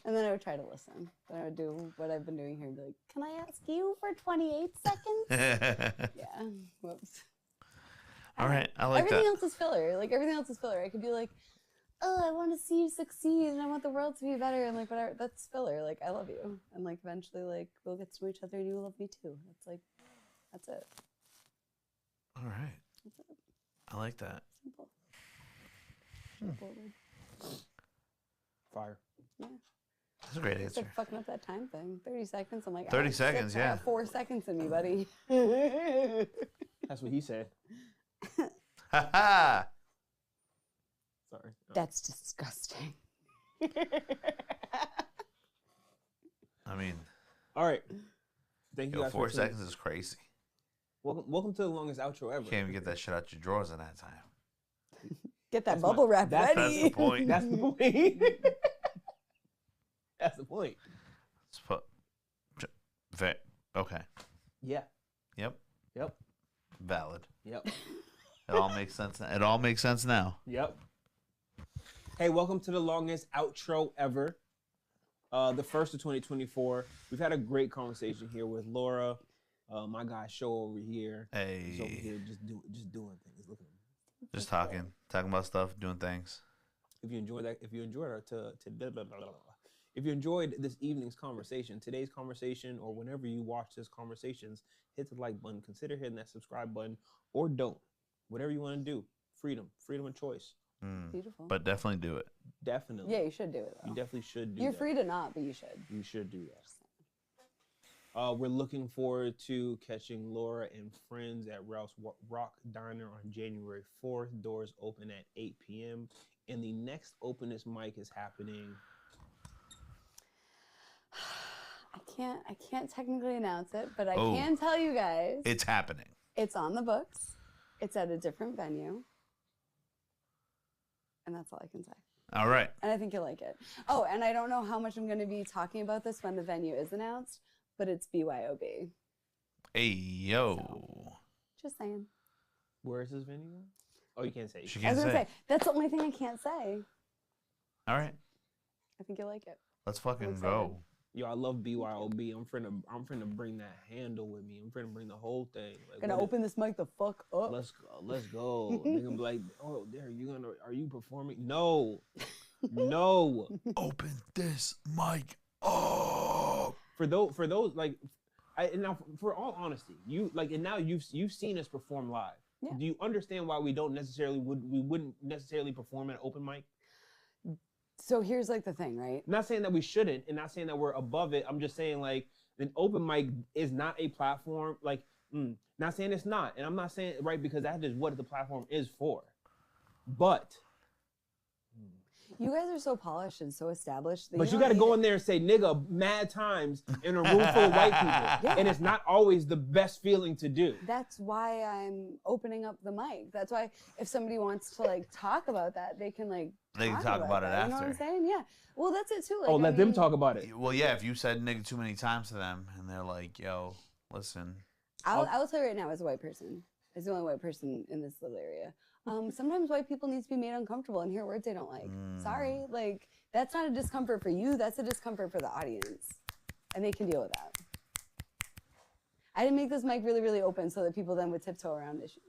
C: And then I would try to listen. Then I would do what I've been doing here and be like, can I ask you for 28 seconds? Yeah. Whoops.
B: All right. I like
C: everything
B: that.
C: else is filler. Like, everything else is filler. I could be like, oh, I want to see you succeed and I want the world to be better. And like, whatever. That's filler. Like, I love you. And like, eventually, like, we'll get to know each other and you will love me too. It's like, that's it.
B: All right.
C: That's it.
B: I like that.
C: Simple.
A: Fire.
C: Yeah.
B: That's a great answer.
C: Like fucking up that time thing. 30 seconds. I'm like,
B: 30 seconds,
C: I
B: yeah.
C: have 4 seconds in me, buddy.
A: That's what he said.
B: Ha ha!
A: Sorry.
C: That's disgusting.
B: I mean,
A: all right. Thank you guys
B: 4
A: for tuning
B: seconds is crazy.
A: Welcome to the longest outro ever.
B: You can't even get that shit out your drawers in that time.
C: Get that bubble wrap ready.
B: That's the point.
A: That's the point. That's the point.
B: Okay.
A: Yeah.
B: Yep.
A: Yep.
B: Valid.
A: Yep.
B: It all makes sense. It all makes sense now.
A: Yep. Hey, welcome to the longest outro ever. The first of 2024. We've had a great conversation here with Laura. My guy Sho over here.
B: Hey.
A: He's over here just doing things. Look at him.
B: Just talking about stuff, doing things.
A: If you enjoyed that, if you enjoyed this evening's conversation, today's conversation, or whenever you watch this conversations, hit the like button. Consider hitting that subscribe button, or don't. Whatever you want to do. Freedom of choice.
C: Beautiful.
B: But definitely do it.
A: Definitely.
C: Yeah, you should do it, though.
A: You definitely should do
C: You're
A: that.
C: free to not, but you should.
A: You should do that. We're looking forward to catching Laura and friends at Ralph's Rock Diner on January 4th. Doors open at 8 p.m. And the next Openest mic is happening.
C: I can't technically announce it, but I can tell you guys.
B: It's happening.
C: It's on the books. It's at a different venue. And that's all I can say.
B: All right.
C: And I think you'll like it. Oh, and I don't know how much I'm going to be talking about this when the venue is announced, but it's BYOB.
B: Hey, yo.
C: So, just saying.
A: Where is this venue? Oh, you can't say.
B: She
C: I
B: can't
C: was going
B: say.
C: to say, that's the only thing I can't say.
B: All right.
C: I think you'll like it.
B: Let's fucking
C: excited.
B: go.
A: Yo, I love BYOB. I'm finna bring that handle with me. I'm finna bring the whole thing. Like,
C: Gonna open this mic the fuck up.
A: Let's go. They're gonna be like, oh, there, are you performing? No. No.
B: Open this mic up.
A: For those like, now for all honesty, you've seen us perform live.
C: Yeah.
A: Do you understand why we wouldn't necessarily perform at open mic?
C: So here's like the thing, right?
A: I'm not saying that we shouldn't, and not saying that we're above it. I'm just saying like an open mic is not a platform. Like, not saying it's not, and I'm not saying right because that is what the platform is for. But
C: You guys are so polished and so established. That
A: you
C: don't
A: got to
C: need
A: go
C: it.
A: in there and say nigga mad times in a room full of white people, and it's not always the best feeling to do.
C: That's why I'm opening up the mic. That's why if somebody wants to like talk about that, they can like
B: They can talk about it
C: that. You know what I'm
B: after.
C: saying? Yeah. Well, that's it too. Like,
A: Oh, let them talk about it.
B: Well, yeah, if you said nigga too many times to them and they're like, yo, listen.
C: I will tell you right now, as a white person, as the only white person in this little area, sometimes white people need to be made uncomfortable and hear words they don't like. Sorry, like that's not a discomfort for you. That's a discomfort for the audience, and they can deal with that. I didn't make this mic really, really open so that people then would tiptoe around issues.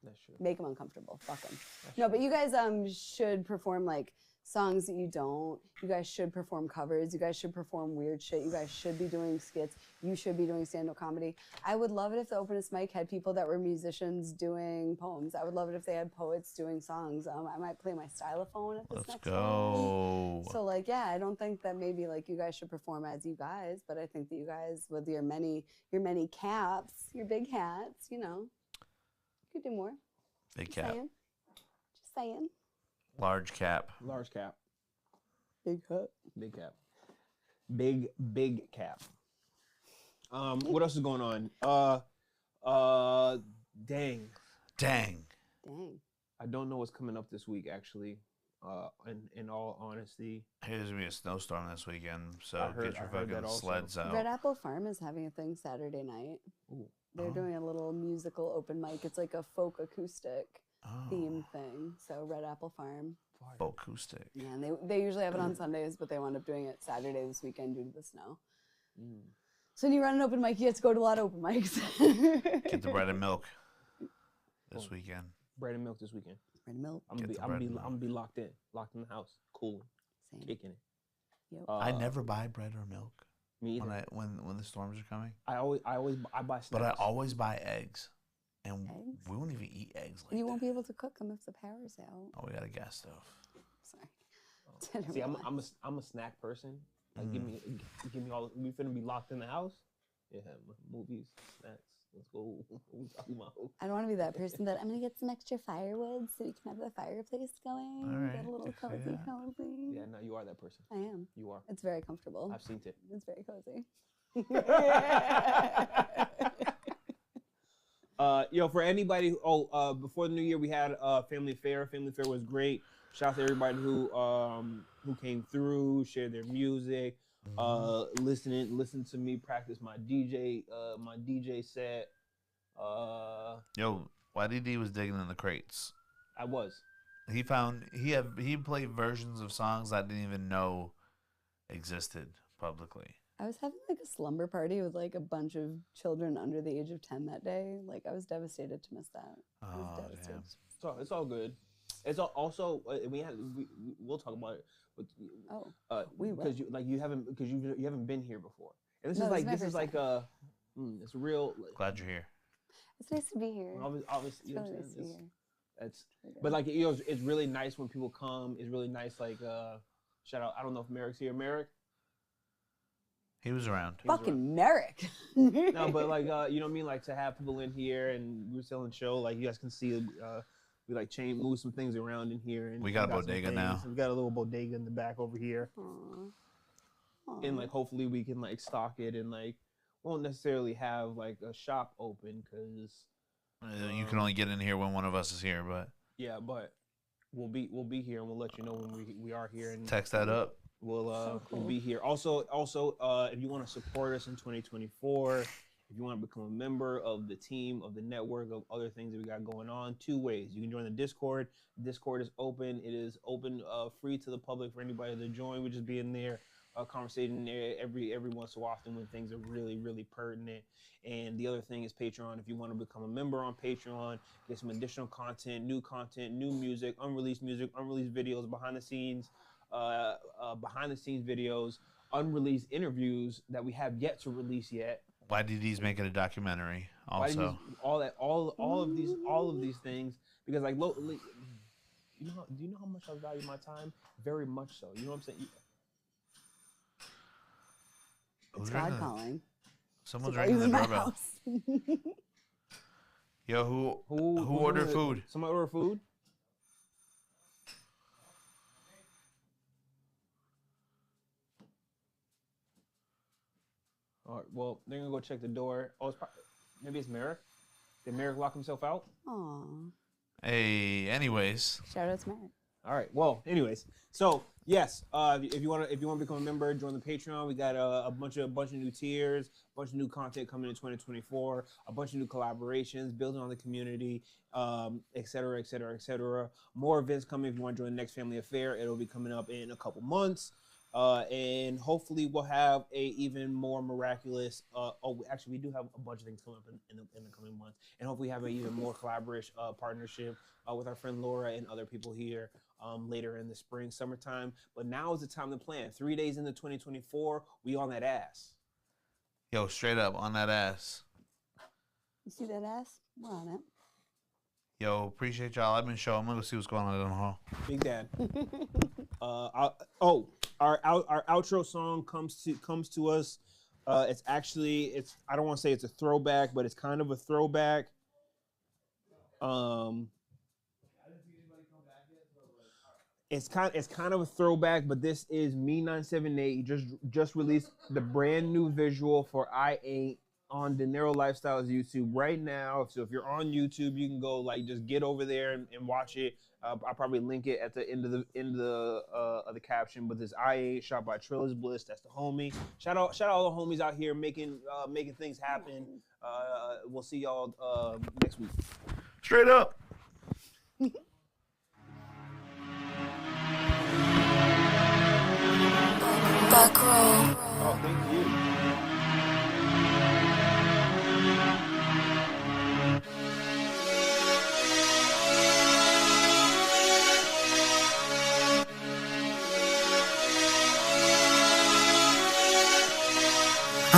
A: That's true.
C: Make them uncomfortable. Fuck them. No, but you guys should perform like songs that you don't. You guys should perform covers. You guys should perform weird shit. You guys should be doing skits. You should be doing stand-up comedy. I would love it if the Openest mic had people that were musicians doing poems. I would love it if they had poets doing songs. I might play my stylophone at this
B: Let's
C: next
B: go.
C: one. So like, yeah, I don't think that maybe like you guys should perform as you guys, but I think that you guys, with your many caps, your big hats, you know, you could do more.
B: Big
C: Just
B: cap.
C: saying. Just saying.
B: Large cap.
A: Large cap.
C: Big hat.
A: Big cap. Big cap. What else is going on? Dang.
B: Dang.
A: I don't know what's coming up this week, actually. In all honesty.
B: There's gonna be a snowstorm this weekend, so
A: I heard
B: get your
A: that
B: fucking
A: also.
B: sleds out.
C: Red Apple Farm is having a thing Saturday night.
A: Ooh.
C: They're doing a little musical open mic. It's like a folk acoustic
B: Oh.
C: theme thing. So Red Apple Farm.
B: Acoustic.
C: Yeah, and they usually have it on Sundays, but they wound up doing it Saturday this weekend due to the snow. So when you run an open mic, you have to go to a lot of open mics.
B: Get the bread and milk this weekend.
A: Bread and milk this weekend.
C: Bread and milk.
A: I'm
B: Get the bread and milk.
A: gonna be locked in the house, cooling,
C: Same.
A: kicking it.
C: Yep.
B: I never buy bread or milk
A: Me either.
B: when the storms are coming.
A: I buy snacks.
B: But I always buy eggs, and
C: Eggs?
B: we won't even eat eggs like
C: You
B: that.
C: won't be able to cook them if the power's out.
B: Oh, we got a gas stove.
C: Sorry.
A: See, I'm a snack person. Like, give me all. We finna be locked in the house. Yeah, movies, snacks. Let's go. What we talking about?
C: I don't want to be that person that I'm gonna get some extra firewood so we can have the fireplace going.
B: All right.
C: Get a little cozy.
A: Yeah, no, you are that person.
C: I am.
A: You are.
C: It's very comfortable.
A: I've seen it.
C: It's very cozy.
A: For anybody, before the new year we had Family Affair. Family Affair was great. Shout out to everybody who came through, shared their music, listen to me practice my DJ set.
B: Yo, YDD was digging in the crates.
A: I was.
B: He played versions of songs I didn't even know existed publicly.
C: I was having like a slumber party with like a bunch of children under the age of 10 that day. Like I was devastated to miss that.
B: Damn.
A: So it's all good. It's also we'll talk about it.
C: We will.
A: Because you haven't been here before. And
C: It's
A: real.
B: Glad you're here.
C: It's nice to be here.
A: Obviously,
C: It's really nice to be here.
A: But like it's really nice when people come. It's really nice. Like shout out. I don't know if Merrick's here. Merrick.
B: He was around.
C: Fucking Merrick.
A: No, but like you know what I mean. Like to have people in here and we're selling show. Like you guys can see. We like move some things around in here. And
B: we got a bodega now.
A: We got a little bodega in the back over here.
C: Aww.
A: And like hopefully we can like stock it and like won't necessarily have like a shop open because
B: you can only get in here when one of us is here, but
A: yeah, but we'll be here and we'll let you know when we are here and
B: text that up.
A: We'll be here. Also if you want to support us in 2024. If you want to become a member of the team, of the network, of other things that we got going on, 2 ways. You can join the Discord. Discord is open. It is open, free to the public for anybody to join. We're just being there, conversating every once so often when things are really, really pertinent. And the other thing is Patreon. If you want to become a member on Patreon, get some additional content, new music, unreleased videos, behind the scenes videos, unreleased interviews that we have yet to release yet.
B: YDD's making a documentary also.
A: All of these things, because like do you know how much I value my time? Very much so. You know what I'm saying?
C: It's God calling.
B: Someone's ringing the doorbell. Yo, who ordered food?
A: Somebody ordered food? All right, well, they're going to go check the door. Oh, maybe it's Merrick. Did Merrick lock himself out?
C: Aw.
B: Hey, anyways.
C: Shout out to Merrick.
A: All right, well, anyways. So, yes, if you want to become a member, join the Patreon. We got a bunch of new tiers, a bunch of new content coming in 2024, a bunch of new collaborations, building on the community, et cetera, et cetera, et cetera. More events coming if you want to join the next Family Affair. It'll be coming up in a couple months. And hopefully we'll have a even more miraculous. Actually, we do have a bunch of things coming up in the coming months, and hopefully have an even more collaboration partnership with our friend Laura and other people here later in the spring, summertime. But now is the time to plan. 3 days into 2024, we on that ass.
B: Yo, straight up on that ass.
C: You see that ass? We're on it.
B: Yo, appreciate y'all. I've been showing. I'm gonna go see what's going on in the hall.
A: Big Dad. Our outro song comes to us. It's I don't want to say it's a throwback, but it's kind of a throwback. It's kind of a throwback, but this is Me 978. Just released the brand new visual for I Ain't on Dinero Lifestyles YouTube right now. So if you're on YouTube, you can go just get over there and watch it. I'll probably link it at the end of the caption. But this I Ain't shot by Trillis Bliss. That's the homie. Shout out all the homies out here making things happen. We'll see y'all next week.
B: Straight up.
D: Back row.
A: Oh, thank you.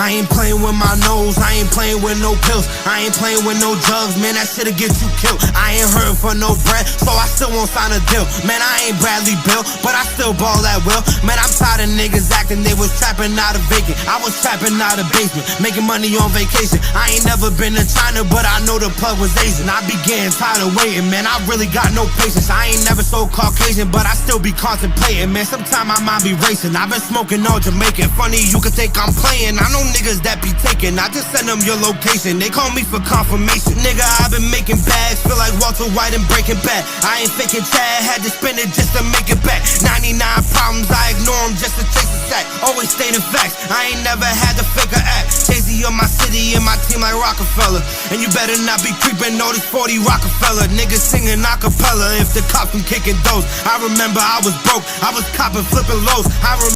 E: I ain't playing with my nose, I ain't playing with no pills, I ain't playing with no drugs, man, that shit'll get you killed. I ain't hurting for no bread, so I still won't sign a deal. Man, I ain't Bradley Bill, but I still ball at will. Man, I'm tired of niggas acting they was trapping out of vacant. I was trapping out of basement, making money on vacation. I ain't never been to China, but I know the plug was Asian. I be getting tired of waiting, man, I really got no patience. I ain't never so Caucasian, but I still be contemplating, man, sometime my mind be racing. I've been smoking all Jamaican, funny you could think I'm playing. I know niggas that be taking, I just send them your location. They call me for confirmation. Nigga, I've been making bags, feel like Walter White and Breaking Bad. I ain't faking Chad, had to spend it just to make it back. 99 problems, I ignore them just to chase a sack. Always stating facts, I ain't never had to fake a act. Jay-Z on my city and my team like Rockefeller. And you better not be creeping, know this 40 Rockefeller. Niggas singing acapella if the cops been kicking those. I remember I was broke, I was copping, flipping lows.